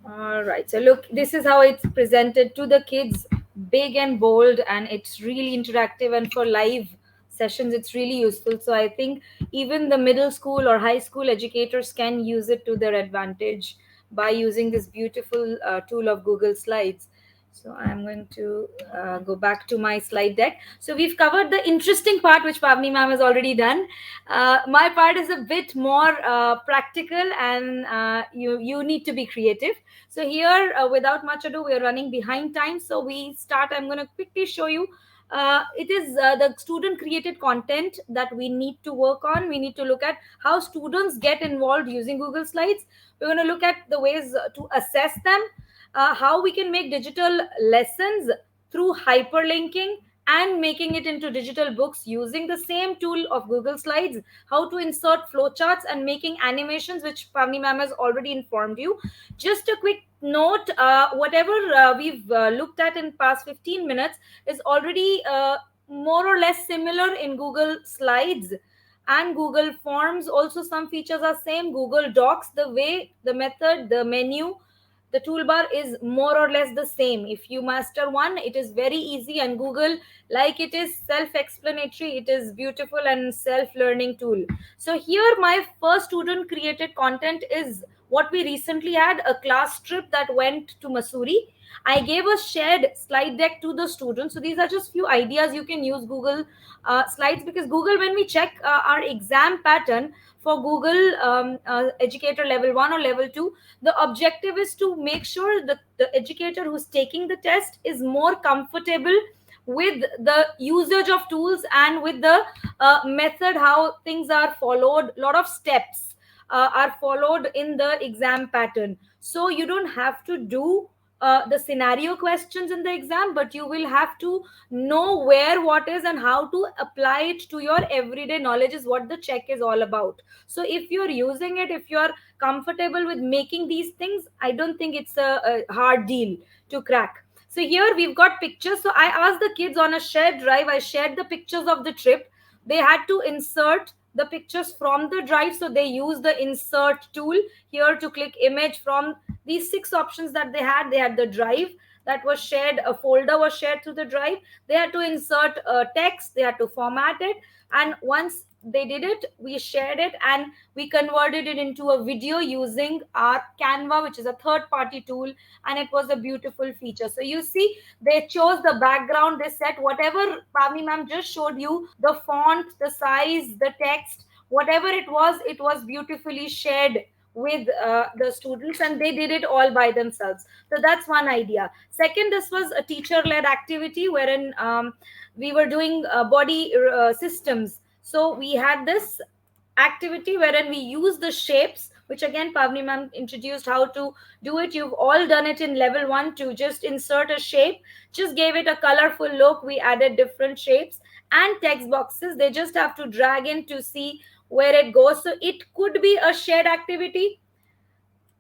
All right. So look, this is how it's presented to the kids, big and bold, and it's really interactive. And for live sessions, it's really useful. So I think even the middle school or high school educators can use it to their advantage by using this beautiful tool of Google Slides. So I'm going to go back to my slide deck. So we've covered the interesting part, which Pavni ma'am has already done. My part is a bit more practical, and you need to be creative. So here, without much ado, we are running behind time. So we start. I'm going to quickly show you. It is the student created content that we need to work on. We need to look at how students get involved using Google Slides. We're going to look at the ways to assess them, how we can make digital lessons through hyperlinking and making it into digital books using the same tool of Google Slides, how to insert flowcharts and making animations, which Pavni ma'am has already informed you. Just a quick note, whatever we've looked at in past 15 minutes is already more or less similar in Google Slides and Google Forms. Also, some features are same. Google Docs, the way, the method, the menu, the toolbar is more or less the same. If you master one, it is very easy, and Google, like, it is self-explanatory, it is beautiful and self-learning tool. So here my first student created content is what we recently had, a class trip that went to Missouri. I gave a shared slide deck to the students. So these are just few ideas you can use Google Slides, because Google, when we check our exam pattern for Google educator level 1 or level 2, the objective is to make sure that the educator who's taking the test is more comfortable with the usage of tools and with the method, how things are followed. A lot of steps are followed in the exam pattern, so you don't have to do the scenario questions in the exam, but you will have to know where what is and how to apply it to your everyday knowledge, is what the check is all about. So if you're using it, if you're comfortable with making these things, I don't think it's a hard deal to crack. So here we've got pictures. So I asked the kids on a shared drive, I shared the pictures of the trip. They had to insert the pictures from the drive. So they use the insert tool here to click image from these 6 options that they had. They had the drive that was shared, a folder was shared to the drive. They had to insert text, they had to format it, and once they did it, we shared it and we converted it into a video using our Canva, which is a third party tool, and it was a beautiful feature. So you see, they chose the background, they set whatever Pavni ma'am just showed you, the font, the size, the text, whatever it was beautifully shared with the students, and they did it all by themselves. So that's one idea. Second, this was a teacher led activity wherein we were doing body systems. So we had this activity wherein we use the shapes, which again Pavni ma'am introduced how to do it. You've all done it in level 1, to just insert a shape, just gave it a colorful look. We added different shapes and text boxes. They just have to drag in to see where it goes. So it could be a shared activity.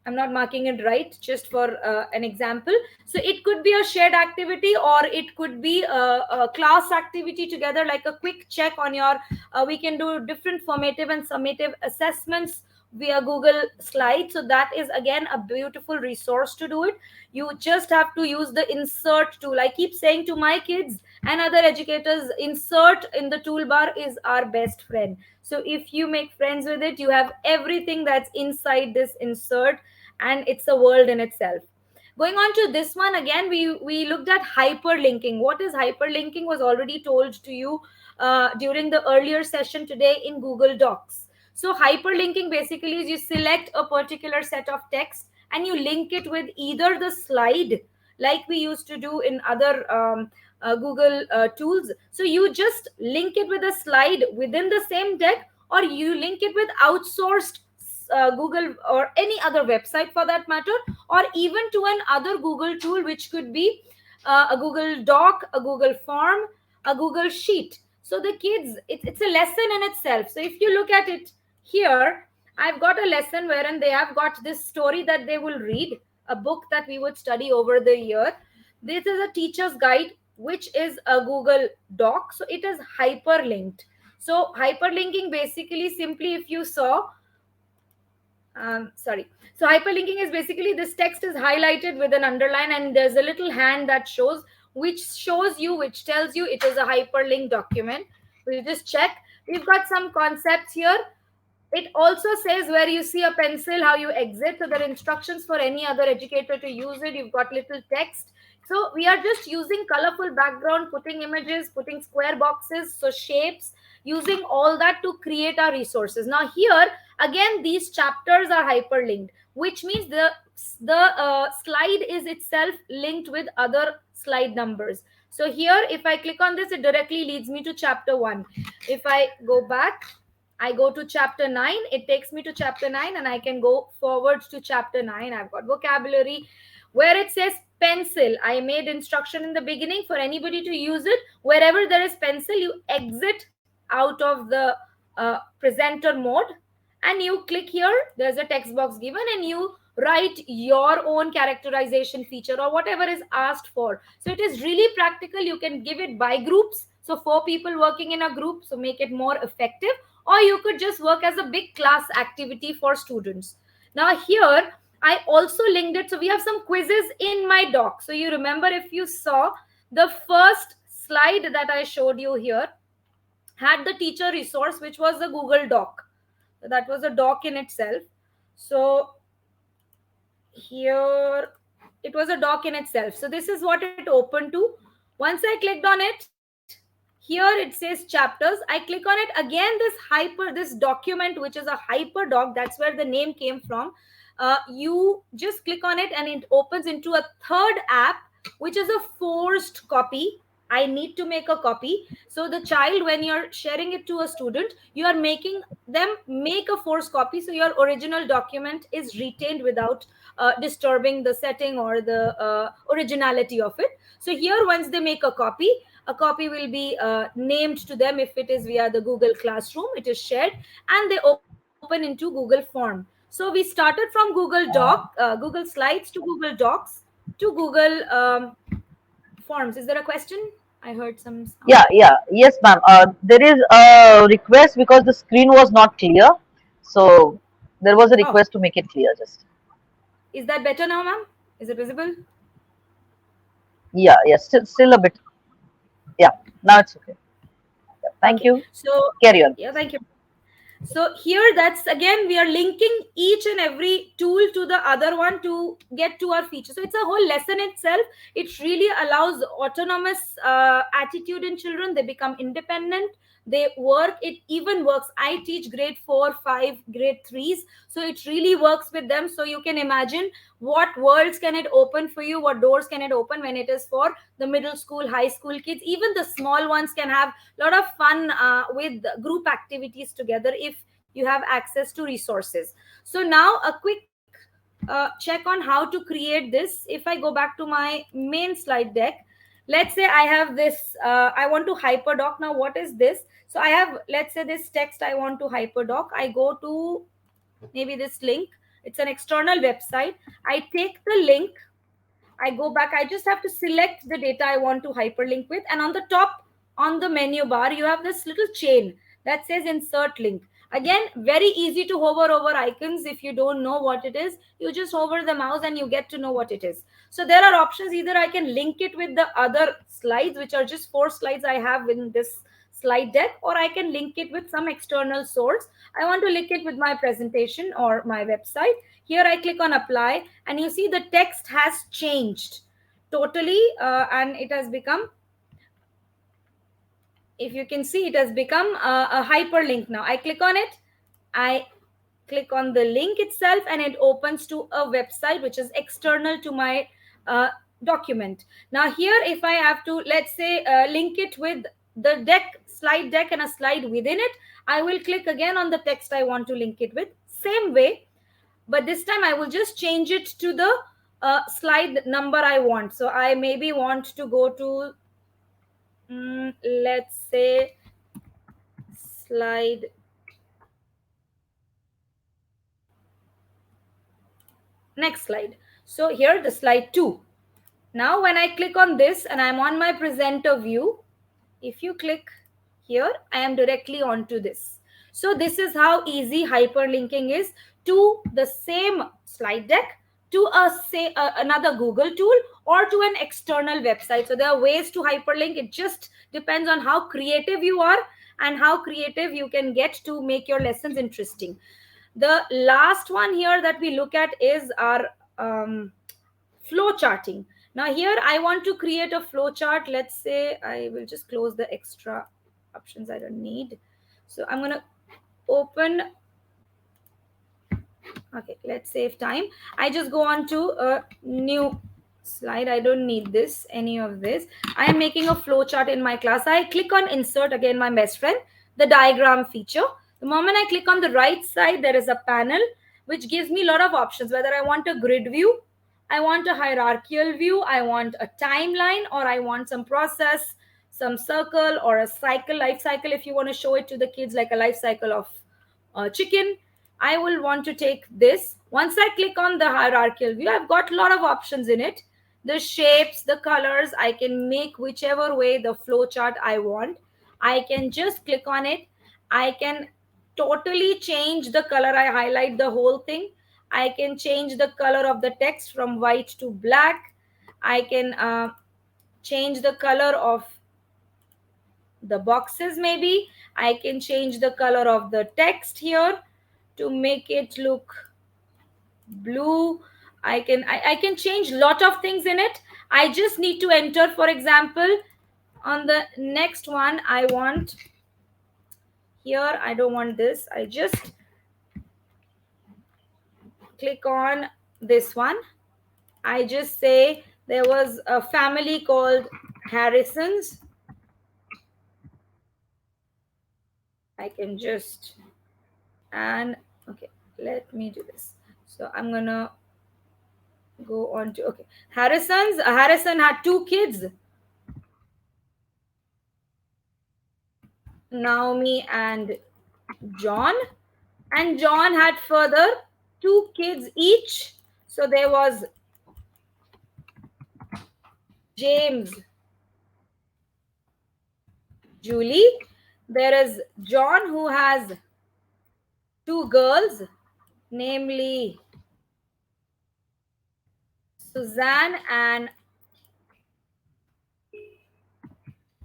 I'm not marking it right, just for an example. So it could be a shared activity, or it could be a class activity together, like a quick check on your, we can do different formative and summative assessments via Google Slides. So that is again a beautiful resource to do it. You just have to use the insert tool. I keep saying to my kids and other educators, insert in the toolbar is our best friend. So if you make friends with it, you have everything that's inside this insert, and it's a world in itself. Going on to this one, again we looked at hyperlinking. What is hyperlinking was already told to you during the earlier session today in Google Docs. So hyperlinking basically is you select a particular set of text and you link it with either the slide, like we used to do in other Google tools. So you just link it with a slide within the same deck, or you link it with outsourced Google or any other website for that matter, or even to an other Google tool, which could be a Google Doc, a Google Form, a Google Sheet. So the kids, it's a lesson in itself. So if you look at it here, I've got a lesson wherein they have got this story that they will read, a book that we would study over the year. This is a teacher's guide, which is a Google Doc. So it is hyperlinked. So hyperlinking basically, simply if you saw, sorry. So hyperlinking is basically this text is highlighted with an underline, and there's a little hand that shows, which tells you it is a hyperlinked document. We'll just check. We've got some concepts here. It also says where you see a pencil, how you exit. So there are instructions for any other educator to use it. You've got little text. So we are just using colorful background, putting images, putting square boxes, so shapes, using all that to create our resources. Now here again, these chapters are hyperlinked, which means the slide is itself linked with other slide numbers. So here, if I click on this, it directly leads me to chapter 1. If I go back, I go to chapter 9, it takes me to chapter 9, and I can go forward to chapter 9. I've got vocabulary where it says pencil. I made instruction in the beginning for anybody to use it. Wherever there is pencil, you exit out of the presenter mode and you click here. There's a text box given, and you write your own characterization feature or whatever is asked for. So it is really practical. You can give it by groups, so 4 people working in a group, so make it more effective, or you could just work as a big class activity for students. Now here I also linked it, so we have some quizzes in my doc. So you remember, if you saw the first slide that I showed you here had the teacher resource, which was a Google Doc. So that was a doc in itself. So here it was a doc in itself. So this is what it opened to. Once I clicked on it, here it says chapters. I click on it again. This document, which is a Hyperdoc, that's where the name came from. You just click on it and it opens into a third app, which is a forced copy. I need to make a copy. So the child, when you're sharing it to a student, you are making them make a forced copy, so your original document is retained without disturbing the setting or the originality of it. So here, once they make a copy will be named to them. If it is via the Google Classroom, it is shared, and they open into Google Form. So we started from Google Slides to Google Docs to Google Forms. Is there a question? I heard some sound. Yes, ma'am. There is a request because the screen was not clear. So there was a Oh, request to make it clear just. is that better now, ma'am? Is it visible? Yeah, still a bit. Yeah, now it's okay. Yeah, thank Okay. you. So, Carry on. yeah, thank you. So here, that's again, we are linking each and every tool to the other one to get to our feature. So it's a whole lesson itself. It really allows autonomous attitude in children. They become independent, they work. It even works. I teach grade 4, 5, grade 3s, so it really works with them. So you can imagine what worlds can it open for you, what doors can it open when it is for the middle school, high school kids. Even the small ones can have a lot of fun with group activities together if you have access to resources. So now a quick check on how to create this. If I go back to my main slide deck, let's say I have this, I want to Hyperdoc. Now what is this? So I have, let's say, this text I want to Hyperdoc. I go to maybe this link. It's an external website. I take the link, I go back, I just have to select the data I want to hyperlink with. And on the top, on the menu bar, you have this little chain that says insert link. Again, very easy to hover over icons. If you don't know what it is, you just hover the mouse and you get to know what it is. So there are options. Either I can link it with the other slides, which are just 4 slides I have in this slide deck, or I can link it with some external source. I want to link it with my presentation or my website. Here I click on apply, and you see the text has changed totally, and it has become, if you can see, it has become a hyperlink. Now I click on it, I click on the link itself, and it opens to a website which is external to my document. Now here, if I have to, let's say, link it with the slide deck and a slide within it, I will click again on the text I want to link it with. Same way, but this time I will just change it to the slide number I want. So I maybe want to go to, let's say, slide, next slide. So here, the slide 2. Now when I click on this and I'm on my presenter view, if you click here, I am directly onto this. So this is how easy hyperlinking is to the same slide deck, to another Google tool, or to an external website. So there are ways to hyperlink. It just depends on how creative you are and how creative you can get to make your lessons interesting. The last one here that we look at is our flow charting. Now here I want to create a flow chart. Let's say I will just close the extra options I don't need. So I'm going to open. Okay, let's save time. I just go on to a new slide. I don't need this, any of this. I am making a flow chart in my class. I click on insert, again my best friend, the diagram feature. The moment I click on the right side, there is a panel which gives me a lot of options, whether I want a grid view, I want a hierarchical view, I want a timeline, or I want some process, some circle, or a cycle, life cycle, if you want to show it to the kids like a life cycle of chicken. I will want to take this. Once I click on the hierarchical view, I've got a lot of options in it. The shapes, the colors, I can make whichever way the flow chart I want. I can just click on it. I can totally change the color. I highlight the whole thing. I can change the color of the text from white to black. I can change the color of the boxes. Maybe I can change the color of the text here to make it look blue. I can change lot of things in it. I just need to enter, for example, on the next one I want, here I don't want this, I just click on this one. I just say there was a family called Harrisons. I can just, and okay, let me do this. So I'm gonna go on to, okay, Harrison had 2 kids, Naomi and John. And John had further 2 kids each. So there was James, Julie. There is John, who has 2 girls, namely Suzanne and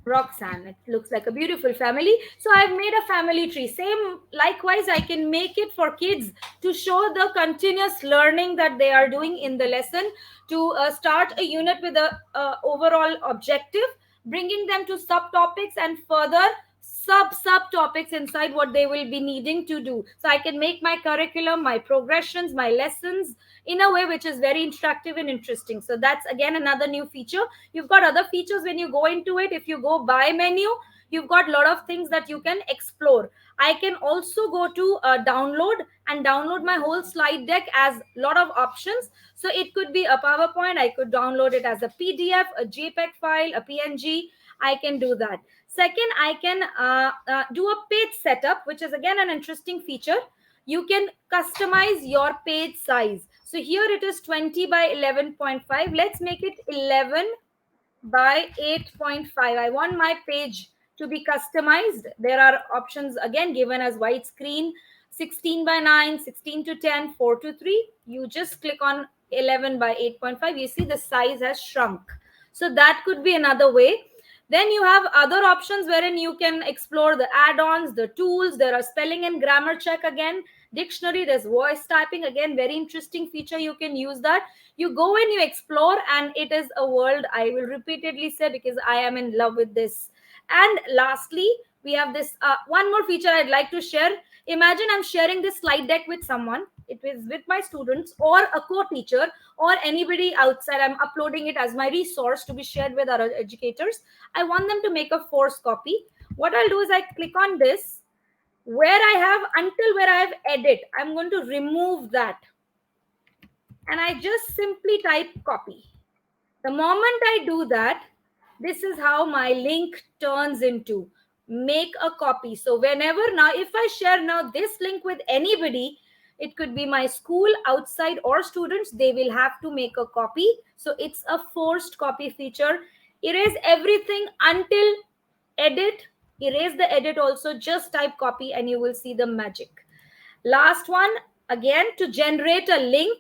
Roxanne. It looks like a beautiful family. So I've made a family tree. Same, likewise, I can make it for kids to show the continuous learning that they are doing in the lesson, to start a unit with a overall objective, bringing them to subtopics and further subtopics inside what they will be needing to do. So I can make my curriculum, my progressions, my lessons in a way which is very interactive and interesting. So that's again another new feature. You've got other features when you go into it. If you go by menu, you've got a lot of things that you can explore. I can also go to download and download my whole slide deck as a lot of options. So it could be a PowerPoint, I could download it as a PDF, a JPEG file, a PNG. I can do that. Second, I can do a page setup, which is again an interesting feature. You can customize your page size. So here it is 20 by 11.5. Let's make it 11 by 8.5. I want my page to be customized. There are options again given as widescreen, 16 by 9, 16 to 10, 4 to 3. You just click on 11 by 8.5. You see the size has shrunk. So that could be another way. Then you have other options wherein you can explore the add-ons, the tools. There are spelling and grammar check again, dictionary, there's voice typing, again very interesting feature. You can use that. You go and you explore, and it is a world, I will repeatedly say, because I am in love with this. And lastly, we have this one more feature I'd like to share. Imagine I'm sharing this slide deck with someone. It is with my students or a co-teacher or anybody outside. I'm uploading it as my resource to be shared with our educators. I want them to make a forced copy. What I'll do is I click on this, where I have until where I have edit. I'm going to remove that. And I just simply type copy. The moment I do that, this is how my link turns into make a copy. So whenever now, if I share now this link with anybody, it could be my school, outside, or students, they will have to make a copy. So it's a forced copy feature. Erase everything until edit. Erase the edit also, just type copy and you will see the magic. Last one, again, to generate a link,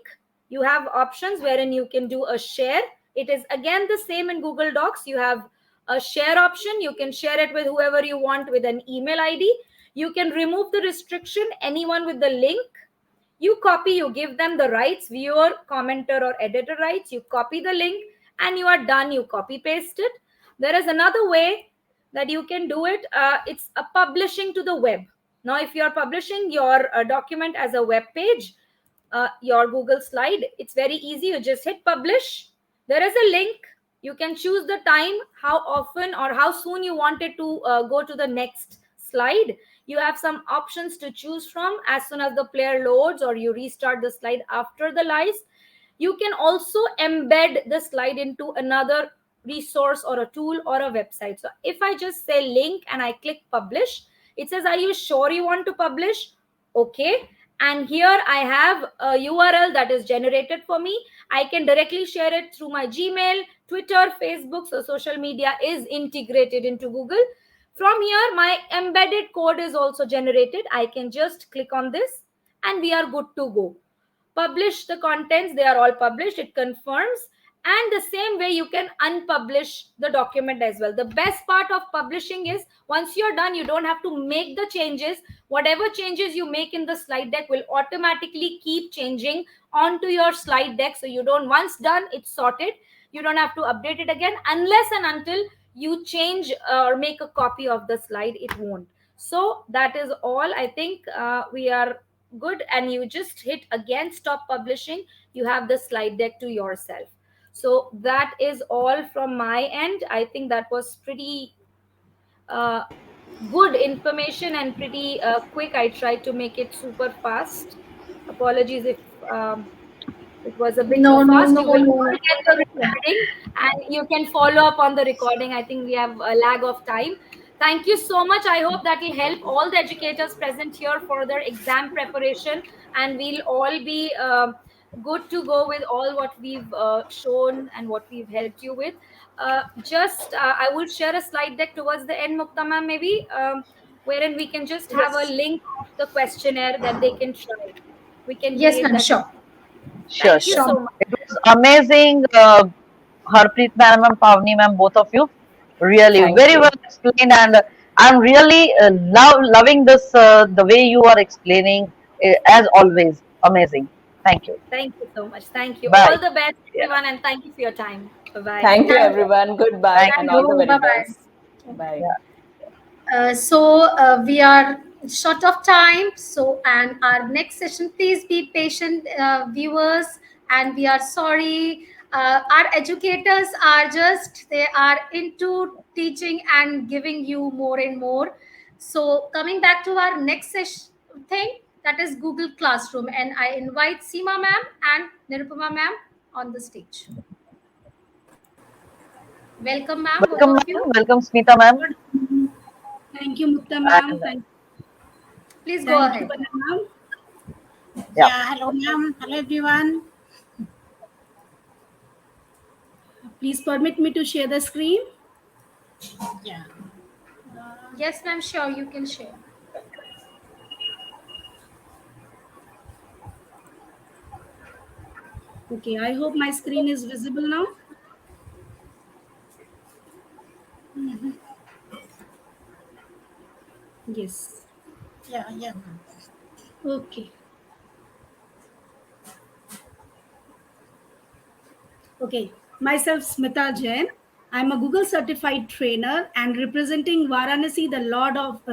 you have options wherein you can do a share. It is again the same in Google Docs. You have a share option. You can share it with whoever you want with an email ID. You can remove the restriction, anyone with the link. You copy, you give them the rights, viewer, commenter, or editor rights. You copy the link and you are done. You copy paste it. There is another way that you can do it. It's a publishing to the web. Now if you are publishing your document as a web page, your Google slide, it's very easy. You just hit publish. There is a link. You can choose the time, how often or how soon you want it to go to the next slide. You have some options to choose from. As soon as the player loads or you restart the slide after the live, you can also embed the slide into another resource or a tool or a website. So if I just say link and I click publish, it says, are you sure you want to publish? Okay. And here I have a URL that is generated for me. I can directly share it through my Gmail, Twitter, Facebook. So social media is integrated into Google. From here, my embedded code is also generated. I can just click on this and we are good to go. Publish the contents, they are all published, it confirms. And the same way you can unpublish the document as well. The best part of publishing is once you're done, you don't have to make the changes. Whatever changes you make in the slide deck will automatically keep changing onto your slide deck. So you don't, once done, it's sorted. You don't have to update it again unless and until you change or make a copy of the slide, it won't. So that is all. I think we are good, and you just hit again stop publishing. You have the slide deck to yourself. So that is all from my end. I think that was pretty uh, good information and pretty quick. I tried to make it super fast. Apologies if it was a bit too No, no, fast. no, You will no, all no. get the recording and you can follow up on the recording. I think we have a lag of time. Thank you so much. I hope that will help all the educators present here for their exam preparation, and we'll all be good to go with all what we've shown and what we've helped you with. I will share a slide deck towards the end, Muktama, maybe, wherein we can just have a Yes. link of the questionnaire that they can try. We can Yes, create ma'am. that. Sure. Sure, Thank you sure. so Sure. much. It was amazing, Harpreet ma'am and Pavni ma'am, both of you. Really, Thank very well you. explained, and I'm really loving this the way you are explaining, as always. Amazing. Thank you. Thank you so much. Thank you. Bye. All the best, Yeah. everyone, and thank you for your time. Bye bye. Thank you, Thank everyone. Goodbye Thank and thank you. all the you. very Bye bye. best. Bye. Yeah. We are short of time. So, and our next session, please be patient, viewers. And we are sorry. Our educators are just, they are into teaching and giving you more and more. So, coming back to our next session thing, that is Google Classroom. And I invite Seema ma'am and Nirupama ma'am on the stage. Welcome, ma'am, both Welcome, of ma'am. you. Welcome, Smita ma'am. Good. Thank you, Mukta ma'am. And Please go Thank you, ahead. Bana ma'am. yeah, Yeah, hello ma'am. Hello everyone. Please permit me to share the screen. Yeah. Yes, ma'am, sure, you can share. Okay, I hope my screen is visible now. Yes. Yeah, ma'am. Okay. Okay. Myself, Smita Jain. I'm a Google certified trainer and representing Varanasi,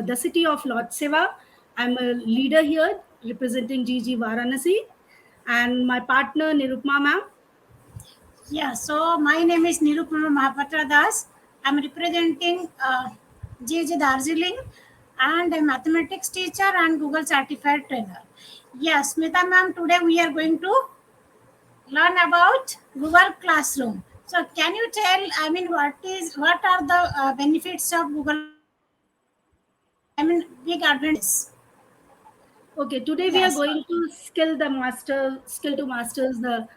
the city of Lord Seva. I'm a leader here representing GG Varanasi, and my partner Nirupma ma'am. Yeah, so my name is Nirupama Mahapatra Das. I'm representing GG Darjeeling and a mathematics teacher and Google certified trainer. Yes, Smita ma'am, today we are going to learn about Google Classroom. So can you tell, I mean, what are the benefits of Google Classroom and big advantages? Okay, today we are Yes. going to skill to masters the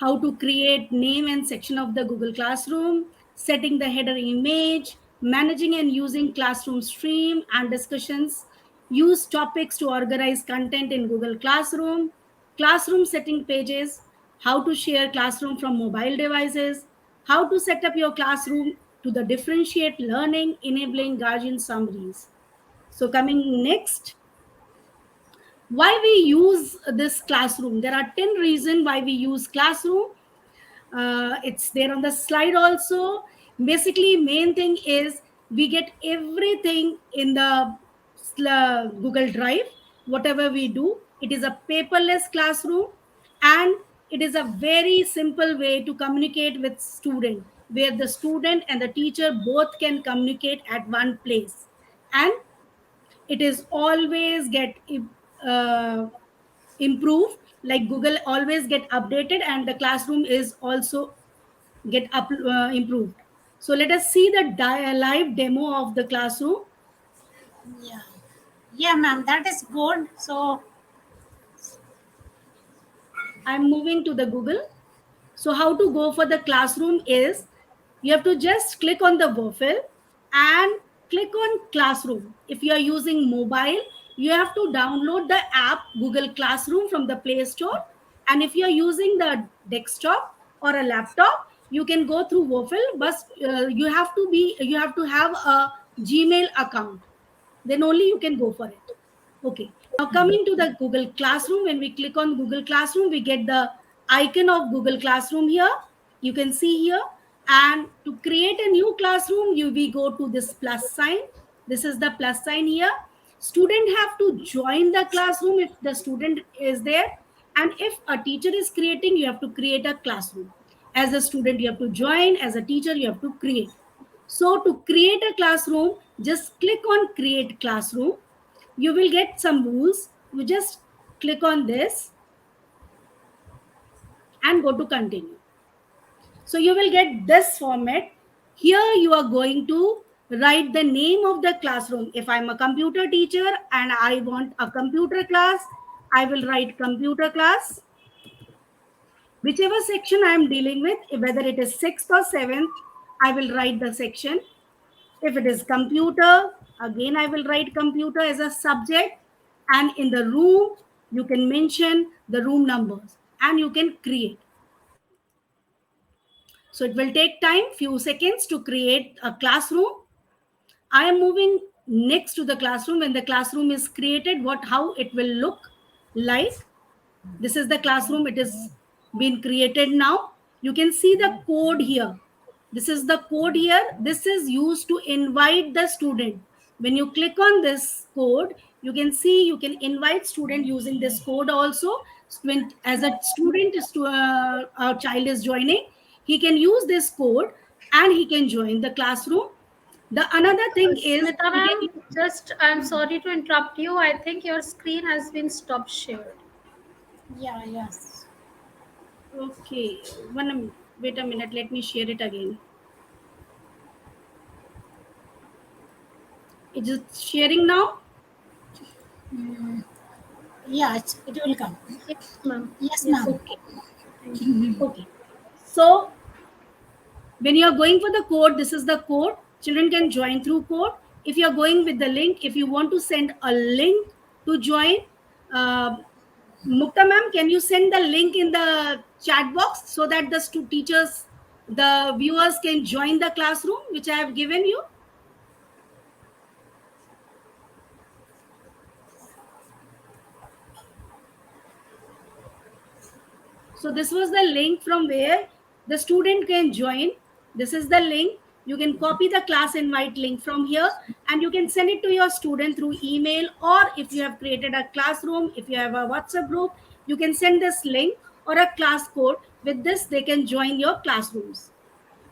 how to create name and section of the Google Classroom, setting the header image, managing and using classroom stream and discussions, use topics to organize content in Google Classroom, classroom setting pages, how to share classroom from mobile devices, how to set up your classroom to the differentiate learning, enabling guardian summaries. So coming next, why we use this classroom, there are 10 reasons why we use classroom. It's there on the slide also. Basically, main thing is we get everything in the Google Drive. Whatever we do, it is a paperless classroom, and it is a very simple way to communicate with student, where the student and the teacher both can communicate at one place, and it is always get uh, improved. Like Google always get updated, and the classroom is also get improved. So let us see the live demo of the classroom. Yeah. Yeah, ma'am, that is good. So, I'm moving to the Google. So how to go for the classroom is, you have to just click on the waffle and click on classroom. If you are using mobile, you have to download the app Google Classroom from the Play Store. And if you are using the desktop or a laptop, you can go through waffle, but you have to have a Gmail account. Then only you can go for it. Okay. Now coming to the Google Classroom, when we click on Google Classroom, we get the icon of Google Classroom here. You can see here. And to create a new classroom, we go to this plus sign. This is the plus sign here. Student have to join the classroom if the student is there. And if a teacher is creating, you have to create a classroom. As a student, you have to join. As a teacher, you have to create. So to create a classroom, just click on create classroom. You will get some rules. You just click on this and go to continue. So you will get this format. Here you are going to write the name of the classroom. If I'm a computer teacher and I want a computer class, I will write computer class. Whichever section I am dealing with, whether it is 6th or 7th, I will write the section. If it is computer, again I will write computer as a subject, and in the room you can mention the room numbers and you can create. So it will take time, few seconds to create a classroom. I am moving next to the classroom. When the classroom is created, how it will look like. This is the classroom. It is been created now. You can see the code here. This is the code here. This is used to invite the student. When you click on this code, you can see you can invite student using this code also. As a student, a child is joining, he can use this code and he can join the classroom. The another thing is, Smita ma'am, just I'm sorry to interrupt you. I think your screen has been stopped shared. yeah, yes. okay, wait a minute, let me share it again. It is sharing now. Yeah, it will come. Yes, ma'am. Yes, Yes. ma'am. Okay. So when you are going for the code, this is the code. Children can join through code. If you are going with the link, if you want to send a link to join, uh, Mukta ma'am, can you send the link in the chat box so that the teachers, the viewers can join the classroom which I have given you? So this was the link from where the student can join. This is the link. You can copy the class invite link from here and you can send it to your student through email, or if you have created a classroom, if you have a WhatsApp group, you can send this link or a class code. With this, they can join your classrooms.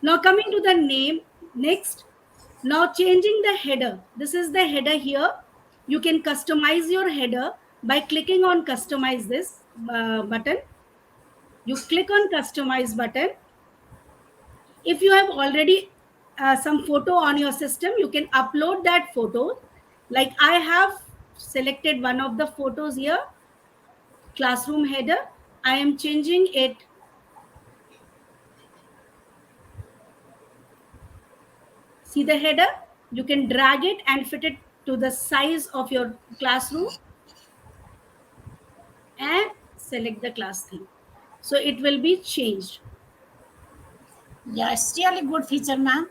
Now coming to the name next. Now changing the header. This is the header here. You can customize your header by clicking on customize this button. You click on customize button. If you have already some photo on your system, you can upload that photo. Like I have selected one of the photos here, classroom header. I am changing it. See the header? You can drag it and fit it to the size of your classroom and select the class theme. So it will be changed. Yeah, it's really good feature, ma'am.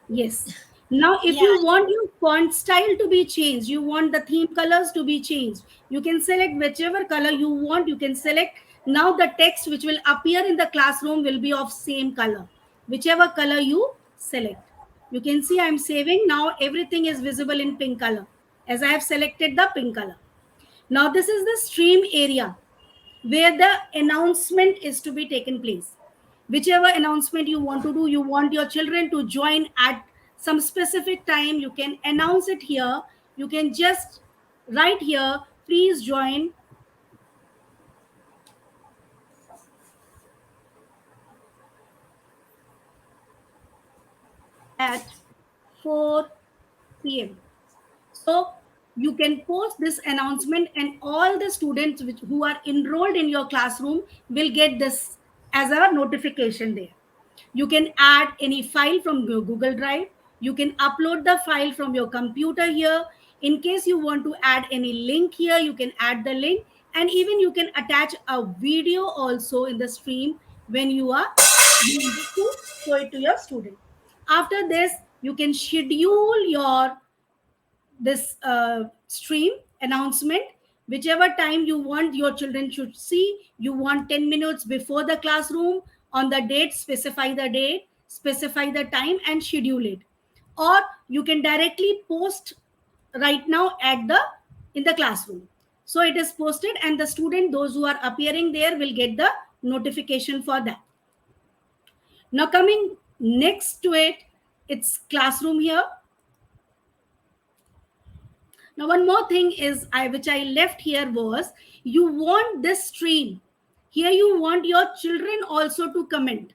Yes. Now, if Yeah, you want your font style to be changed, you want the theme colors to be changed, you can select whichever color you want. You can select Now the text which will appear in the classroom will be of same color, whichever color you select. You can see I'm saving. Now everything is visible in pink color as I have selected the pink color. Now this is the stream area where the announcement is to be taken place. Whichever announcement you want to do, you want your children to join at some specific time, you can announce it here. You can just write here, please join at 4 p.m. So you can post this announcement, and all the students who are enrolled in your classroom will get this as a notification there. You can add any file from your Google Drive. You can upload the file from your computer here. In case you want to add any link here, you can add the link, and even you can attach a video also in the stream when you are going to show it to your student. After this, you can schedule your this stream announcement whichever time you want your children should see. You want 10 minutes before the classroom, on the date, specify the time and schedule it. Or you can directly post right now at the in the classroom. So it is posted, and the student, those who are appearing there, will get the notification for that. Now coming next to it, it's classroom here. Now, one more thing is which I left here was, you want this stream. Here you want your children also to comment.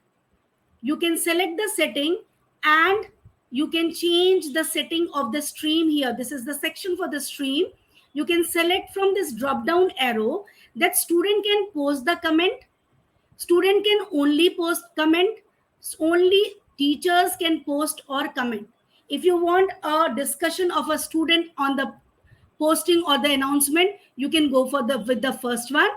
You can select the setting and you can change the setting of the stream here. This is the section for the stream. You can select from this drop down arrow that student can post the comment. Student can only post comment. Only teachers can post or comment. If you want a discussion of a student on the posting or the announcement, you can go for the with the first one.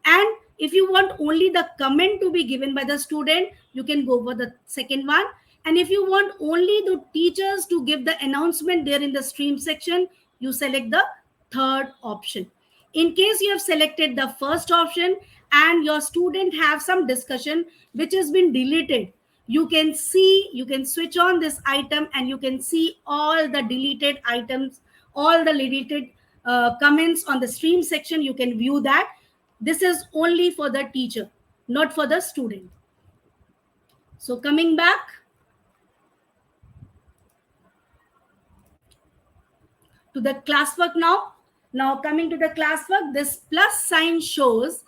And if you want only the comment to be given by the student, you can go for the second one. And if you want only the teachers to give the announcement there in the stream section, you select the third option. In case you have selected the first option and your student have some discussion which has been deleted, you can see, you can switch on this item and you can see all the deleted items, all the deleted comments on the stream section. You can view that. This is only for the teacher, not for the student. So coming back to the classwork now. Now coming to the classwork, this plus sign shows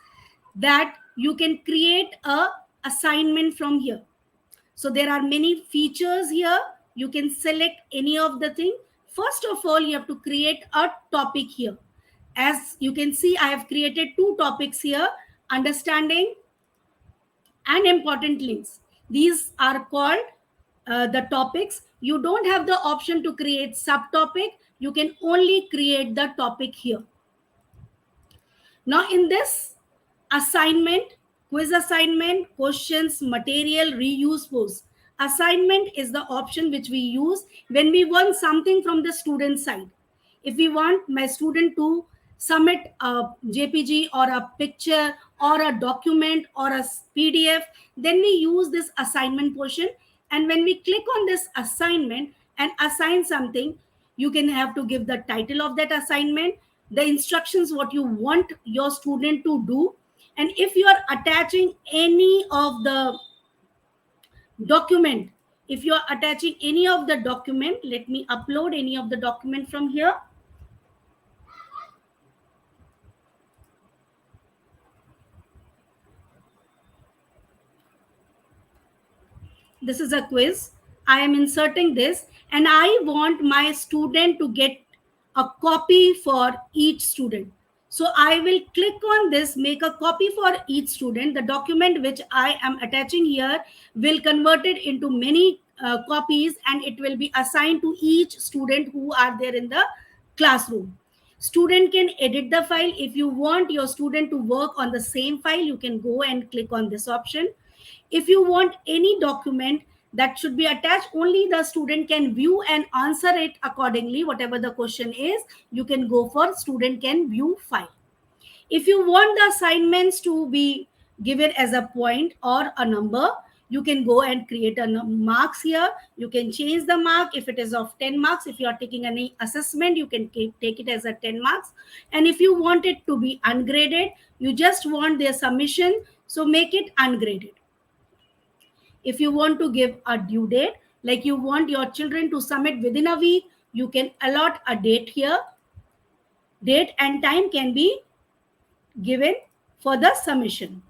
that you can create a assignment from here. So there are many features here. You can select any of the thing. First of all, you have to create a topic here. As you can see, I have created two topics here: understanding and important links. These are called the topics. You don't have the option to create subtopic. You can only create the topic here. Now in this assignment, quiz assignment, questions, material, reuse post. Assignment is the option which we use when we want something from the student side. If we want my student to submit a JPG or a picture or a document or a PDF, then we use this assignment portion. And when we click on this assignment and assign something, you can have to give the title of that assignment, the instructions, what you want your student to do. And if you are attaching any of the document, if you are attaching any of the document, let me upload any of the document from here. This is a quiz. I am inserting this and I want my student to get a copy for each student. So I will click on this, make a copy for each student. The document which I am attaching here will convert it into many copies and it will be assigned to each student who are there in the classroom. Student can edit the file. If you want your student to work on the same file, you can go and click on this option. If you want any document that should be attached, only the student can view and answer it accordingly. Whatever the question is, you can go for student can view file. If you want the assignments to be given as a point or a number, you can go and create a marks here. You can change the mark. If it is of 10 marks, if you are taking any assessment, you can take it as a 10 marks. And if you want it to be ungraded, you just want their submission, so make it ungraded. If you want to give a due date, like you want your children to submit within a week, you can allot a date here. Date and time can be given for the submission.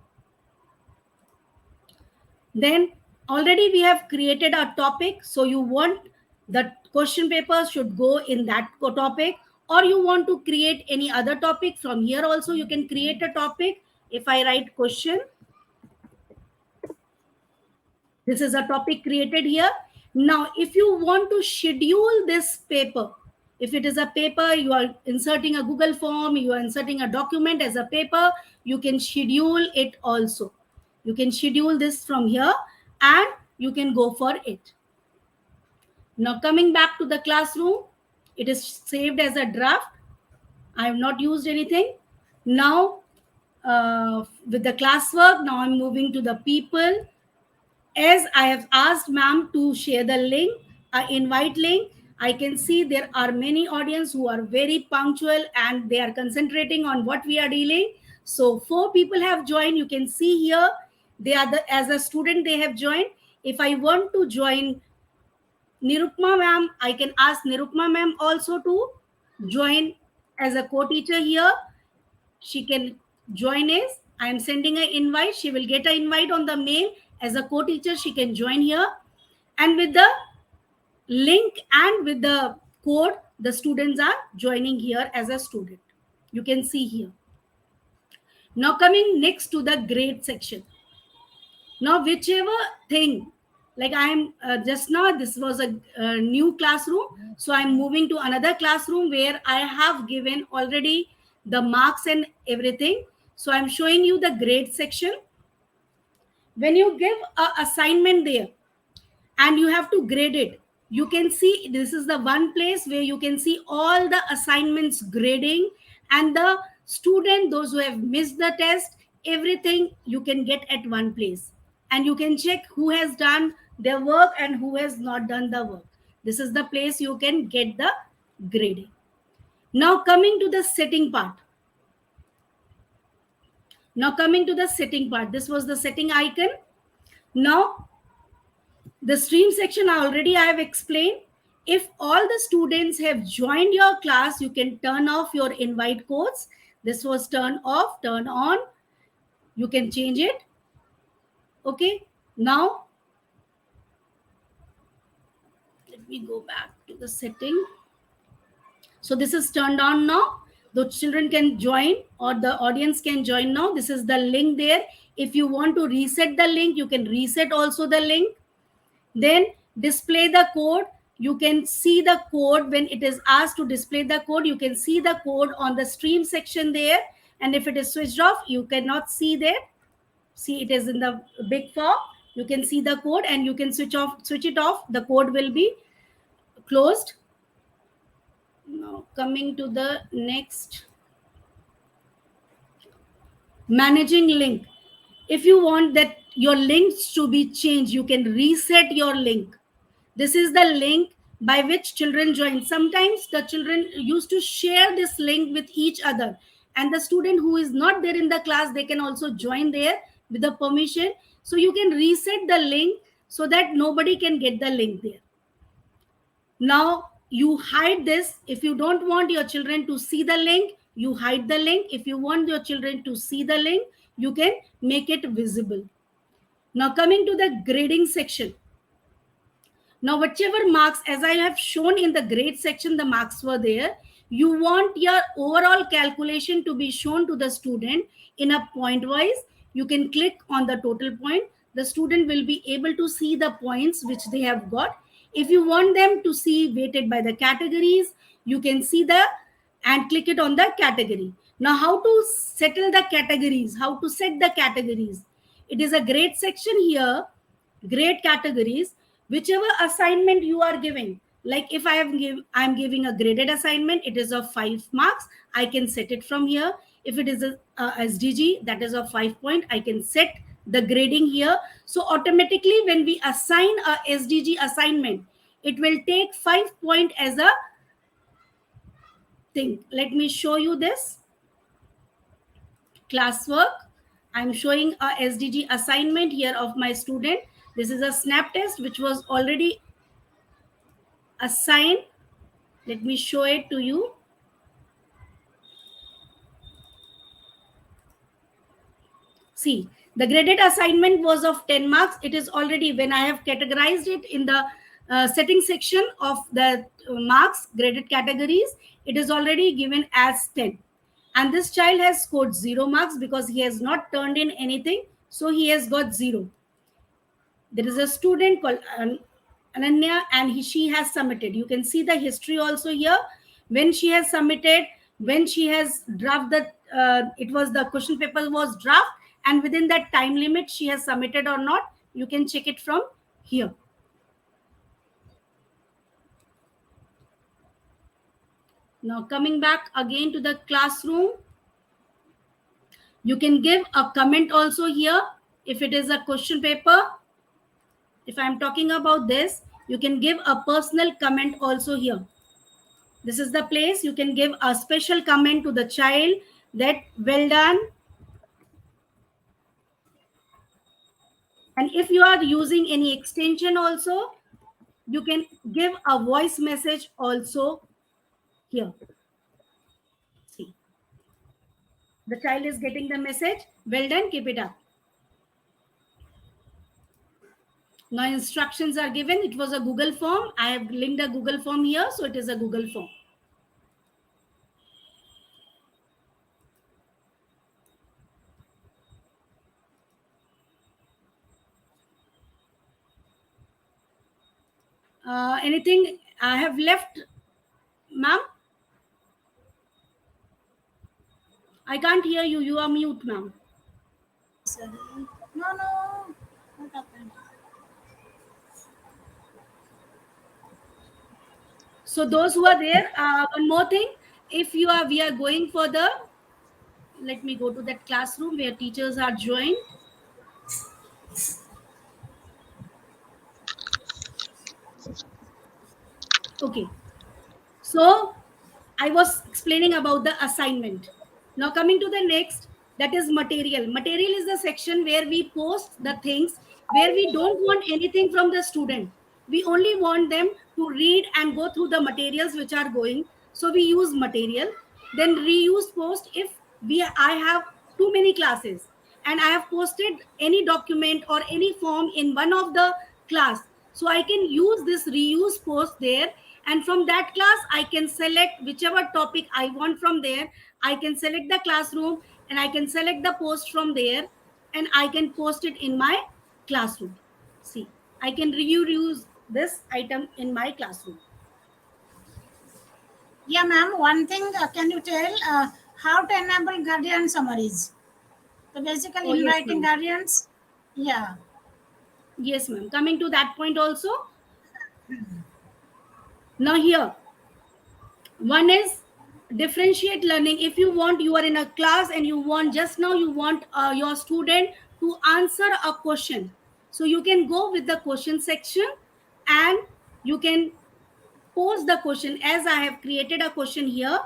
Then already we have created a topic, so you want the question paper should go in that topic, or you want to create any other topic. From here also you can create a topic. If I write question, this is a topic created here. Now if you want to schedule this paper, if it is a paper, you are inserting a Google form, you are inserting a document as a paper, you can schedule it also. You can schedule this from here and you can go for it. Now coming back to the classroom, it is saved as a draft. I have not used anything. Now with the classwork, now I'm moving to the people. As I have asked ma'am to share the link, invite link, I can see there are many audience who are very punctual and they are concentrating on what we are dealing. So 4 people have joined. You can see here, they are as a student they have joined. If I want to join Nirupma ma'am, I can ask Nirupma ma'am also to join as a co-teacher here. She can join us. I am sending an invite. She will get an invite on the mail. As a co-teacher, she can join here. And with the link and with the code, the students are joining here as a student. You can see here. Now coming next to the grade section. Now whichever thing, like I am just now, this was a new classroom. So I'm moving to another classroom where I have given already the marks and everything. So I'm showing you the grade section. When you give an assignment there and you have to grade it, you can see this is the one place where you can see all the assignments grading, and the student, those who have missed the test, everything you can get at one place, and you can check who has done their work and who has not done the work. This is the place you can get the grading. Now coming to the setting part. This was the setting icon. Now the stream section already I have explained. If all the students have joined your class, you can turn off your invite codes. This was turn off, turn on. You can change it. Okay. Now, let me go back to the setting. So this is turned on now. The children can join or the audience can join now. This is the link there. If you want to reset the link, you can reset also the link. Then display the code. You can see the code when it is asked to display the code. You can see the code on the stream section there. And if it is switched off, you cannot see there. See, it is in the big form. You can see the code and you can switch it off. The code will be closed. Now coming to the next, managing link. If you want that your links to be changed, you can reset your link. This is the link by which children join. Sometimes the children used to share this link with each other, and the student who is not there in the class, they can also join there with the permission. So you can reset the link so that nobody can get the link there. Now you hide this. If you don't want your children to see the link, you hide the link. If you want your children to see the link, you can make it visible. Now coming to the grading section. Now whichever marks, as I have shown in the grade section, the marks were there. You want your overall calculation to be shown to the student in a point wise. You can click on the total point. The student will be able to see the points which they have got. If you want them to see weighted by the categories, you can see the and click it on the category. Now how to settle the categories, how to set the categories. It is a grade section here, grade categories. Whichever assignment you are giving, like if I'm giving a graded assignment, it is of 5 marks, I can set it from here. If it is a SDG, that is of 5 point, I can set the grading here. So automatically when we assign a SDG assignment, it will take 5 point as a thing. Let me show you this classwork. I'm showing a SDG assignment here of my student. This is a snap test which was already assigned. Let me show it to you. See, the graded assignment was of 10 marks. It is already, when I have categorized it in the setting section of the marks, graded categories, it is already given as 10. And this child has scored 0 marks because he has not turned in anything. So he has got 0. There is a student called Ananya, and she has submitted. You can see the history also here. When she has submitted, when she has drafted, it was the question paper was draft, and within that time limit she has submitted or not. You can check it from here. Now coming back again to the classroom, you can give a comment also here. If it is a question paper, if I'm talking about this, you can give a personal comment also here. This is the place you can give a special comment to the child that well done. And if you are using any extension also, you can give a voice message also here. See, the child is getting the message, well done, keep it up. Now instructions are given. It was a Google form. I have linked a Google form here, so it is a Google form. Anything I have left, ma'am? I can't hear you. You are mute, ma'am. Sorry. No. What happened? So those who are there, one more thing. If we are going for the, let me go to that classroom where teachers are joined. Okay. So I was explaining about the assignment. Now coming to the next, that is material. Material is the section where we post the things where we don't want anything from the student. We only want them to read and go through the materials which are going. So we use material. Then reuse post if I have too many classes and I have posted any document or any form in one of the class. So I can use this reuse post there, and from that class I can select whichever topic I want from there. I can select the classroom and I can select the post from there, and I can post it in my classroom. See, I can reuse this item in my classroom. Yeah, ma'am. One thing, can you tell how to enable guardian summaries? So basically, Yes, inviting ma'am. guardians. Yeah. Yes, ma'am. Coming to that point also. Now here, one is differentiate learning. If you want, you are in a class and you want, just now you want your student to answer a question, so you can go with the question section and you can pose the question. As I have created a question here,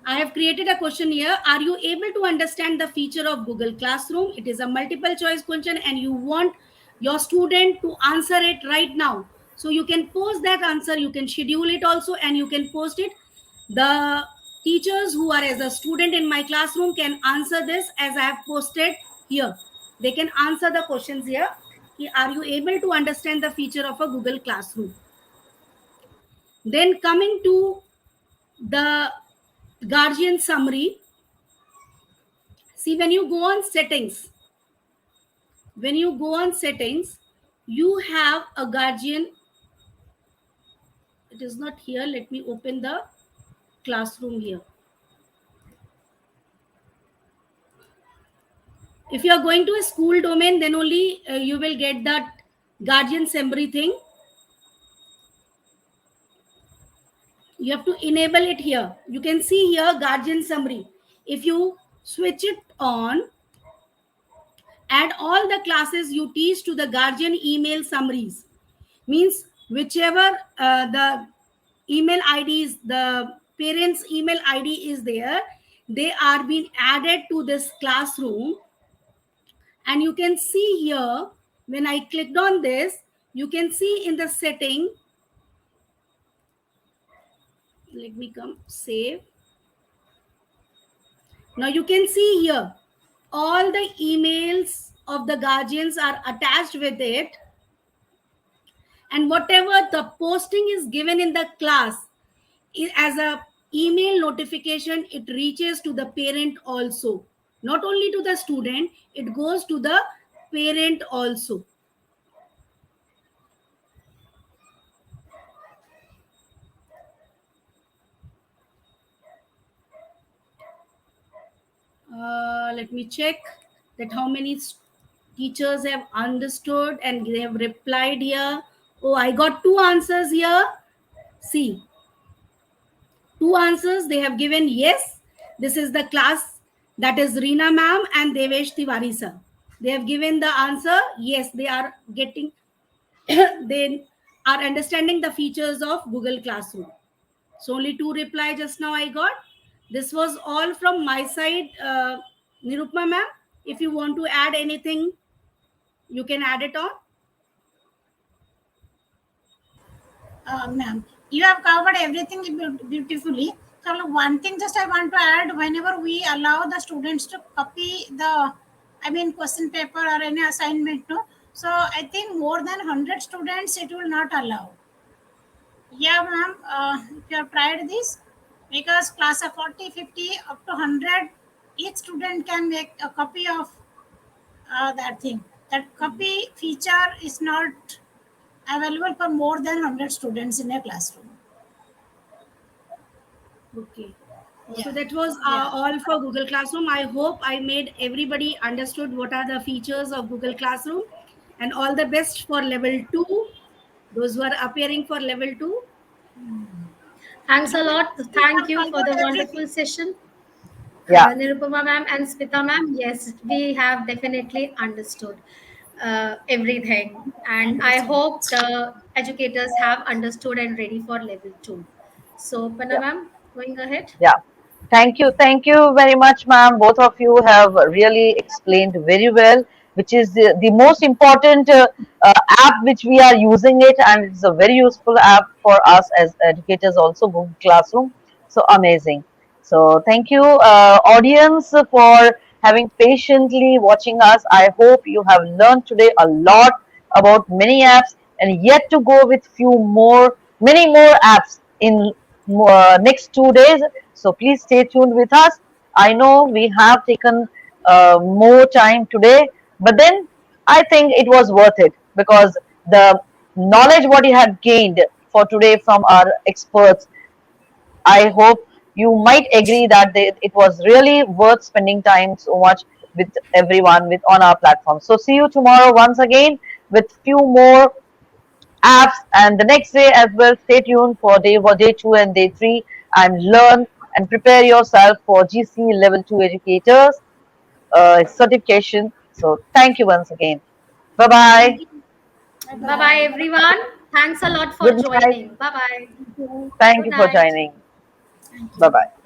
I have created a question here. Are you able to understand the feature of Google Classroom? It is a multiple choice question and you want your student to answer it right now. So you can post that answer, you can schedule it also, and you can post it. The teachers who are as a student in my classroom can answer this as I have posted here. They can answer the questions here. Are you able to understand the feature of a Google Classroom? Then coming to the guardian summary. See, when you go on settings, you have a guardian. It is not here. Let me open the classroom here. If you are going to a school domain, then only you will get that guardian summary thing. You have to enable it here. You can see here guardian summary. If you switch it on, add all the classes you teach to the guardian email summaries. Means whichever the email IDs, the parents email ID is there, they are being added to this classroom. And you can see here, when I clicked on this, you can see in the setting, let me come save. Now you can see here all the emails of the guardians are attached with it, and whatever the posting is given in the class as a email notification, it reaches to the parent also, not only to the student, it goes to the parent also. Let me check that how many teachers have understood and they have replied here. Oh, I got 2 answers here. See, 2 answers they have given. Yes, this is the class, that is Reena ma'am and Devesh Tiwari sir. They have given the answer. Yes, they are getting they are understanding the features of Google Classroom. So only 2 reply just now I got. This was all from my side. Nirupma ma'am, if you want to add anything, you can add it on. Ma'am, you have covered everything beautifully. So one thing just I want to add, whenever we allow the students to copy the, I mean, question paper or any assignment, no? So I think more than 100 students, it will not allow. Yeah, ma'am, if you have tried this, because class of 40, 50, up to 100, each student can make a copy of that thing. That copy feature is not available for more than 100 students in a classroom. Okay. Yeah. So that was all for Google Classroom. I hope I made everybody understood what are the features of Google Classroom, and all the best for level 2, those who are appearing for level 2. Thanks a lot. We Thank have you for the covered wonderful everything. session. Yeah. Nirupama ma'am and Smita ma'am, yes, we have definitely understood everything. And I Understood. hope the educators have understood and ready for level 2. So, Panna Yeah. ma'am, going ahead. Yeah. Thank you. Thank you very much, ma'am. Both of you have really explained very well, which is the most important app which we are using it, and it's a very useful app for us as educators also, Google Classroom. So amazing. So thank you, audience, for having patiently watching us. I hope you have learned today a lot about many apps, and yet to go with few more, many more apps in next 2 days. So please stay tuned with us. I know we have taken more time today, but then I think it was worth it, because the knowledge what you had gained for today from our experts, I hope you might agree that it was really worth spending time so much with everyone with on our platform. So see you tomorrow once again with few more apps, and the next day as well. Stay tuned for day 2 and day 3, and learn and prepare yourself for GCE Level 2 educators certification. So thank you once again. Bye bye. Thank you. Bye Bye bye, bye. everyone. Thanks a lot for Good night. joining. Bye bye. Thank Good you for night. joining. Thank Bye you. bye.